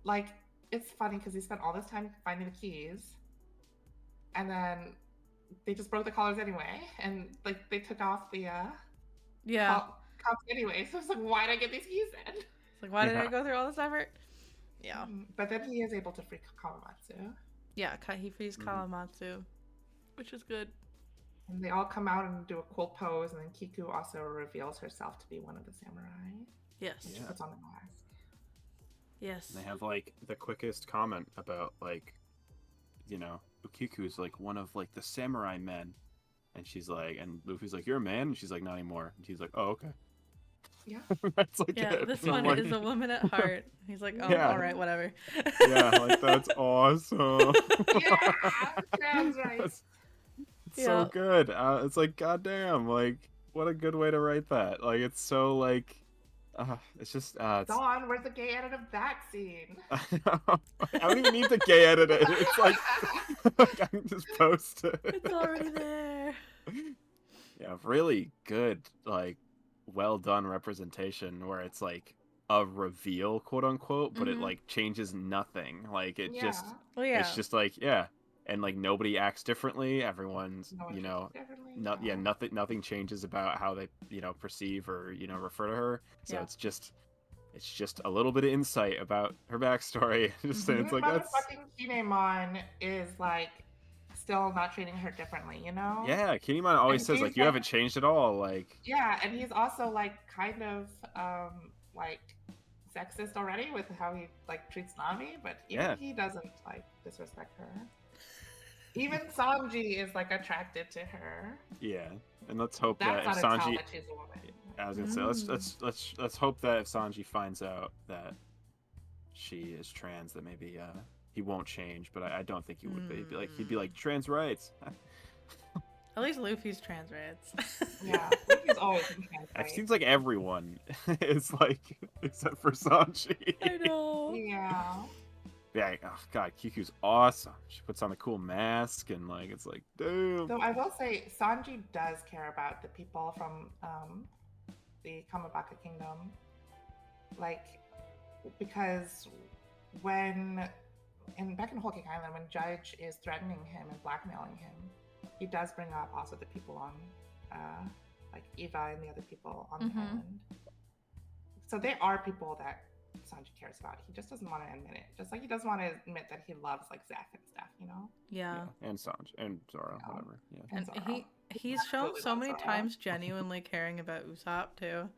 like, it's funny because he spent all this time finding the keys, and then they just broke the collars anyway, and like they took off the cuffs anyway. So it's like, why did I get these keys then? It's like, why did I go through all this effort? Yeah. But then he is able to free Kawamatsu. Yeah, he frees Kawamatsu, which is good. And they all come out and do a cool pose, and then Kiku also reveals herself to be one of the samurai. Yes. She puts on the mask. Yes. And they have like the quickest comment about like, you know, Ukiku's like one of like the samurai men, and she's like, and Luffy's like, "You're a man," and she's like, "Not anymore." And she's like, "Oh, okay." Yeah. That's like this one is a woman at heart. He's like, "Oh, Yeah. all right, whatever." Yeah, like that's awesome. Yeah, that's right. It's so good. It's like, goddamn, like what a good way to write that. Like it's so like, it's just. Dawn, where's the gay edit of that scene? I don't even need to gay edit it. It's like I can just post it. It's already there. Yeah, really good, like well done representation where it's like a reveal, quote unquote, but it like changes nothing. Like it just, it's just like and like nobody acts differently. Everyone's, nothing changes about how they perceive or refer to her. So it's just a little bit of insight about her backstory. Just it's like that's fucking Kinemon is like still not treating her differently, Yeah, Kinemon always says like you haven't changed at all. Like and he's also like kind of like sexist already with how he like treats Nami, but even he doesn't like disrespect her. Even Sanji is like attracted to her. Yeah, and let's hope that if Sanji. That she's a woman. I was gonna say let's hope that if Sanji finds out that she is trans, that maybe he won't change. But I don't think he would be. He'd be like trans rights. At least Luffy's trans rights. Yeah, Luffy's always trans rights. It seems like everyone is like except for Sanji. I know. Yeah. Yeah, oh god, Kiku's awesome. She puts on a cool mask and like it's like, dude. So I will say Sanji does care about the people from the Kamabaka Kingdom. Like, because when and back in Whole Cake Island, when Judge is threatening him and blackmailing him, he does bring up also the people on, like Eva and the other people on the island. So they are people that Sanji cares about. He just doesn't want to admit it. Just like he doesn't want to admit that he loves like Zeph and stuff, you know? Yeah. And Sanji and Zoro, whatever. Yeah. And Zoro. he's shown absolutely so loves many Zoro. times genuinely caring about Usopp too.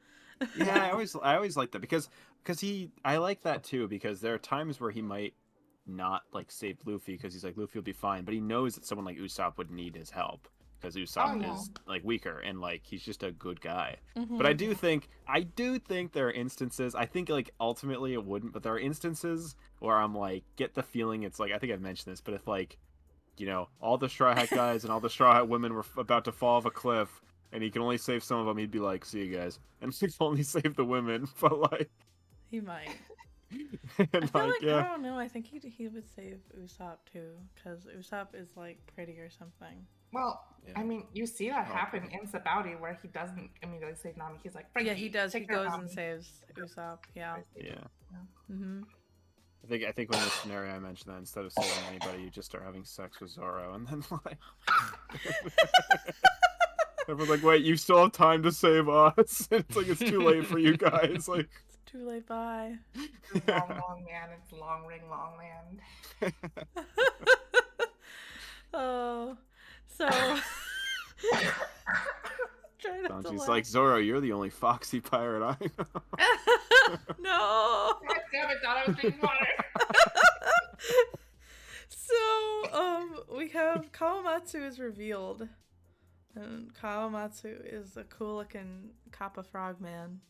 Yeah, I always like that because I like that too because there are times where he might not like save Luffy because he's like Luffy will be fine, but he knows that someone like Usopp would need his help because Usopp is like weaker and like he's just a good guy. But I do think there are instances. I think like ultimately it wouldn't, but there are instances where I'm like get the feeling it's like I think I've mentioned this, but if like all the Straw Hat guys and all the Straw Hat women were about to fall off a cliff. And he can only save some of them. He'd be like, "See you guys," and he'd only save the women. But like, he might. and I feel like yeah. I don't know. I think he would save Usopp too, because Usopp is like pretty or something. Well, Yeah. I mean, you see that happen in Sabaudi where he doesn't immediately save Nami. He's like, Frankie, Yeah, he does. He take care of goes and Nami. saves Usopp. Yeah. Yeah. Mhm. I think when the scenario I mentioned that instead of saving anybody, you just start having sex with Zoro, and then like, everyone's like, "Wait, you still have time to save us?" It's like it's too late for you guys. Like, It's too late. Bye. It's long, long man. It's long ring, long land. Oh, so. Try not to Sanji's laugh. like, "Zoro, you're the only foxy pirate I know." No. God damn it, thought I was drinking water. So, we have Kawamatsu is revealed. And Kawamatsu is a cool looking Kappa frogman.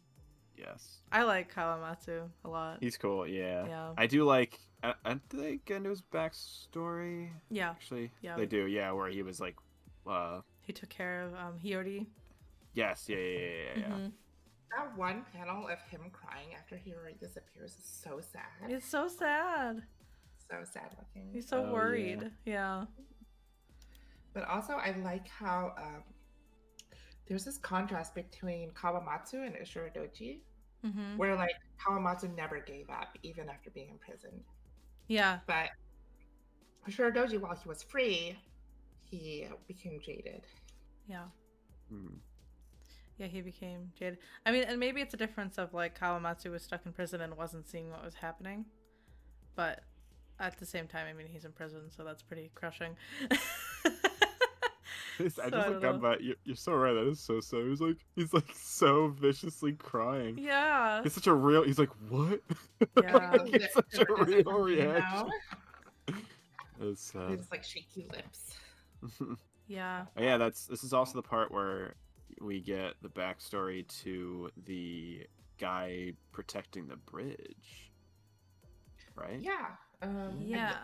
Yes. I like Kawamatsu a lot. He's cool, yeah. Yeah. I do like. Do they get into his backstory? Yeah. Actually, Yeah. they do. Yeah, where he was like, He took care of Hiyori. yes, yeah. Mhm. That one panel of him crying after Hiyori disappears is so sad. It's so sad. So sad looking. He's so Oh, worried. Yeah. But also, I like how there's this contrast between Kawamatsu and Ushirodoji, Mhm. where like Kawamatsu never gave up even after being imprisoned. Yeah. But Ushirodoji, while he was free, he became jaded. Yeah. Hmm. Yeah, he became jaded. I mean, and maybe it's a difference of like Kawamatsu was stuck in prison and wasn't seeing what was happening. But at the same time, I mean, he's in prison, so that's pretty crushing. I just don't like know. about you're so right. That is so sad. He's like so viciously crying. Yeah. It's such a real. He's like, what? Yeah. Like, it's such a real reaction. It's sad. It's like shaky lips. Yeah. Yeah, this is also the part where we get the backstory to the guy protecting the bridge, right? Yeah. Yeah.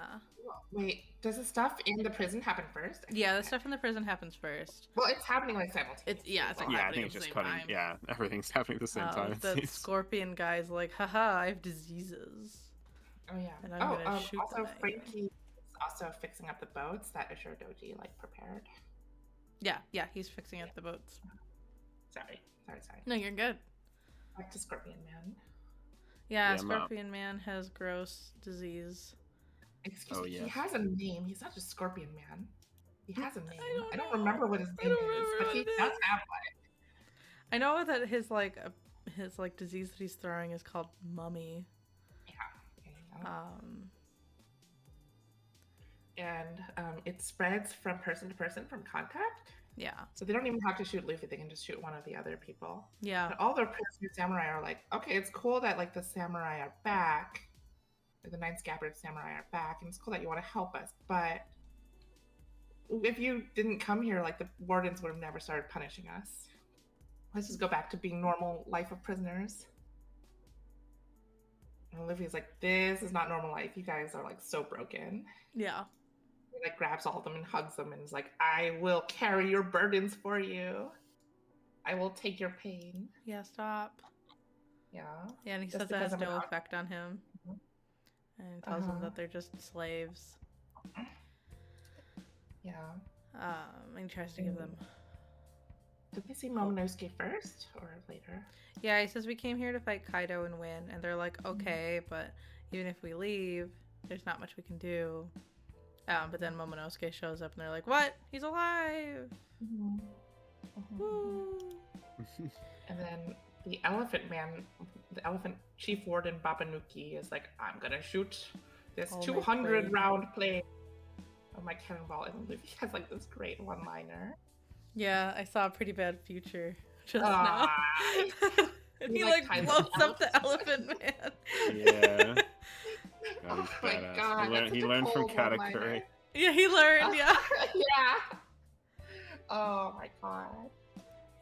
Wait, does the stuff in the prison happen first? Yeah, the stuff in the prison happens first. Well, it's happening like simultaneously. It's like Yeah, I happening think at it's the just same cutting. time. Yeah, everything's happening at the same time. It The seems. scorpion guy's like, haha, I have diseases. Oh yeah. And I'm gonna shoot also them at you. Frankie is also fixing up the boats that Ushirodoji like prepared. Yeah, he's fixing up the boats. Sorry. No, you're good. Back to Scorpion Man. Yeah, Yeah, Scorpion Man has gross disease. Excuse Oh, me, yes. he has a name. He's not just Scorpion Man. He has a name. I don't know. remember what his I name don't is, remember but what he it does is. have one. I know that his disease that he's throwing is called mummy. Yeah. And it spreads from person to person from contact. Yeah. So they don't even have to shoot Luffy. They can just shoot one of the other people. Yeah. But all the prisoner samurai are like, okay, it's cool that like the samurai are back. Or the 9 scabbard samurai are back. And it's cool that you want to help us. But if you didn't come here, like the wardens would have never started punishing us. Let's just go back to being normal life of prisoners. And Luffy's like, this is not normal life. You guys are like so broken. Yeah. He like grabs all of them and hugs them and is like, I will carry your burdens for you. I will take your pain. Yeah, stop. Yeah. Yeah, and he Just says that because has I'm no an effect on him. Mhm. And he tells them that they're just slaves. Yeah. And he tries to give them... Did they see Momonosuke first or later? Yeah, he says we came here to fight Kaido and win. And they're like, okay, but even if we leave, there's not much we can do. But then Momonosuke shows up and they're like, what? He's alive! Woo! And then the elephant man, the elephant chief warden Babanuki is like, I'm gonna shoot this Oh, my 200 plane. round plane of my cannonball. And Luffy has like this great one-liner. Yeah, I saw a pretty bad future just Ah. now. And He, he like, like ties blows the up the elephant man. Yeah. Oh he's my badass. god, He that's such he a learned from cold one-liner. Katakuri. Yeah, he learned, yeah. Yeah. Oh my god.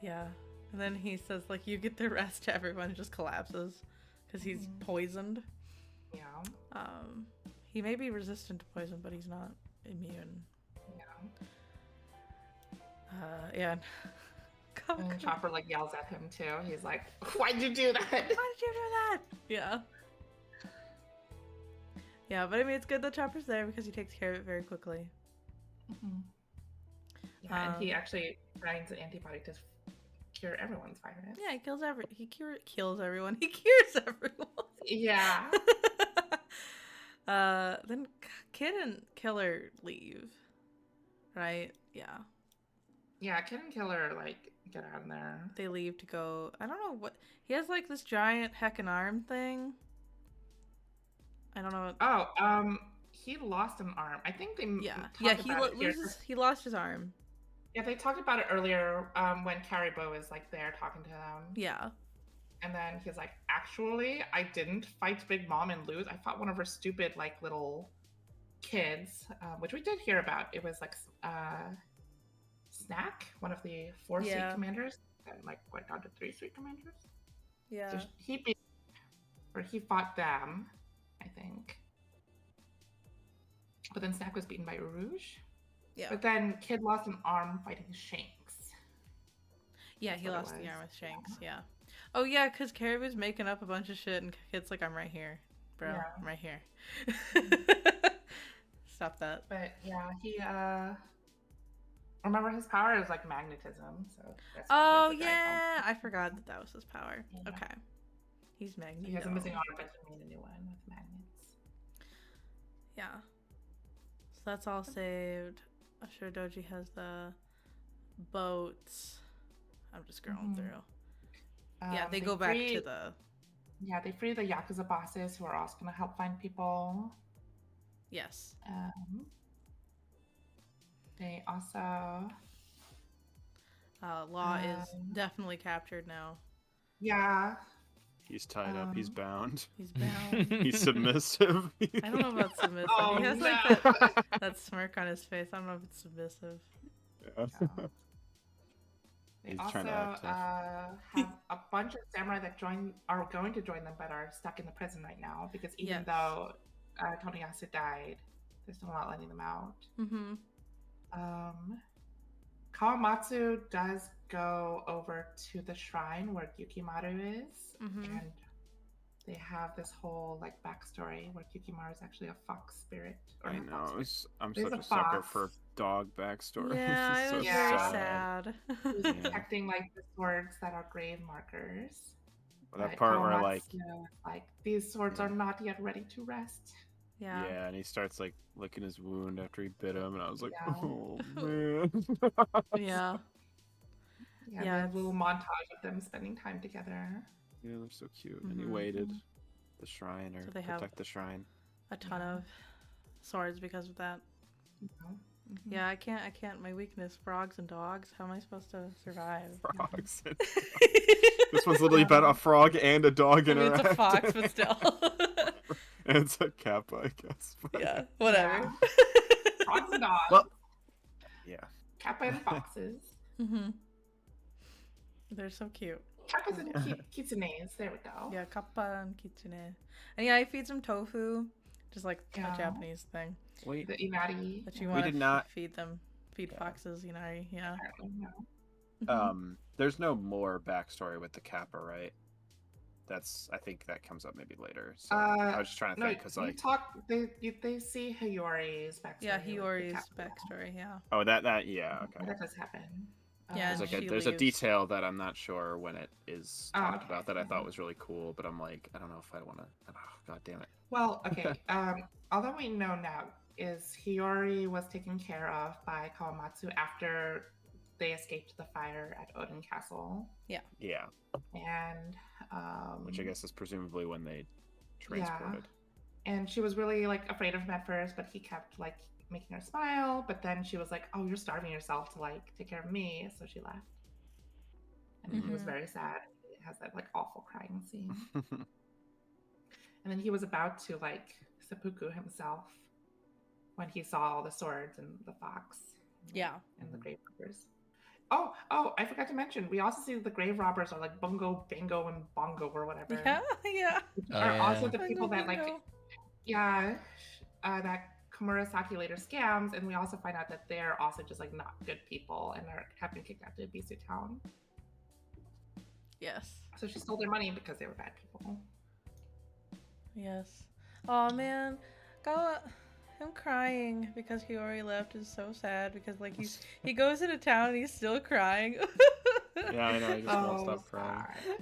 Yeah. And then he says, like, you get the rest, everyone just collapses. Because he's poisoned. Yeah. He may be resistant to poison, but he's not immune. Yeah. Yeah. And Chopper like yells at him too. He's like, "Why'd you do that?" Why did you do that? Yeah. Yeah, but I mean, it's good that Chopper's there because he takes care of it very quickly. Yeah, and he actually finds an antibody to cure everyone's virus. Yeah, he kills kills everyone. He cures everyone. Yeah. Then Kid and Killer leave. Right? Yeah. Yeah, Kid and Killer like get out of there. They leave to go. I don't know what he has, like this giant heckin' arm thing. I don't know. What... Oh, he lost an arm. I think they he lost his arm. Yeah, they talked about it earlier when Karibo is like there talking to them. Yeah. And then he's like, actually, I didn't fight Big Mom and lose. I fought one of her stupid like little kids, which we did hear about. It was like Snack, one of the 4 Street Commanders, and like went down to 3 Street Commanders. Yeah. So he fought them, I think. But then Snack was beaten by Rouge. Yeah. But then Kid lost an arm fighting Shanks. Yeah, he lost the arm with Shanks. Yeah. Oh yeah, because Caribou's making up a bunch of shit, and Kid's like, "I'm right here, bro. Yeah. I'm right here." Stop that. But yeah, he remember his power is like magnetism. So. That's Oh yeah, I forgot that was his power. Yeah. Okay. He's Magneto. He has a missing arm, but he made a new one with magnets. Yeah. So that's all saved. I'm sure Doji has the boats. I'm just scrolling through. Yeah, they go back to the... Yeah, they free the Yakuza bosses who are also going to help find people. Yes. They also... Law is definitely captured now. Yeah. He's tied up. He's bound. He's bound. He's submissive. I don't know about submissive. Oh, he has no. like that smirk on his face. I don't know if it's submissive. Yeah. They He's also trying to act tough. have a bunch of samurai that are going to join them but are stuck in the prison right now because even though Toniyasu died, they're still not letting them out. Mm-hmm. Kawamatsu does go over to the shrine where Yukimaru is, and they have this whole like backstory where Yukimaru is actually a fox spirit. I know. I'm He's such a a sucker fox. for dog backstory. Yeah, This is it so was Yeah. very sad. Who's protecting like the swords that are grave markers. Well, that But part where like Kawamatsu is like these swords are not yet ready to rest. Yeah. yeah, and he starts like licking his wound after he bit him, and I was like, Yeah. oh man. Yeah. Yeah, Yeah, a little montage of them spending time together. Yeah, they're so cute. And he waited the shrine or So they have- protect the shrine. A ton of swords because of that. You know? Yeah, I can't. My weakness, frogs and dogs. How am I supposed to survive? Frogs. This one's literally about a frog and a dog I mean, it's interacting. a fox, but still. And it's a kappa, I guess. But... Yeah, whatever. Frogs and dogs. Well, yeah. Kappa and foxes. They're so cute. Kappas and kitsunes. There we go. Yeah, kappa and kitsune. And yeah, he feeds them tofu, just like Yeah. a Japanese thing. Wait, The inari. That you want did to not- feed them. Feed foxes, you know, yeah. Apparently, no. there's no more backstory with the kappa, right? I think that comes up maybe later. So I was just trying to think because like they see Hiyori's backstory. Yeah, with the Hiyori's Kappa. backstory, yeah. that yeah, okay. That does happen. Yeah, There's and like she there's a leaves. detail that I'm not sure when it is Oh, talked okay. about that I thought was really cool, but I'm like, I don't know if I want to. Oh, God damn it. Well, okay. All that we know now is Hiyori was taken care of by Kawamatsu after they escaped the fire at Odin Castle, Yeah, and which I guess is presumably when they yeah, transported. and she was really like afraid of him at first, but he kept like making her smile. But then she was like, "Oh, you're starving yourself to like take care of me," so she left, and then he was Mhm. very sad. It has that like awful crying scene. And then he was about to like seppuku himself when he saw all the swords and the fox. Yeah. And the grave robbers. Oh, I forgot to mention, we also see the grave robbers are like Bungo, Bango, and Bongo or whatever. Yeah, yeah. Which Oh, are yeah. also the Bingo, people that like, bingo. yeah, that Komurasaki later scams, and we also find out that they're also just like not good people and have been kicked out to Ibisu Town. Yes. So she stole their money because they were bad people. Yes. Oh man, him crying because Hiyori left is so sad because like he goes into town and he's still crying. Yeah, I know. I just won't Oh, stop crying.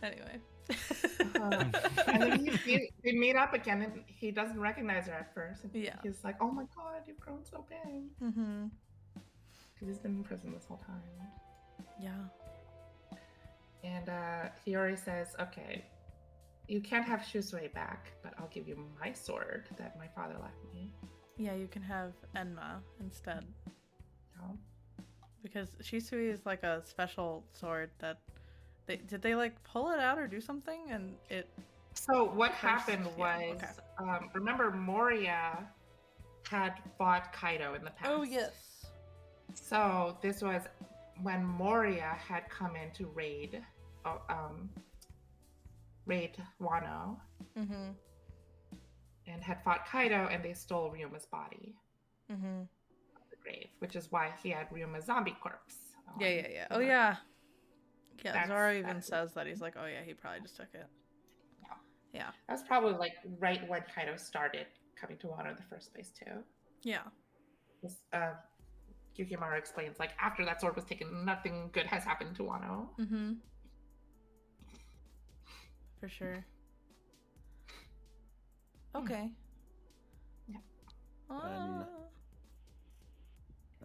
Anyway. And then they meet up again, and he doesn't recognize her at first. And Yeah. he's like, "Oh my god, you've grown so big." Mhm. Because he's been in prison this whole time. Yeah. And Hiyori says, "Okay, you can't have Shusui back, but I'll give you my sword that my father left me." Yeah, you can have Enma instead. No? Because Shisui is like a special sword that did they like pull it out or do something and it So what First, happened yeah, was, okay. remember Moria had fought Kaido in the past. Oh yes. So this was when Moria had come in to raid Wano Mhm. and had fought Kaido, and they stole Ryuma's body Mhm. from the grave, which is why he had Ryuma's zombie corpse. Yeah. Oh the- yeah. Yeah, That's- Zoro even that's it. says that. He's like, oh yeah, he probably just took it. Yeah. Yeah. That was probably like right when Kaido started coming to Wano in the first place too. Yeah. Yukimaru explains, like, after that sword was taken, nothing good has happened to Wano. Mhm. For sure. Okay. Yeah. Trying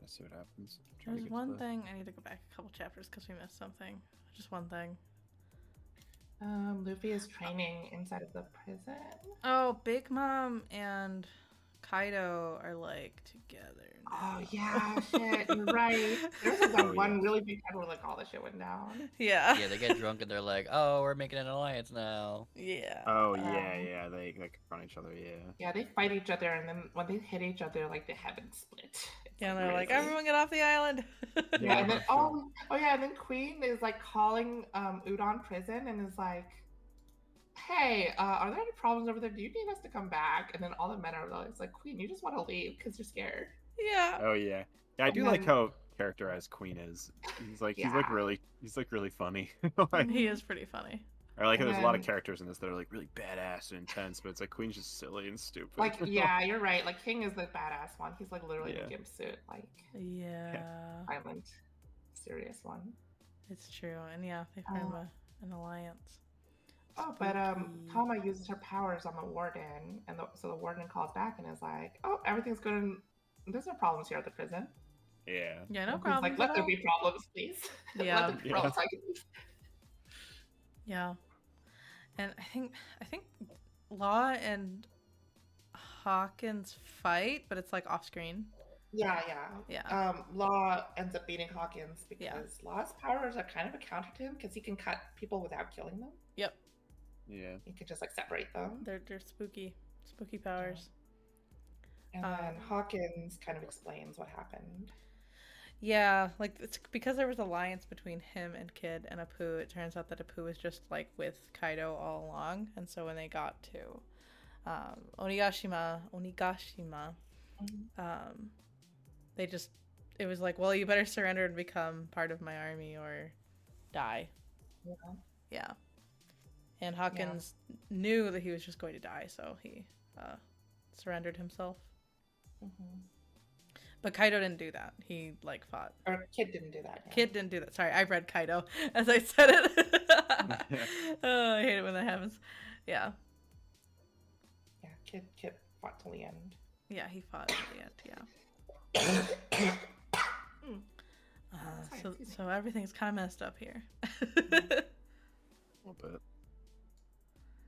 to see what happens. I'm trying to There's get to one the- thing I need to go back a couple chapters because we missed something. Just one thing. Luffy is training inside of the prison. Oh, Big Mom and Kaido are like together now. Oh yeah, shit, you're right. There was like that Oh, one yeah. really big time where like all the shit went down. Yeah. Yeah, they get drunk and they're like, "Oh, we're making an alliance now." Yeah. Oh yeah. They confront each other. Yeah. Yeah, they fight each other, and then when they hit each other, like the heavens split. It's, Yeah, and they're like, crazy. everyone get off the island. Yeah, and then Yeah. yeah, and then Queen is like calling Udon prison and is like, "Hey, are there any problems over there? Do you need us to come back?" And then all the men are like, "Queen, you just want to leave because you're scared." Yeah. Oh yeah. Yeah, I do And like then- how characterized Queen is. He's like Yeah. really funny. Like, He is pretty funny. I like how And there's a lot of then- characters in this that are like really badass and intense, but it's like Queen's just silly and stupid. Like, yeah, you're right. Like King is the badass one. He's like literally Yeah. the gimp suit, like Yeah. violent, serious one. It's true. And yeah, they form an alliance. Oh, but Spooky. Kama uses her powers on the warden, and so the warden calls back and is like, "Oh, everything's good. And there's no problems here at the prison." Yeah. Yeah, no And he's problem. like, "Let there be problems, please." Yeah. Let there be problems. Yeah. And I think Law and Hawkins fight, but it's like off screen. Yeah. Yeah. Law ends up beating Hawkins because Yeah. Law's powers are kind of a counter to him because he can cut people without killing them. Yep. Yeah. He can just like separate them. They're spooky powers. And then Hawkins kind of explains what happened. Yeah, like it's because there was alliance between him and Kid and Apu. It turns out that Apu was just like with Kaido all along, and so when they got to Onigashima, it was like, well, you better surrender and become part of my army or die. Yeah. Yeah. And Hawkins knew that he was just going to die, so he surrendered himself. Mm-hmm. But Kaido didn't do that. He like fought. Or Kid didn't do that. Yeah. Kid didn't do that. Sorry, I read Kaido as I said it. Oh, I hate it when that happens. Yeah. Yeah, Kid fought till the end. Yeah, he fought at the end. Yeah. So everything's kind of messed up here. A little bit.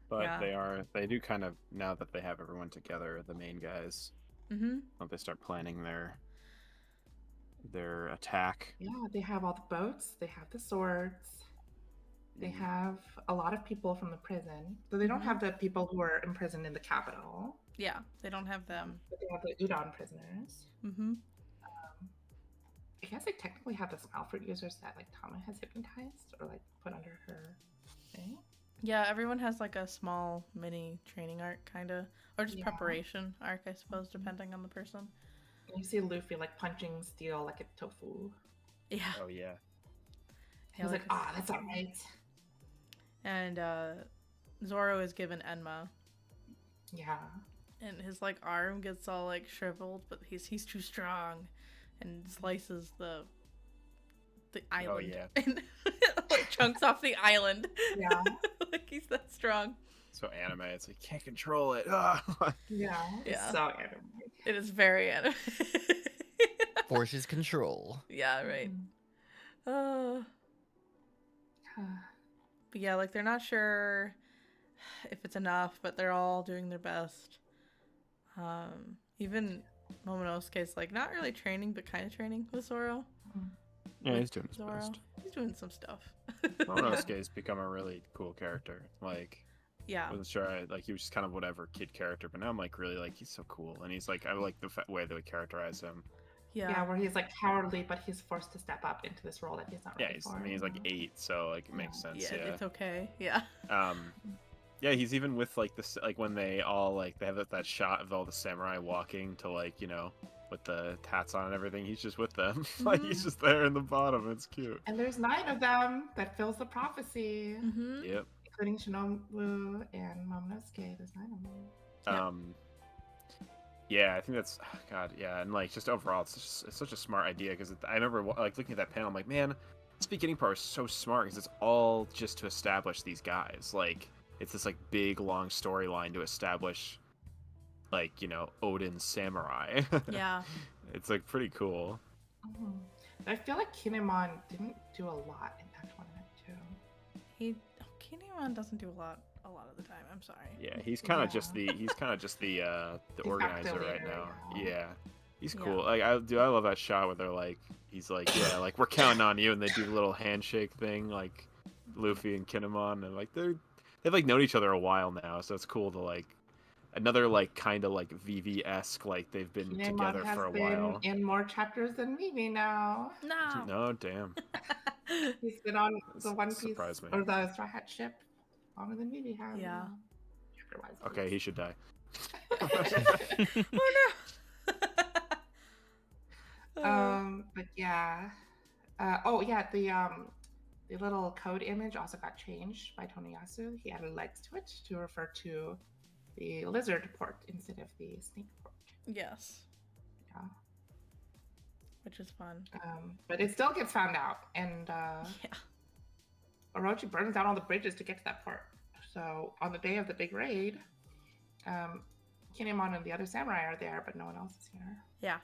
But Yeah. they do kind of, now that they have everyone together, the main guys, they start planning their attack. Yeah, they have all the boats, they have the swords, they have a lot of people from the prison. So they don't have the people who are imprisoned in the capital. Yeah, they don't have them. But they have the Udon prisoners. I guess they technically have the smile fruit users that like Tama has hypnotized or like put under her thing. Yeah, everyone has like a small mini training arc kind of, or just preparation arc, I suppose, depending on the person. And you see Luffy like punching steel like a tofu. Yeah. Oh yeah. He's like, that's all right. And Zoro is given Enma. Yeah. And his like arm gets all like shriveled, but he's too strong, and slices the island. Oh yeah. And like chunks off the island. Yeah. Like he's that strong. So anime, it's like can't control it. Yeah. Yeah. So anime. It is very anime. Forces control. Yeah, right. But yeah, like they're not sure if it's enough, but they're all doing their best. Even Momonosuke's like not really training, but kind of training with Zoro. Yeah, he's doing his best. He's doing some stuff. Momonosuke's become a really cool character. Like, yeah, I wasn't sure. Like, he was just kind of whatever kid character, but now I'm like really like he's so cool, and he's like I like the way they would characterize him. Yeah, where he's like cowardly, but he's forced to step up into this role that he's not ready for. I mean, he's like 8, so like it makes sense. Yeah, it's okay. Yeah. Yeah, he's even with like this, like when they all like they have that shot of all the samurai walking to like with the hats on and everything. He's just with them, like he's just there in the bottom. It's cute. And there's 9 of them that fills the prophecy. Yep. Including Shinobu and Momonosuke. There's 9 of them. Yeah, I think that's God. Yeah, and like just overall, it's such a smart idea because I remember like looking at that panel. I'm like, man, this beginning part is so smart because it's all just to establish these guys. Like it's this like big long storyline to establish, like Odin's samurai. Yeah. It's like pretty cool. I feel like Kinemon didn't do a lot in that tournament too. Kinemon doesn't do a lot of the time. I'm sorry. Yeah, he's kind of just the organizer right now. Yeah, he's cool. Like I love that shot where they're like, he's like, yeah, like we're counting on you, and they do the little handshake thing, like Luffy and Kinemon, and like they've like known each other a while now, so it's cool to like another like kind of like VV-esque, like they've been Kinemon together for a been while. In more chapters than Vivi now. No, damn. He's been on the One Piece Surprised me. or the Straw Hat ship longer than Vivi has. Yeah. Okay, he should die. Oh no. But yeah. The little code image also got changed by Toniyasu. He added legs to it to refer to the lizard port instead of the snake port. Yes. Yeah. Which is fun. But it still gets found out, and Orochi burns down all the bridges to get to that port. So on the day of the big raid, Kinemon and the other samurai are there, but no one else is here. Yeah.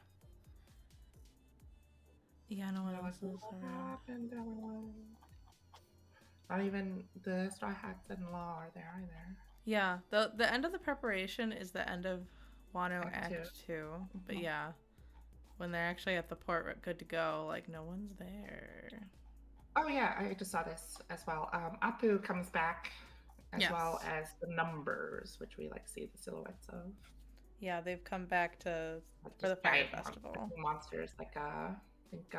Yeah, no one else is around. Happened, everyone? Not even the Straw Hats and Law are there either. Yeah, the end of the preparation is the end of Wano Act 2. But yeah, when they're actually at the port good to go, like no one's there. Oh yeah, I just saw this as well. Apu comes back as well as the numbers, which we like see the silhouettes of. Yeah, they've come back for the Fire Festival. Monsters, like I think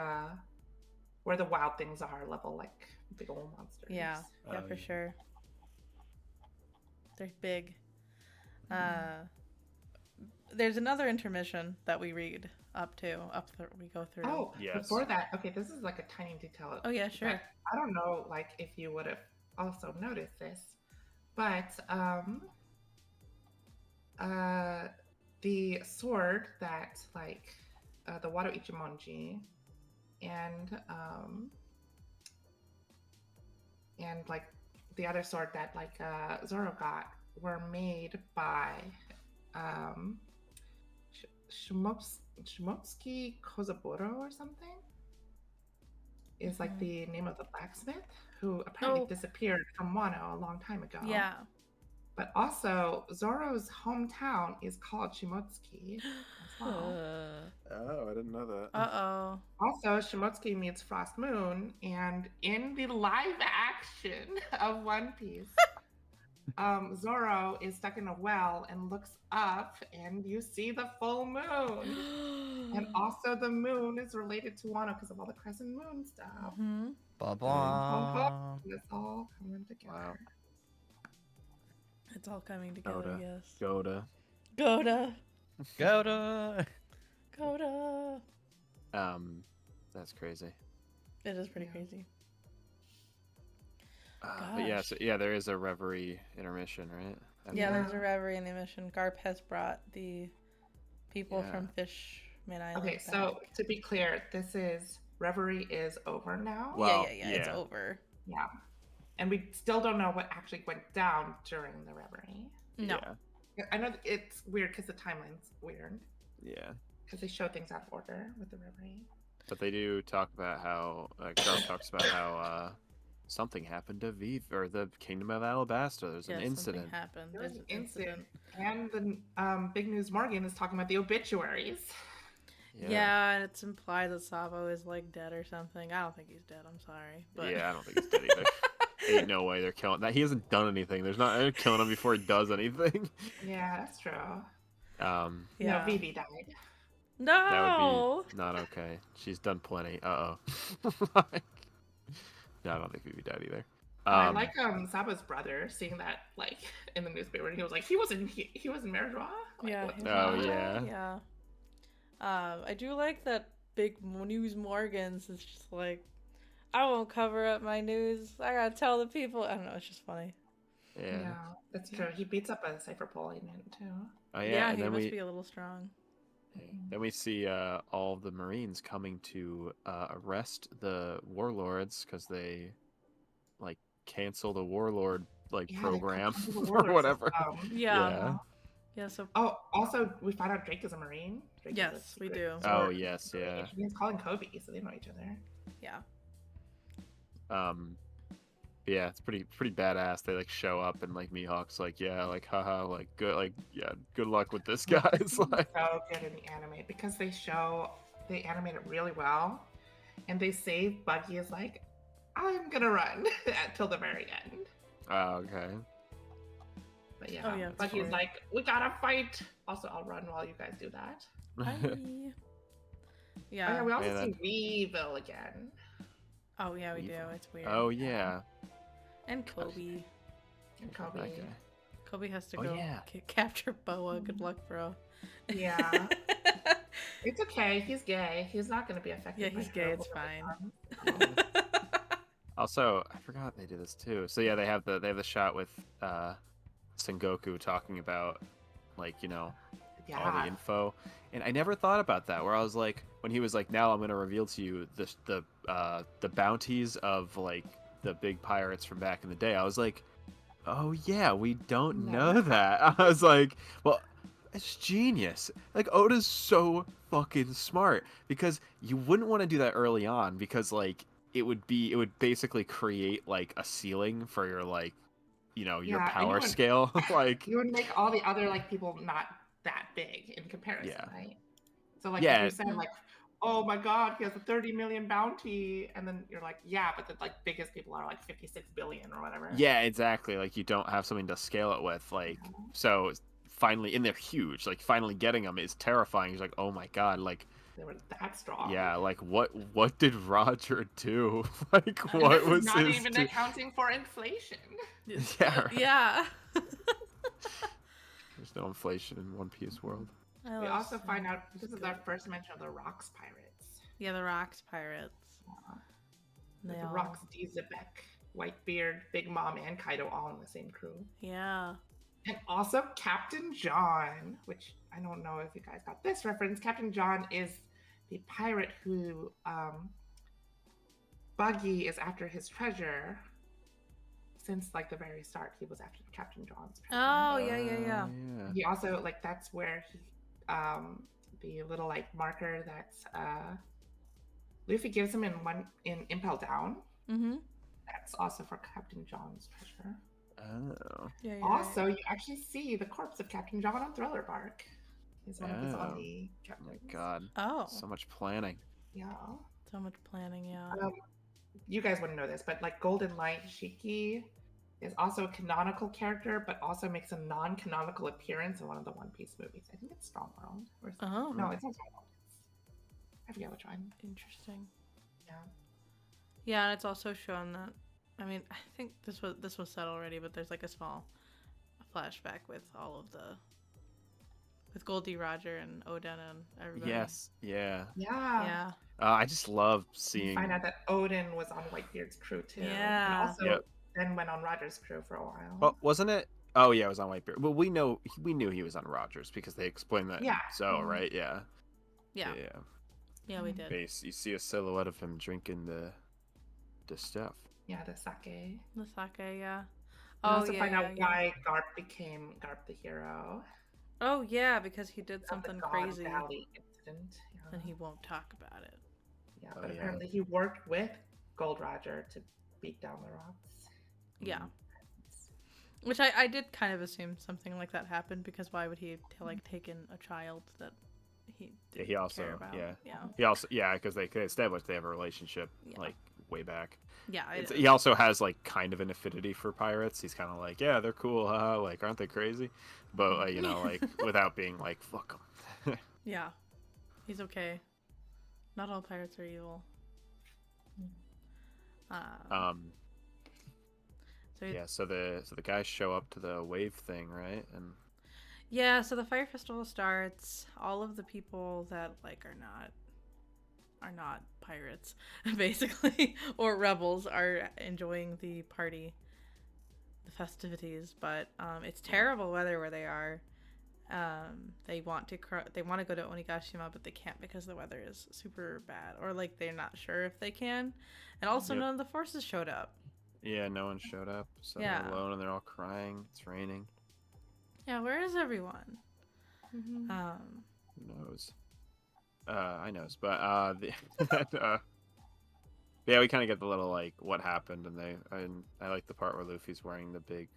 where the wild things are, level like big old monsters. Yeah, for sure. They're big. There's another intermission that we read we go through. Oh, yes. Before that, okay, this is like a tiny detail. Oh yeah, sure. I don't know, like if you would have also noticed this, but the sword that like the Wado Ichimonji, and like the other sword that like Zoro got were made by Shimotsuki Kozaburo or something. Is like the name of the blacksmith who apparently disappeared from Wano a long time ago. Yeah. But also, Zoro's hometown is called Shimotsuki as well. Oh, I didn't know that. Uh-oh. Also, Shimotsuki meets Frost Moon, and in the live action of One Piece, Zoro is stuck in a well and looks up, and you see the full moon. And also, the moon is related to Wano because of all the crescent moon stuff. Mm-hmm. Ba-ba. It's all coming together. Wow. It's all coming together, yes. Goda. Goda. Goda. Goda. That's crazy. It is pretty crazy. But yeah, so yeah, there is a reverie intermission, right? Yeah, there's a reverie in the mission. Garp has brought the people from Fishman Island Okay, back. so to be clear, this is Reverie is over now. Well, yeah, it's over. Yeah. And we still don't know what actually went down during the Reverie. No. Yeah. I know it's weird because the timeline's weird. Yeah. Because they show things out of order with the Reverie. But they do talk about how Garp talks about how something happened to Viv or the Kingdom of Alabasta. There's an incident. Something happened. There was There's an incident. And the Big News Morgan is talking about the obituaries. Yeah, and it's implied that Sabo is like dead or something. I don't think he's dead. I'm sorry, but Yeah, I don't think he's dead either. Ain't no way they're killing that. He hasn't done anything. They're killing him before he does anything. Yeah, that's true. yeah. No, Vivi died. No. That would be not okay. She's done plenty. No, I don't think Vivi died either. I like Saba's brother seeing that like in the newspaper, and he was like, he was in Marjois. Like, Yeah. Yeah. I do like that Big News Morgans is just like, I won't cover up my news. I gotta tell the people. I don't know. It's just funny. Yeah. That's true. He beats up a Cypher Polian too. Oh Yeah, and he then must be a little strong. Then we see all of the Marines coming to arrest the warlords because they like cancel the warlord program or whatever. Yeah. So. Oh, also we find out Drake is a Marine. Drake yes, we do. Oh yes, yeah. He's calling Kobe, so they know each other. Yeah. Yeah, it's pretty badass. They like show up and like Mihawk's like, yeah, like haha, like good, like yeah, good luck with this, guys. Like so good in the anime because they animate it really well, and they save Buggy is like, I'm gonna run till the very end. Oh, okay. But yeah, Buggy's like, we gotta fight. Also, I'll run while you guys do that. Bye. Yeah. Oh, yeah, we also see Weevil again. Oh yeah, we do. It's weird. Oh yeah. And Kobe. Kobe. Kobe has to go capture Boa. Good luck, bro. Yeah. It's okay. He's gay. He's not going to be affected. Yeah, he's gay. It's fine. Also, I forgot they did this too. So yeah, they have the shot with Sengoku talking about like, all the info. And I never thought about that, where I was like, when he was like, now I'm going to reveal to you the bounties of like the big pirates from back in the day. I was like, oh yeah, we don't know that. I was like, well, it's genius. Like Oda's so fucking smart, because you wouldn't want to do that early on, because like it would basically create like a ceiling for your like, your power scale. Like you would make all the other like people not that big in comparison, right? So like if you said like, oh my god, he has a 30 million bounty, and then you're like, yeah, but the like biggest people are like 56 billion or whatever. Yeah, exactly. Like you don't have something to scale it with. Like so finally, and they're huge. Like finally getting them is terrifying. He's like, oh my god, like they were that strong. Yeah, like what did Roger do? Like what was not his even accounting for inflation. Yeah. Right. Yeah. There's no inflation in One Piece world. We also find out this is our first mention of the Rocks Pirates. Yeah, the Rocks Pirates. The Rocks, Zebek, Whitebeard, Big Mom, and Kaido all in the same crew. Yeah. And also Captain John, which I don't know if you guys got this reference. Captain John is the pirate who Buggy is after his treasure. Since like the very start, he was after Captain John's treasure. Oh, yeah. yeah. He also like that's where he the little like marker that's Luffy gives him in Impel Down. Mm-hmm. That's also for Captain John's treasure. Oh. Yeah, Also, you actually see the corpse of Captain John on Thriller Bark. He's one of his Oh. only Oh captains. my god. Oh, So much planning. Yeah. so much planning, yeah. You guys wouldn't know this, but like Golden Light Shiki is also a canonical character, but also makes a non-canonical appearance in one of the One Piece movies. I think it's Strong World. Oh. No, it's not Strong World. I forget which one. Interesting. Yeah. Yeah, and it's also shown that. I mean, I think this was said already, but there's like a small flashback with all of with Goldie Roger and Oden and everybody. Yes. Yeah. Yeah. Yeah. I just love You seeing. find out that Odin was on Whitebeard's crew too. Yeah. And also Yep. then went on Roger's crew for a while. Oh, wasn't it? Oh yeah, it was on Whitebeard. Well, we knew he was on Rogers because they explained that. Yeah. So Mhm. right, yeah. Yeah. Yeah, we did. Base. You see a silhouette of him drinking the stuff. Yeah, the sake. The sake, yeah. You Oh, also yeah, find yeah, out why Garp became Garp the hero. Oh, yeah, because he did Of something the God crazy, Valley incident. Yeah. and he won't talk about it. Yeah, Oh, but yeah. apparently he worked with Gold Roger to beat down the rocks. Yeah. Which I did kind of assume something like that happened, because why would he like take in a child that he Yeah, didn't he also care about? yeah. He also because they established they have a relationship Yeah. like way back. Yeah. He also has like kind of an affinity for pirates. He's kind of like, yeah, they're cool, like aren't they crazy? But you know, like without being like fuck them. Yeah. He's okay. Not all pirates are evil. So Yeah, so the guys show up to the wave thing, right? And yeah, so the fire festival starts. All of the people that like are not pirates, basically, or rebels, are enjoying the party, the festivities. But it's terrible weather where they are. They want to go to Onigashima, but they can't because the weather is super bad, or like they're not sure if they can. And also, Yep. none of the forces showed up. yeah, no one showed up, so Yeah. they're alone and they're all crying. It's raining. Yeah, where is everyone? Mhm. Who knows? I knows, but yeah, we kind of get the little like what happened, and I like the part where Luffy's wearing the big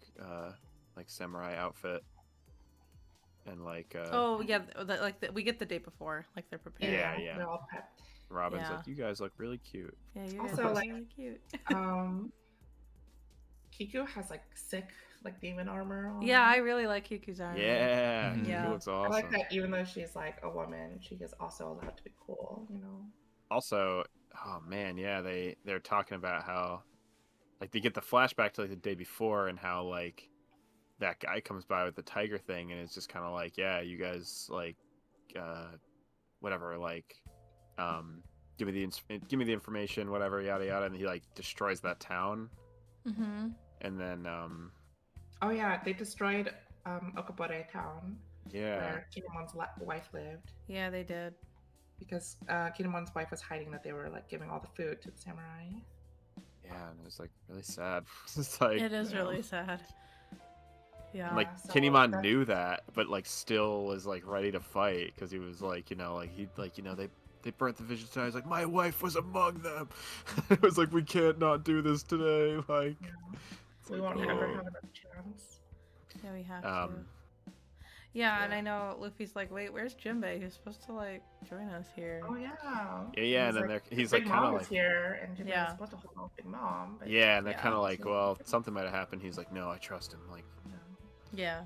like samurai outfit, and like Oh yeah, we get the day before, like they're prepared. Yeah. They're all prepped. Robin's Yeah. like, you guys look really cute. Yeah, you Also, guys are like- really cute. Kiku has like sick like demon armor on. Yeah, I really like Kiku's armor. Yeah, Mhm. he Yeah. looks I awesome. like that even though she's like a woman, she is also allowed to be cool, you know. Also, oh man, yeah, they're talking about how like they get the flashback to like the day before and how like that guy comes by with the tiger thing and it's just kind of like, yeah, you guys like whatever, like give me the information, whatever, yada yada, and he like destroys that town. Mm-hmm. And then Oh yeah, they destroyed Okabore town yeah, where Kinemon's wife lived Yeah, they did. because Kinemon's wife was hiding that they were like giving all the food to the samurai. yeah, and it was like really sad. It's like It is you know, really sad. Yeah. and, like so Kinemon that- knew that, but like still was like ready to fight because he was like, you know, like he like, you know, they burnt the vision tonight. He's like, my wife was among them. It was like, we can't not do this today. Like, it's We like, won't ever oh. have another chance. Yeah, we have Um, to. Yeah, and yeah. I know Luffy's like, wait, where's Jinbei? He's supposed to like join us here. Oh yeah. Yeah, and then he's like Big kind Mom of is like, here, and Jinbei Yeah. was supposed to hold on Big Mom. But yeah, and they're Yeah. kind of like, So- well, something might have happened. He's like, no, I trust him. Like, no. Yeah.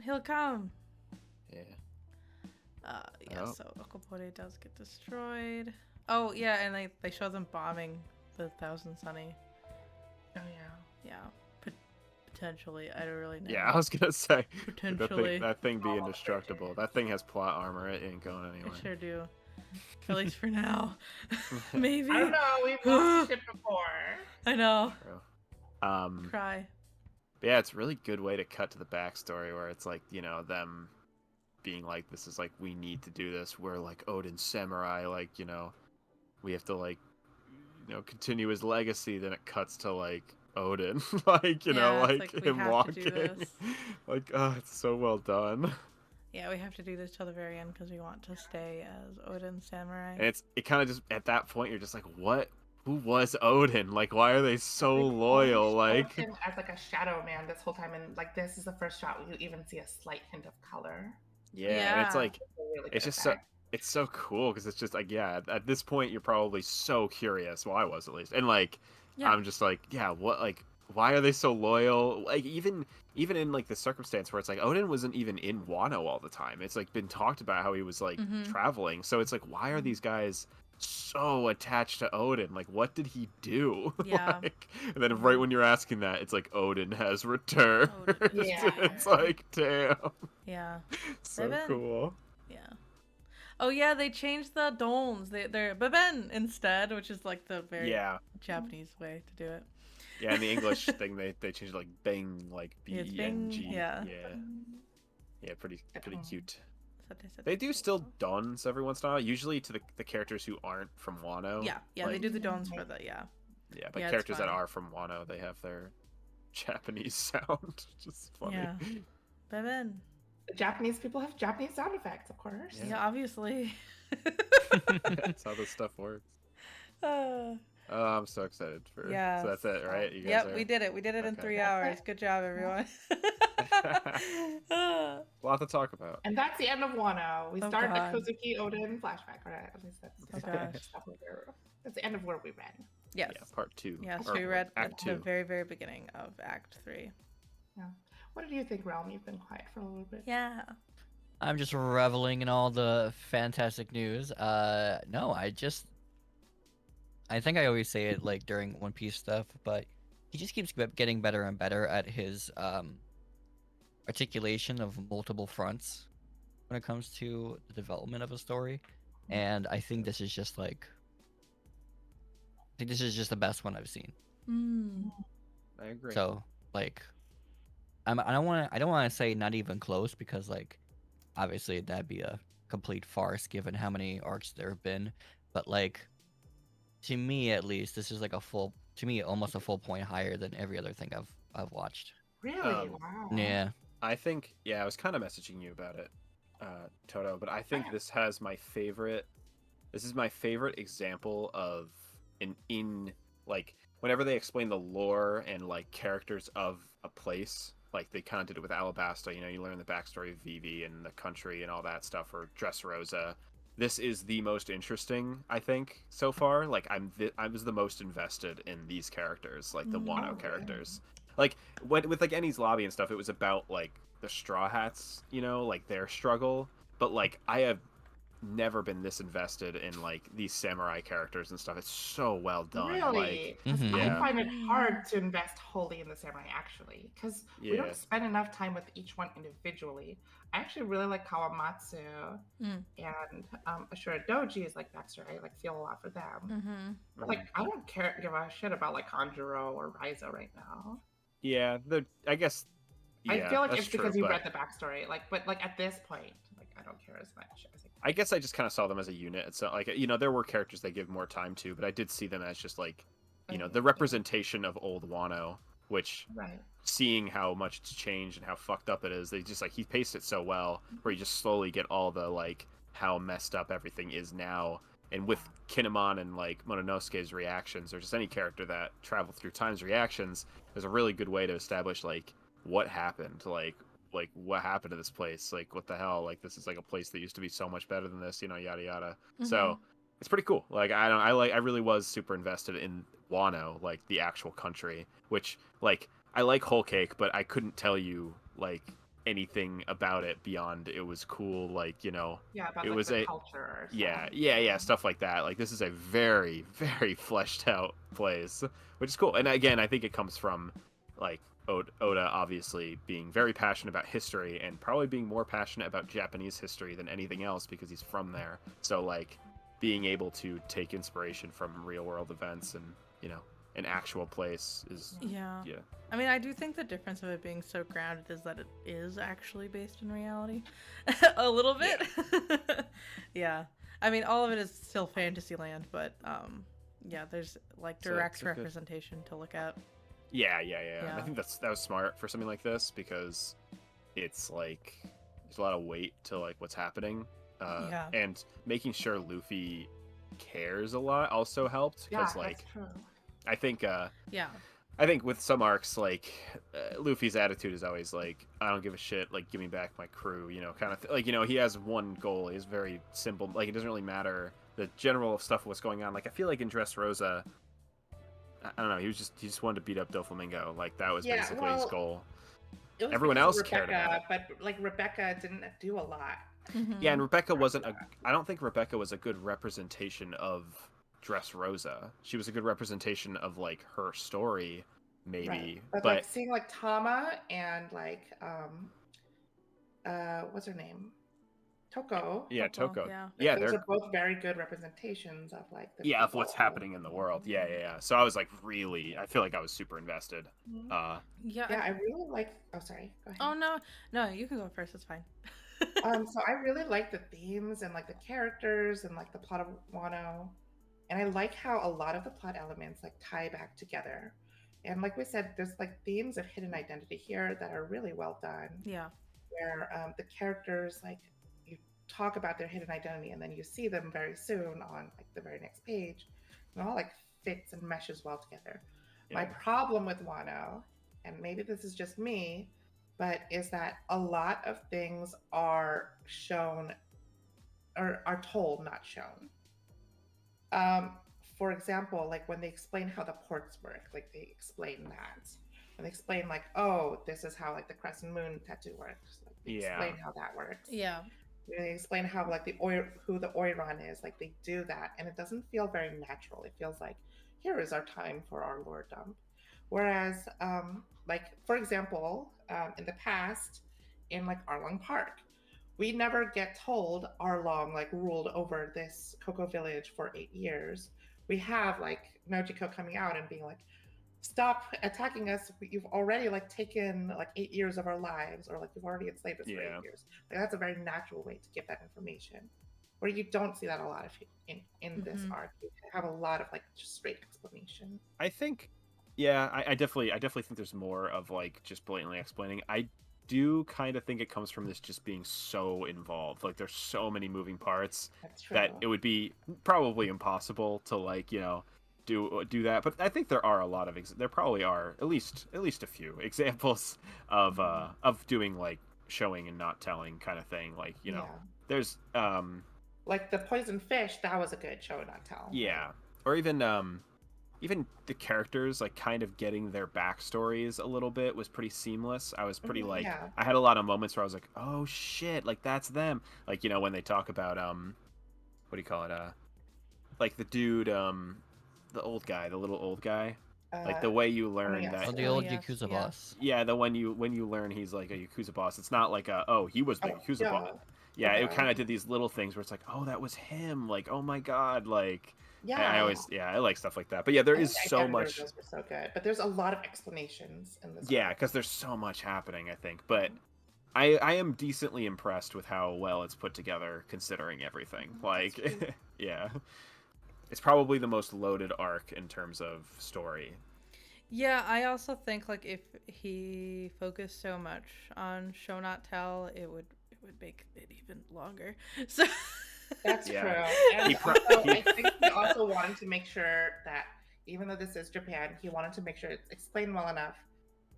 He'll come. yeah, Yeah, Oh. so Okapode does get destroyed. Oh, yeah, and they show them bombing the Thousand Sunny. Oh yeah. Yeah. Potentially. I don't really know. yeah. I was gonna say Potentially. that thing be Oh, indestructible. That thing has plot armor. It ain't going anywhere. I sure do. At least for now. Maybe. I don't know. We've lost the ship before. I know. Bro. Cry. But yeah, it's a really good way to cut to the backstory where it's like, you know, them being like, this is like, we need to do this. We're like Odin's samurai, like, we have to like, continue his legacy. Then it cuts to like Odin, like, Yeah, it's like like, we him have to do walking. this. Like, oh, it's so well done. Yeah, we have to do this till the very end because we want to stay as Odin's samurai. And it kind of just, at that point, you're just like, what? Who was Odin? Like, why are they so They loyal? showed Like, him as like a shadow man this whole time, and like this is the first shot where you even see a slight hint of color. yeah, and it's Yeah. like, It's a really it's good just so, effect. it's so cool because it's just like, yeah, at this point, you're probably so curious. Well, I was at least. And like, Yeah. I'm just like, yeah, what, like, why are they so loyal? Like, even in like the circumstance where it's like Odin wasn't even in Wano all the time. It's like been talked about how he was like traveling. So it's like, why are these guys so attached to Odin? Like, what did he do? Yeah. Like, and then right when you're asking that, it's like Odin has returned. Odin. Yeah. It's like, damn, Yeah. so Beben. cool. Yeah. Oh yeah, they changed the dons. They're Beben instead, which is like the very Yeah. Japanese way to do it. Yeah, in the English thing, they changed it like Beng, like Yeah, it's B-E-N-G. Beng, yeah. Yeah, pretty cute. Sate. They do still dons every once in a while, usually to the characters who aren't from Wano. Yeah, they Like, do the dons for the yeah. Yeah, but Yeah, it's characters that fine. are from Wano, they have their Japanese sound. Just funny. Yeah. Beben. The Japanese people have Japanese sound effects, of course. Yeah, obviously. That's how this stuff works. Uh, Oh, I'm so excited for. Yeah. So that's it, right? You guys Yep, are... we did it. We did it in Okay. 3 That's hours. it. Good job, everyone. A lot to talk about. And that's the end of Wano. We Oh, start God. the Kozuki Odin flashback, right? At least that's Oh, gosh. that's the end of where we read. Yes. Yeah, part 2. Yes, Or we read Act at the 2. very, very beginning of Act 3. Yeah. What did you think, Realm? You've been quiet for a little bit. Yeah. I'm just reveling in all the fantastic news. No, I think I always say it like during One Piece stuff, but he just keeps getting better and better at his articulation of multiple fronts when it comes to the development of a story. And I think this is just like, I think this is just the best one I've seen. Mm. I agree. So like, I don't want to say not even close because like, obviously that'd be a complete farce given how many arcs there have been. But like, to me at least, this is like almost a full point higher than every other thing I've watched. Really? Wow. Yeah. I think, I was kind of messaging you about it, Toto, but I think this is my favorite example of in like whenever they explain the lore and like characters of a place, like they kind of did it with Alabasta. You learn the backstory of Vivi and the country and all that stuff, or Dressrosa. This is the most interesting, I think, so far. Like I was the most invested in these characters, like the Wano characters. Like with like Eni's lobby and stuff, it was about like the Straw Hats, like their struggle. But like I have never been this invested in like these samurai characters and stuff. It's so well done. Really? Like, 'Cause Yeah. I find it hard to invest wholly in the samurai, actually, because we Yeah. don't spend enough time with each one individually. I actually really like Kawamatsu Mm. and Ashura Doji's like backstory. I like feel a lot for them. Mm-hmm. But like I don't give a shit about like Kanjuro or Raizo right now. Yeah, I guess. I Yeah, feel like that's it's because true, you but read the backstory. But like at this point, like I don't care as much as I guess I just kind of saw them as a unit. It's not like there were characters they give more time to, but I did see them as just like the representation of old Wano, which right. seeing how much it's changed and how fucked up it is, they just like he paced it so well, where you just slowly get all the like how messed up everything is now. And with Kinemon and like Mononosuke's reactions, or just any character that traveled through time's reactions, there's a really good way to establish like what happened, like what happened to this place, like what the hell, like this is like a place that used to be so much better than this, yada yada. So it's pretty cool. Like I really was super invested in Wano, like the actual country, which like I like Whole Cake, but I couldn't tell you like anything about it beyond it was cool, like Yeah, about it like, was the a culture. Or yeah, stuff like that. Like this is a very very fleshed out place, which is cool. And again, I think it comes from like Oda obviously being very passionate about history and probably being more passionate about Japanese history than anything else because he's from there. So like being able to take inspiration from real world events and an actual place is Yeah. yeah. I mean, I do think the difference of it being so grounded is that it is actually based in reality. A little bit. Yeah. I mean, all of it is still Fantasyland, but yeah, there's like direct it's a good- representation to look at. Yeah. And I Yeah. think that was smart for something like this because it's like there's a lot of weight to like what's happening, Yeah. and making sure Luffy cares a lot also helped because Yeah, like that's true. I think Yeah. I think with some arcs, like Luffy's attitude is always like, "I don't give a shit. Like, give me back my crew." You know, kind of like he has one goal. He's very simple. Like, it doesn't really matter the general stuff of what's going on. Like, I feel like in Dressrosa, I don't know. He just wanted to beat up Doflamingo. Like, that was basically his goal. It was Everyone because of else cared about it. But like Rebecca didn't do a lot. Mhm. Yeah, and Rebecca wasn't a. I don't think Rebecca was a good representation of Dressrosa. She was a good representation of like her story, maybe. Right. But like seeing like Tama and like what's her name? Toko. Yeah, Toko. Yeah. Yeah, those they're are both very good representations of like the of what's happening in the world. Yeah. So I was like really, I feel like I was super invested. Yeah. Yeah, I really like. Oh, sorry. Go ahead. Oh no, you can go first. It's fine. So I really like the themes and like the characters and like the plot of Wano, and I like how a lot of the plot elements like tie back together. And like we said, there's like themes of hidden identity here that are really well done. Yeah. Where the characters like you talk about their hidden identity and then you see them very soon on like the very next page, and it all like fits and meshes well together. Yeah. My problem with Wano, and maybe this is just me, but is that a lot of things are shown or are told, not shown. For example, like when they explain how the ports work, like they explain that. And they explain like, oh, this is how like the crescent moon tattoo works. Like they explain how that works. Yeah. They explain how like who the Oiron is. Like they do that, and it doesn't feel very natural. It feels like here is our time for our lore dump. Whereas, like for example, in the past, in like Arlong Park, we never get told Arlong like ruled over this Cocoa Village for 8 years. We have like Nojiko coming out and being like, stop attacking us. You've already like taken like 8 years of our lives, or like you've already enslaved us for 8 years. Like that's a very natural way to give that information, where you don't see that a lot of in this arc. You have a lot of like just straight explanation. I think, yeah, I definitely think there's more of like just blatantly explaining. I do kind of think it comes from this just being so involved. Like there's so many moving parts that it would be probably impossible to like do that. But I think there are a lot of there probably are at least a few examples of doing like showing and not telling kind of thing. Like there's like the poison fish, that was a good show and not tell. Yeah, or even the characters like kind of getting their backstories a little bit was pretty seamless. I was pretty like I had a lot of moments where I was like, oh shit, like that's them. Like when they talk about what do you call it, like the dude, the old guy, the little old guy, like the way you learn that the old Yakuza boss. Yeah, the when you learn he's like a Yakuza boss, it's not like he was the Yakuza boss. Yeah, it kind of did these little things where it's like, oh, that was him. Like, oh my god, like. Yeah, I always I like stuff like that. But yeah, there is so much. Those were so good, but there's a lot of explanations in this. Yeah, because there's so much happening, I think. But I am decently impressed with how well it's put together, considering everything. Like, yeah, it's probably the most loaded arc in terms of story. Yeah, I also think like if he focused so much on show not tell, it would make it even longer. So. That's true. And I think he also wanted to make sure that even though this is Japan, he wanted to make sure it's explained well enough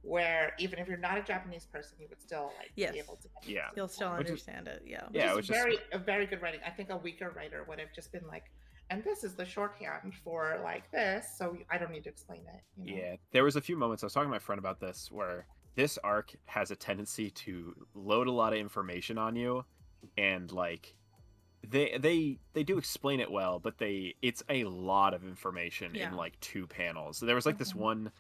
where even if you're not a Japanese person, you would still like be able to. You'll still understand it. Yeah. Which is a very good writing. I think a weaker writer would have just been like, and this is the shorthand for like this, so I don't need to explain it. Yeah, there was a few moments I was talking to my friend about this where this arc has a tendency to load a lot of information on you, and like. They do explain it well, but it's a lot of information in like 2 panels. So there was like this one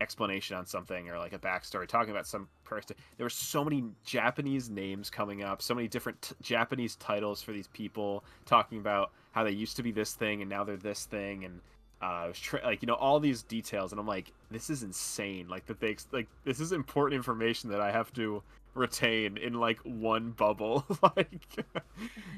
explanation on something or like a backstory talking about some person. There were so many Japanese names coming up, so many different Japanese titles for these people talking about how they used to be this thing and now they're this thing, and like, you know, all these details, and I'm like, this is insane. Like that they like this is important information that I have to retain in like one bubble. Like,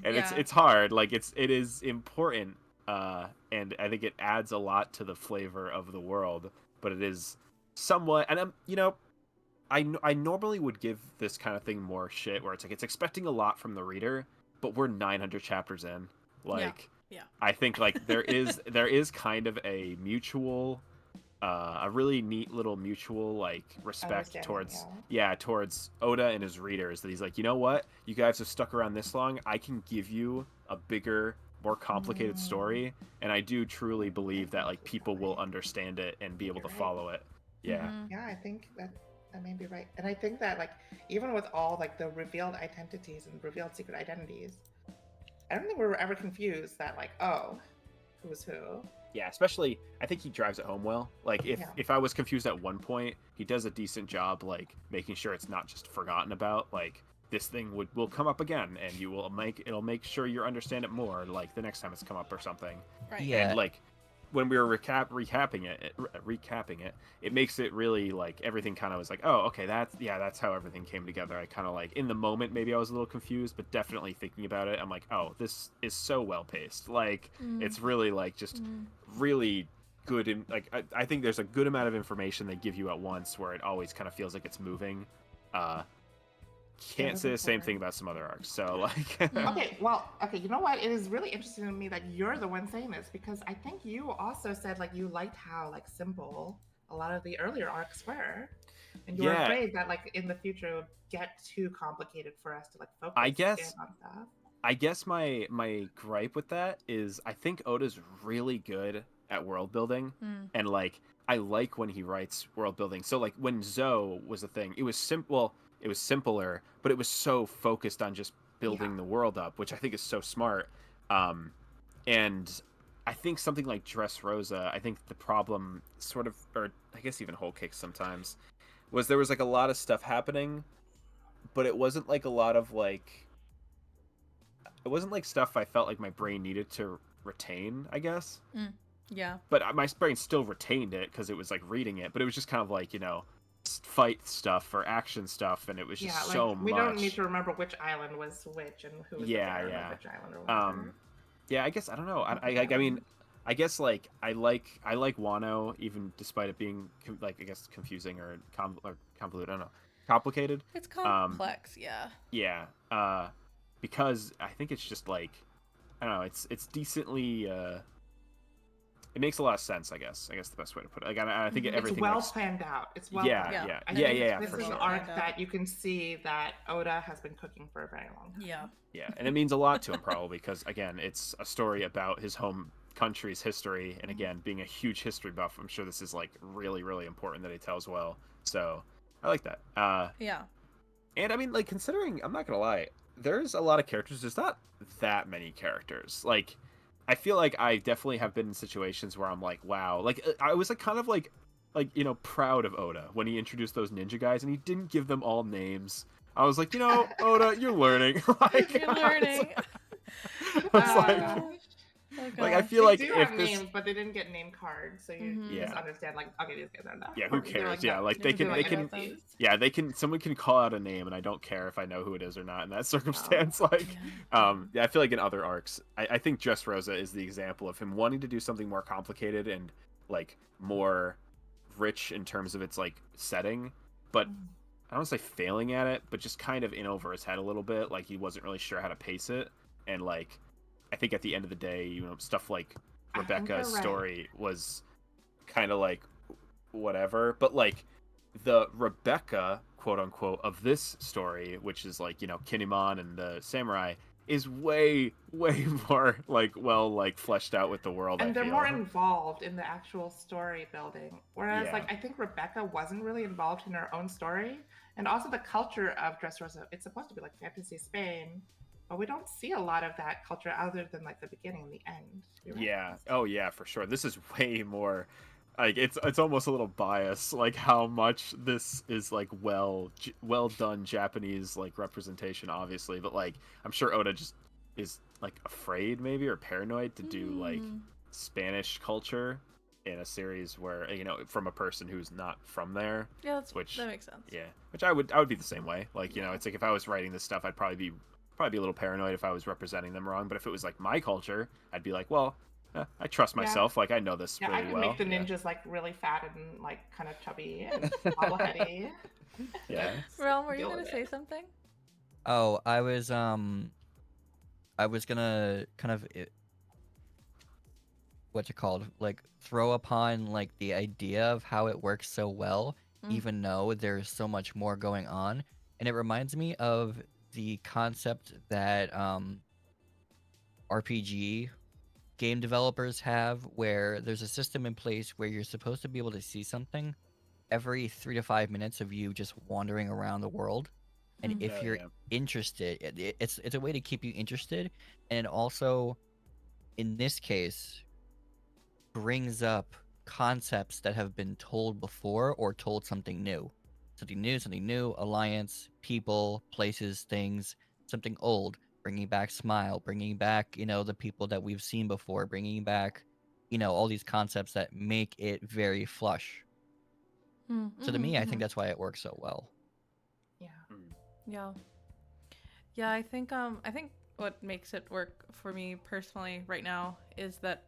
and Yeah. it's hard. Like it is important, and I think it adds a lot to the flavor of the world. But it is somewhat, and I'm, you know, I normally would give this kind of thing more shit, where it's like it's expecting a lot from the reader, but we're 900 chapters in. Like, Yeah. I think like there is kind of a mutual, a really neat little mutual like respect Understanding, towards yeah. towards Oda and his readers, that he's like, you know what, you guys have stuck around this long, I can give you a bigger, more complicated story, and I do truly believe that like people will understand it and be able to You're right. follow it. Yeah. Mhm. Yeah, I think that may be right. And I think that like even with all like the revealed identities and revealed secret identities, I don't think we were ever confused that like, oh, who's who. Yeah, especially I think he drives it home well. Like Yeah. if I was confused at one point, he does a decent job like making sure it's not just forgotten about. Like this thing will come up again, and it'll make sure you understand it more like the next time it's come up or something. Right. Yeah. And like when we were recapping it, it makes it really like everything kind of was like, oh, okay, that's how everything came together. I kind of like in the moment maybe I was a little confused, but definitely thinking about it, I'm like, oh, this is so well paced. Like it's really like just really good, and like I think there's a good amount of information they give you at once, where it always kind of feels like it's moving. Can't say the same thing about some other arcs. So like, Okay, you know what? It is really interesting to me that you're the one saying this, because I think you also said like you liked how like simple a lot of the earlier arcs were, and you were Yeah. afraid that like in the future it would get too complicated for us to like focus I guess- in on stuff. I guess my gripe with that is I think Oda's really good at world building, and like I like when he writes world building. So like when Zoe was a thing, it was simple. It was simpler, but it was so focused on just building the world up, which I think is so smart. And I think something like Dressrosa, I think the problem sort of, or I guess even Whole Cake sometimes, was there was like a lot of stuff happening, but it wasn't like a lot of like, it wasn't like stuff I felt like my brain needed to retain, I guess. Yeah. But my brain still retained it because it was like reading it, but it was just kind of like, you know, fight stuff or action stuff, and it was just Like, so much. we don't need to remember which island was which and who was the Baron of which island or whatever. Yeah, I guess I don't know. I mean, I guess like I like Wano, even despite it being like I guess confusing or convoluted. I don't know, complicated. It's complex. Yeah. Yeah. Because I think it's just like I don't know. It's decently. It makes a lot of sense, I guess. I guess the best way to put it. Like, I think everything. It's well planned out. It's well. Yeah, planned yeah, out. yeah. This is an arc that you can see that Oda has been cooking for a very long time. Yeah. Yeah, and it means a lot to him probably because again, it's a story about his home country's history, and again, being a huge history buff, I'm sure this is like really, really important that he tells well. So I like that. Yeah. And I mean, like considering, I'm not gonna lie, there's a lot of characters. There's not that many characters. Like, I feel like I definitely have been in situations where I'm like, wow, like I was like kind of like you know, proud of Oda when he introduced those ninja guys and he didn't give them all names. I was like, you know, Oda, you're learning. Like, You're learning. I was like I feel they like do if have this, names, but they didn't get name cards, so you just understand like, okay, these guys are that. yeah, who cares? Yeah, like they can, yeah, they can. Someone can call out a name, and I don't care if I know who it is or not in that circumstance. Like, yeah, I feel like in other arcs, I think Dressrosa is the example of him wanting to do something more complicated and like more rich in terms of its like setting, but I don't want to say failing at it, but just kind of in over his head a little bit. Like he wasn't really sure how to pace it, and like I think at the end of the day, you know, stuff like Rebecca's story was kind of like whatever, but like the Rebecca quote unquote of this story, which is like, you know, Kinemon and the samurai, is way more like fleshed out with the world, and they're more involved in the actual story building, whereas like I think Rebecca wasn't really involved in her own story. And also the culture of Dressrosa, it's supposed to be like fantasy Spain, but we don't see a lot of that culture other than like the beginning and the end. Yeah. Oh yeah, for sure. This is way more like it's almost a little biased, like how much this is like well done Japanese like representation, obviously, but like I'm sure Oda just is like afraid maybe or paranoid to do like Spanish culture in a series where from a person who's not from there. Yeah, which that makes sense. Yeah, which I would be the same way. Like it's like if I was writing this stuff, I'd probably be a little paranoid if I was representing them wrong. But if it was like my culture, I'd be like, well, I trust myself. Like I know this Yeah, really I can well. make the ninjas like really fat and like kind of chubby and bobbleheady. Yeah. Realm, were you gonna say something? Oh, I was gonna kind of what's it called? Like throw upon like the idea of how it works so well, even though there's so much more going on. And it reminds me of the concept that RPG game developers have where there's a system in place where you're supposed to be able to see something every 3 to 5 minutes of you just wandering around the world. And if you're interested, it's a way to keep you interested, and also in this case brings up concepts that have been told before or told something new, alliance, people, places, things, something old, bringing back smile, bringing back the people that we've seen before, bringing back all these concepts that make it very flush. So to me, I think that's why it works so well. Yeah, I think what makes it work for me personally right now is that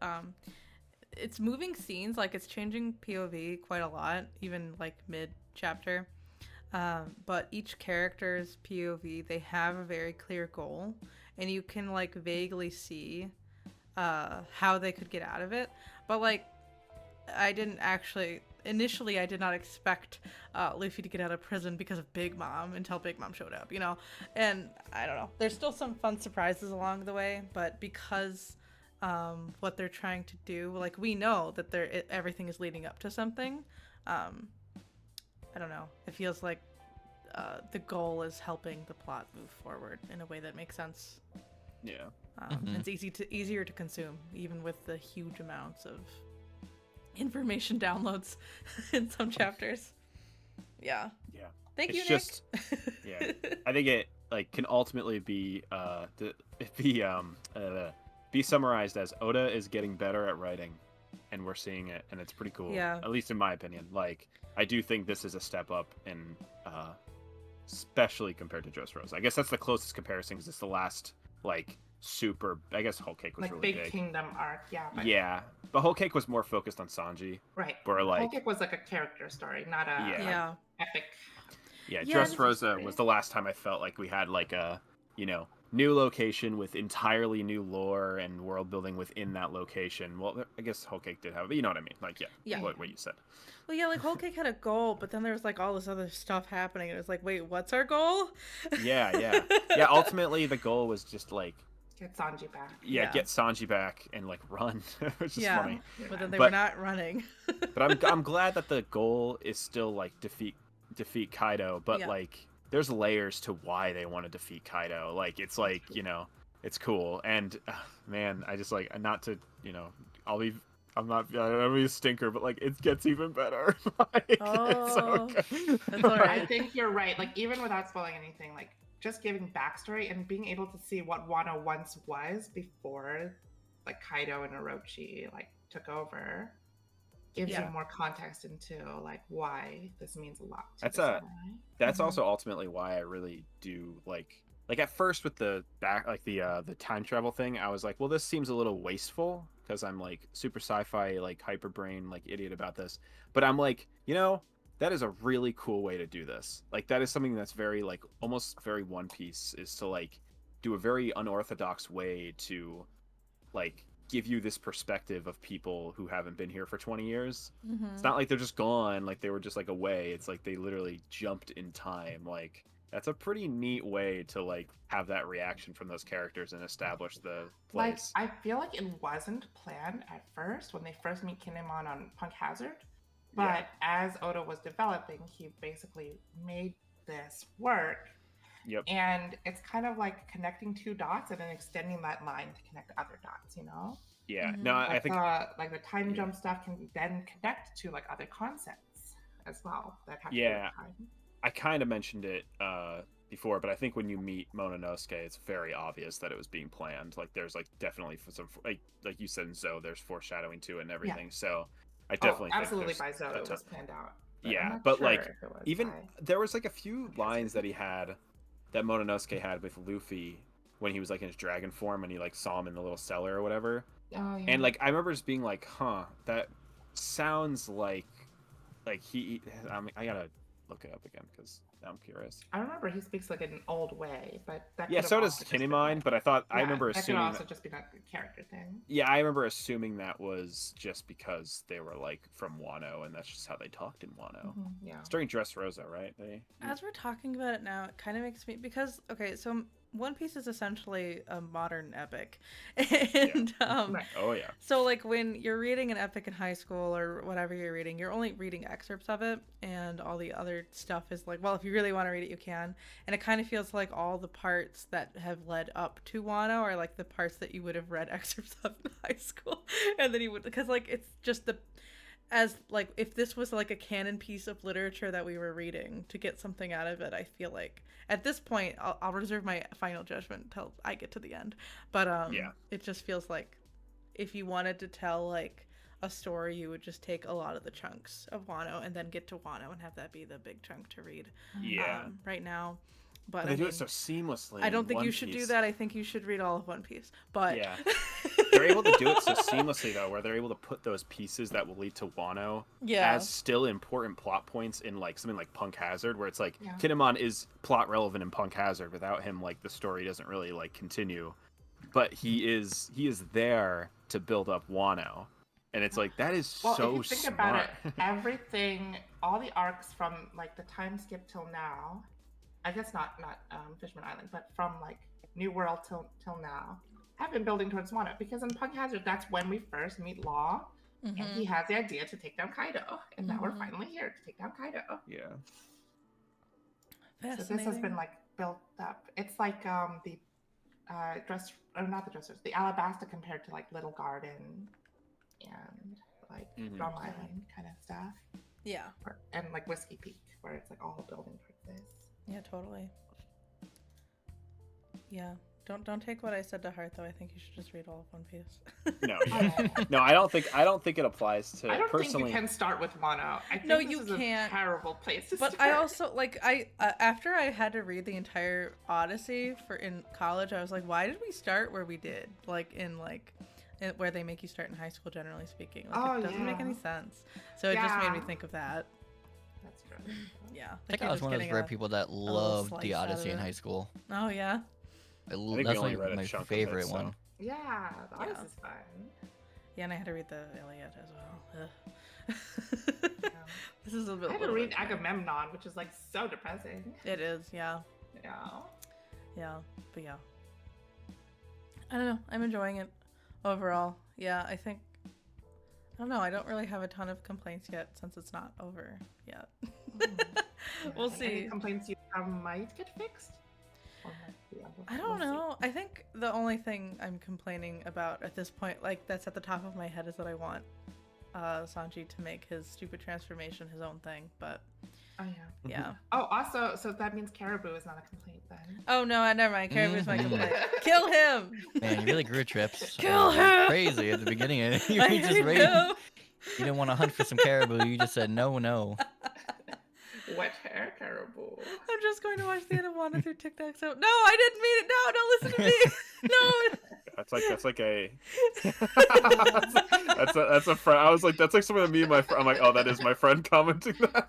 it's moving scenes, like it's changing POV quite a lot, even like mid chapter. But each character's POV, they have a very clear goal, and you can like vaguely see how they could get out of it. But like, initially I did not expect Luffy to get out of prison because of Big Mom until Big Mom showed up, and I don't know, there's still some fun surprises along the way, but because what they're trying to do, like we know that everything is leading up to something. I don't know, it feels like the goal is helping the plot move forward in a way that makes sense. It's easier to consume, even with the huge amounts of information downloads in some chapters. Thank you, Nick. I think it like can ultimately be summarized as Oda is getting better at writing, and we're seeing it, and it's pretty cool. At least in my opinion. Like I do think this is a step up in especially compared to Dressrosa. I guess that's the closest comparison because it's the last like super. I guess Whole Cake was like really big big. kingdom arc, But Whole Cake was more focused on Sanji. Right. Where like Whole Cake was like a character story, not a epic. Dressrosa was the last time I felt like we had like a new location with entirely new lore and world building within that location. Well, I guess Whole Cake did have, but you know what I mean. Like what you said. Well, like Whole Cake had a goal, but then there was like all this other stuff happening, and it was like, wait, what's our goal? Yeah. Ultimately, the goal was just like get Sanji back. Get Sanji back and like run, which is funny. But then they were not running. But I'm glad that the goal is still like defeat Kaido, but like there's layers to why they want to defeat Kaido. Like it's like it's cool, and man, I just like not to I'm not a stinker, but like it gets even better. Like, that's all right. I think you're right. Like even without spoiling anything, like just giving backstory and being able to see what Wano once was before like Kaido and Orochi like took over gives you more context into like why this means a lot to that's also ultimately why I really do like at first with the time travel thing, I was like, well, this seems a little wasteful because I'm like super sci-fi like hyper brain like idiot about this, but I'm like, that is a really cool way to do this. Like that is something that's very like almost very One Piece, is to like do a very unorthodox way to like give you this perspective of people who haven't been here for 20 years. It's not like they're just gone, like they were just like away. It's like they literally jumped in time. Like that's a pretty neat way to like have that reaction from those characters and establish the place. Like I feel like it wasn't planned at first when they first meet Kinemon on Punk Hazard. But as Oda was developing, he basically made this work. Yep. And it's kind of like connecting two dots and then extending that line to connect other dots, Yeah. No, like I think like the time jump stuff can then connect to like other concepts as well that have to do with time. I kind of mentioned it before, but I think when you meet Mononosuke, it's very obvious that it was being planned. Like there's like definitely some like you said in Zoe, there's foreshadowing to it and everything. So I definitely think absolutely there's by Zoe a it ton- was planned out. yeah, I'm but not like sure if it was even by... there was like a few Okay, lines so- that he had that Mononosuke had with Luffy when he was like in his dragon form and he like saw him in the little cellar or whatever. Oh yeah. And like I remember just being like, huh, that sounds like he. I gotta look it up again because now I'm curious. I remember he speaks like in an old way, but that Yeah, could have so does also just been, Kinemon, like... but I Yeah, remember that could assuming also that, just be like a character thing. yeah, I remember assuming that was just because they were like from Wano and that's just how they talked in Wano. Yeah. It's during Dressrosa, right? As we're talking about it now, it kind of makes me, because okay, so One Piece is essentially a modern epic, and Right. Oh yeah. so like when you're reading an epic in high school or whatever you're reading, you're only reading excerpts of it, and all the other stuff is like, well, if you really want to read it, you can. And it kind of feels like all the parts that have led up to Wano are like the parts that you would have read excerpts of in high school, and then you would, because like it's just the, as like if this was like a canon piece of literature that we were reading to get something out of it, I feel like at this point I'll reserve my final judgment until I get to the end, but Yeah. it just feels like if you wanted to tell like a story, you would just take a lot of the chunks of Wano and then get to Wano and have that be the big chunk to read. Yeah. Right now, but They I do mean, it so seamlessly. I don't in think One you should do Piece. that. I think you should read all of One Piece, but Yeah. They're able to do it so seamlessly though, where they're able to put those pieces that will lead to Wano yeah, as still important plot points in like something like Punk Hazard, where it's like Yeah. Kinemon is plot relevant in Punk Hazard. Without him, like the story doesn't really like continue. But he is there to build up Wano, and it's like that is Well, so if you think smart. about it, everything, all the arcs from like the time skip till now, I guess not Fishman Island, but from like New World till now, have been building towards Wano, because in Punk Hazard, that's when we first meet Law, and he has the idea to take down Kaido, and now we're finally here to take down Kaido. Yeah. So this has been like built up. It's like the not the dressers, the Alabasta compared to like Little Garden and like Drum Island kind of stuff. Yeah. And like Whiskey Peak, where it's like all building towards this. Yeah, totally. Yeah. Don't take what I said to heart though. I think you should just read all of One Piece. No, no, I don't think it applies to. I don't personally. think you can start with Wano. I think No, this you is can't. A terrible place to But start. I also like after I had to read the entire Odyssey for in college, I was like, why did we start where we did? Like where they make you start in high school, generally speaking. Like, it doesn't make any sense. So it just made me think of that. That's true. Yeah. I think I was one of those rare people that loved the Odyssey in high school. Oh yeah. think we That's only like read a my chunk of it, favorite so. one. Yeah, the Odyssey's fun. Yeah, and I had to read the Iliad as well. Yeah. This is a bit. I had to read Agamemnon, which is like so depressing. It is, yeah. Yeah. Yeah, but yeah. I don't know. I'm enjoying it overall. Yeah, I think. I don't know. I don't really have a ton of complaints yet since it's not over yet. We'll see. Any complaints you might get fixed? I don't know. I think the only thing I'm complaining about at this point, like that's at the top of my head, is that I want Sanji to make his stupid transformation his own thing. But Oh yeah. yeah. Oh, also, so that means Caribou is not a complaint then. Oh no, never mind. Caribou's my complaint. Kill him. Man, you really grew trips. Kill him! Crazy at the beginning. You I just raised, know. you didn't want to hunt for some caribou. You just said no. Wet hair Caribou. I'm just going to watch the end of Wano through TikTok. So no, I didn't mean it. No, don't listen to me. No. That's like a that's a friend. I was like, that's like something that me and my friend. I'm like, oh, that is my friend commenting that.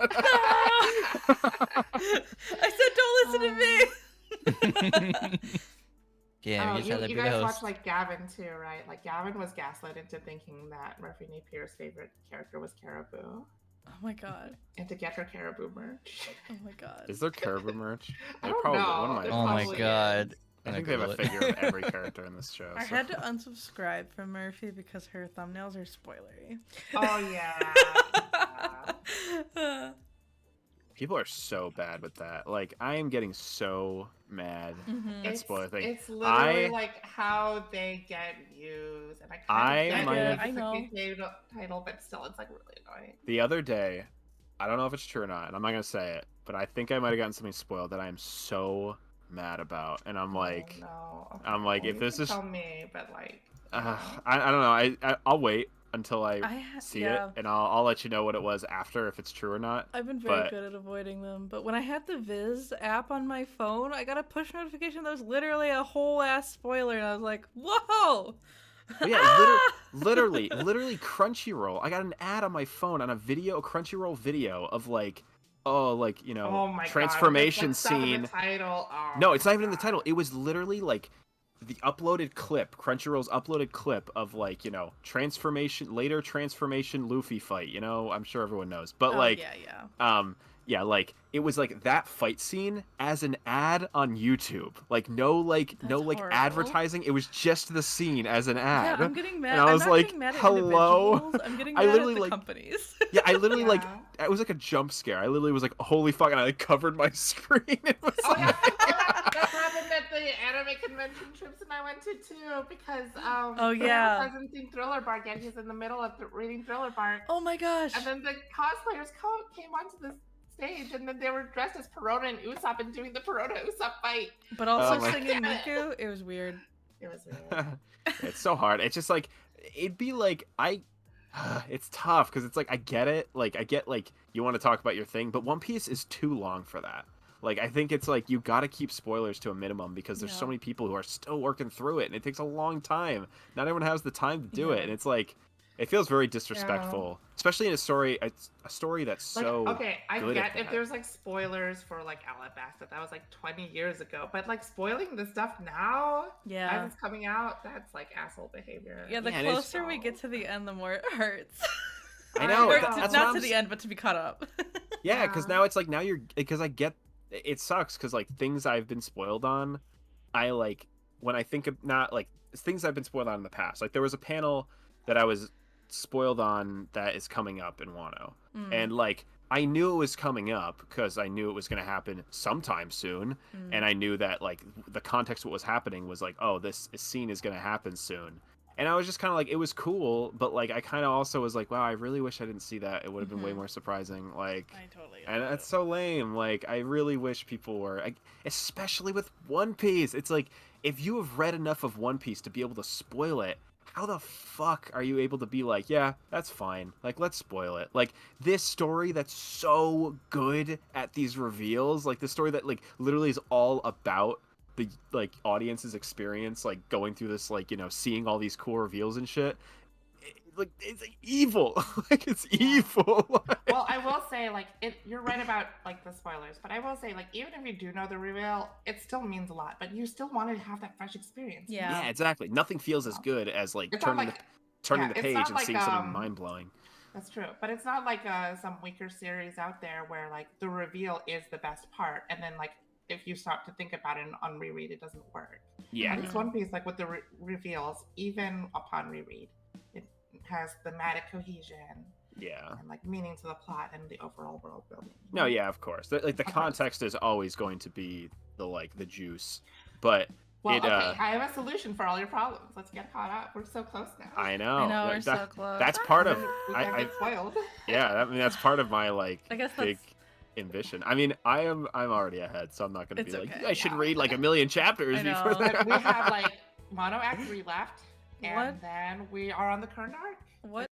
I said don't listen to me. Yeah, Oh, we just had that you big guys host. watched like Gavin too, right? Like Gavin was gaslit into thinking that Murphy Napier's favorite character was Caribou, Oh my god. and to get her Caribou merch. Oh my god. Is there Caribou merch? I They don't probably know. one of my. There Oh my probably god. is. I think they have a figure of every character in this show. I so. had to unsubscribe from Murphy because her thumbnails are spoilery. Oh yeah. Yeah. People are so bad with that. Like, I am getting so mad Mhm. at spoiler thing. It's literally I- like how they get views, and I I might kind have- of I know. get the title, but still, it's like really annoying. The other day, I don't know if it's true or not, and I'm not gonna say it, but I think I might have gotten something spoiled that I am so mad about, and I'm like, no. Okay. I'm like, well, if you this can is, tell me, but like, I don't know. I'll wait until I see yeah. it, and I'll let you know what it was after, if it's true or not. I've been very But good at avoiding them, but when I had the Viz app on my phone, I got a push notification that was literally a whole ass spoiler, and I was like, "Whoa!" But yeah, Ah! literally Crunchyroll. I got an ad on my phone on a Crunchyroll video of like, oh, like, oh my god, if it's transformation like stuff in the scene. title. Oh No, my it's not even in the god. title. It was literally like the uploaded clip, Crunchyroll's uploaded clip of like, later transformation Luffy fight. I'm sure everyone knows. But Oh like, yeah, yeah. yeah, like it was like that fight scene as an ad on YouTube. Like no That's horrible. advertising. It was just the scene as an ad. Yeah, I'm getting mad. And I I'm was not like, getting mad at "Hello." individuals. I'm getting I mad at literally the like companies. yeah, I literally like Yeah. it was like a jump scare. I literally was like, "Holy fuck." And I like covered my screen. It was Oh like, yeah, that happened at the anime convention trips and I went to too because Oh, yeah. Sam hasn't seen Thriller Bark yet. He's in the middle of reading Thriller Bark, Oh my gosh. and then the cosplayers came onto the stage and then they were dressed as Perona and Usopp and doing the Perona Usopp fight. But also Oh my singing God. Miku, it was weird. It was weird. it's so hard. It's just like it'd be like it's tough because it's like I get it. Like I get like you want to talk about your thing, but One Piece is too long for that. Like I think it's like you got to keep spoilers to a minimum because there's so Yeah. many people who are still working through it and it takes a long time. Not everyone has the time to do it, Yeah. and it's like it feels very disrespectful, especially in a story that's Like, so okay, I good get at if that. there's like spoilers for like Alabasta, that was like 20 years ago, but like spoiling the stuff now Yeah. as it's coming out, that's like asshole behavior. Yeah, the Yeah, it is. closer we get to the end, the more it hurts. I know. Or That's not what to I'm the end, but to be caught up. Yeah, because Yeah. now it's like now you're because I get it sucks because like things I've been spoiled on, I like when I think of not like things I've been spoiled on in the past. Like there was a panel that I was spoiled on that is coming up in Wano, and like I knew it was coming up because I knew it was going to happen sometime soon, and I knew that like the context of what was happening was like, oh, this scene is going to happen soon. And I was just kind of like, it was cool, but like I kind of also was like, wow, I really wish I didn't see that. It would have been way more surprising. Like, I totally get and that. that's so lame. Like, I really wish people were, especially with One Piece. It's like if you have read enough of One Piece to be able to spoil it, how the fuck are you able to be like, yeah, that's fine. Like, let's spoil it. Like this story that's so good at these reveals, like the story that like literally is all about the like audience's experience, like going through this, like seeing all these cool reveals and shit. Like it's like, evil, like it's evil. Well, I will say, like, you're right about like the spoilers, but I will say, like, even if you do know the reveal, it still means a lot. But you still want to have that fresh experience. Yeah. Yeah, exactly. Nothing feels as good as like It's not turning like- turning yeah, the it's page not and like, seeing something mind blowing. That's true, but it's not like some weaker series out there where like the reveal is the best part, and then like if you stop to think about it on reread, it doesn't work. Yeah, At least One Piece, like with the reveals, even upon reread, it has thematic cohesion yeah. and like meaning to the plot and the overall world building. No, yeah, of course. Like the Of course. context is always going to be the juice, but Well, it. okay, I have a solution for all your problems. Let's get caught up. We're so close now. I know. I know, we're so close. That's part of. We can't get spoiled. Yeah, I mean that's part of my like I guess big ambition. I mean, I'm already ahead, so I'm not gonna It's be like okay. I should read like a million chapters I know. before that. But we have like Mono Act 3 left, and What? then we are on the current arc. What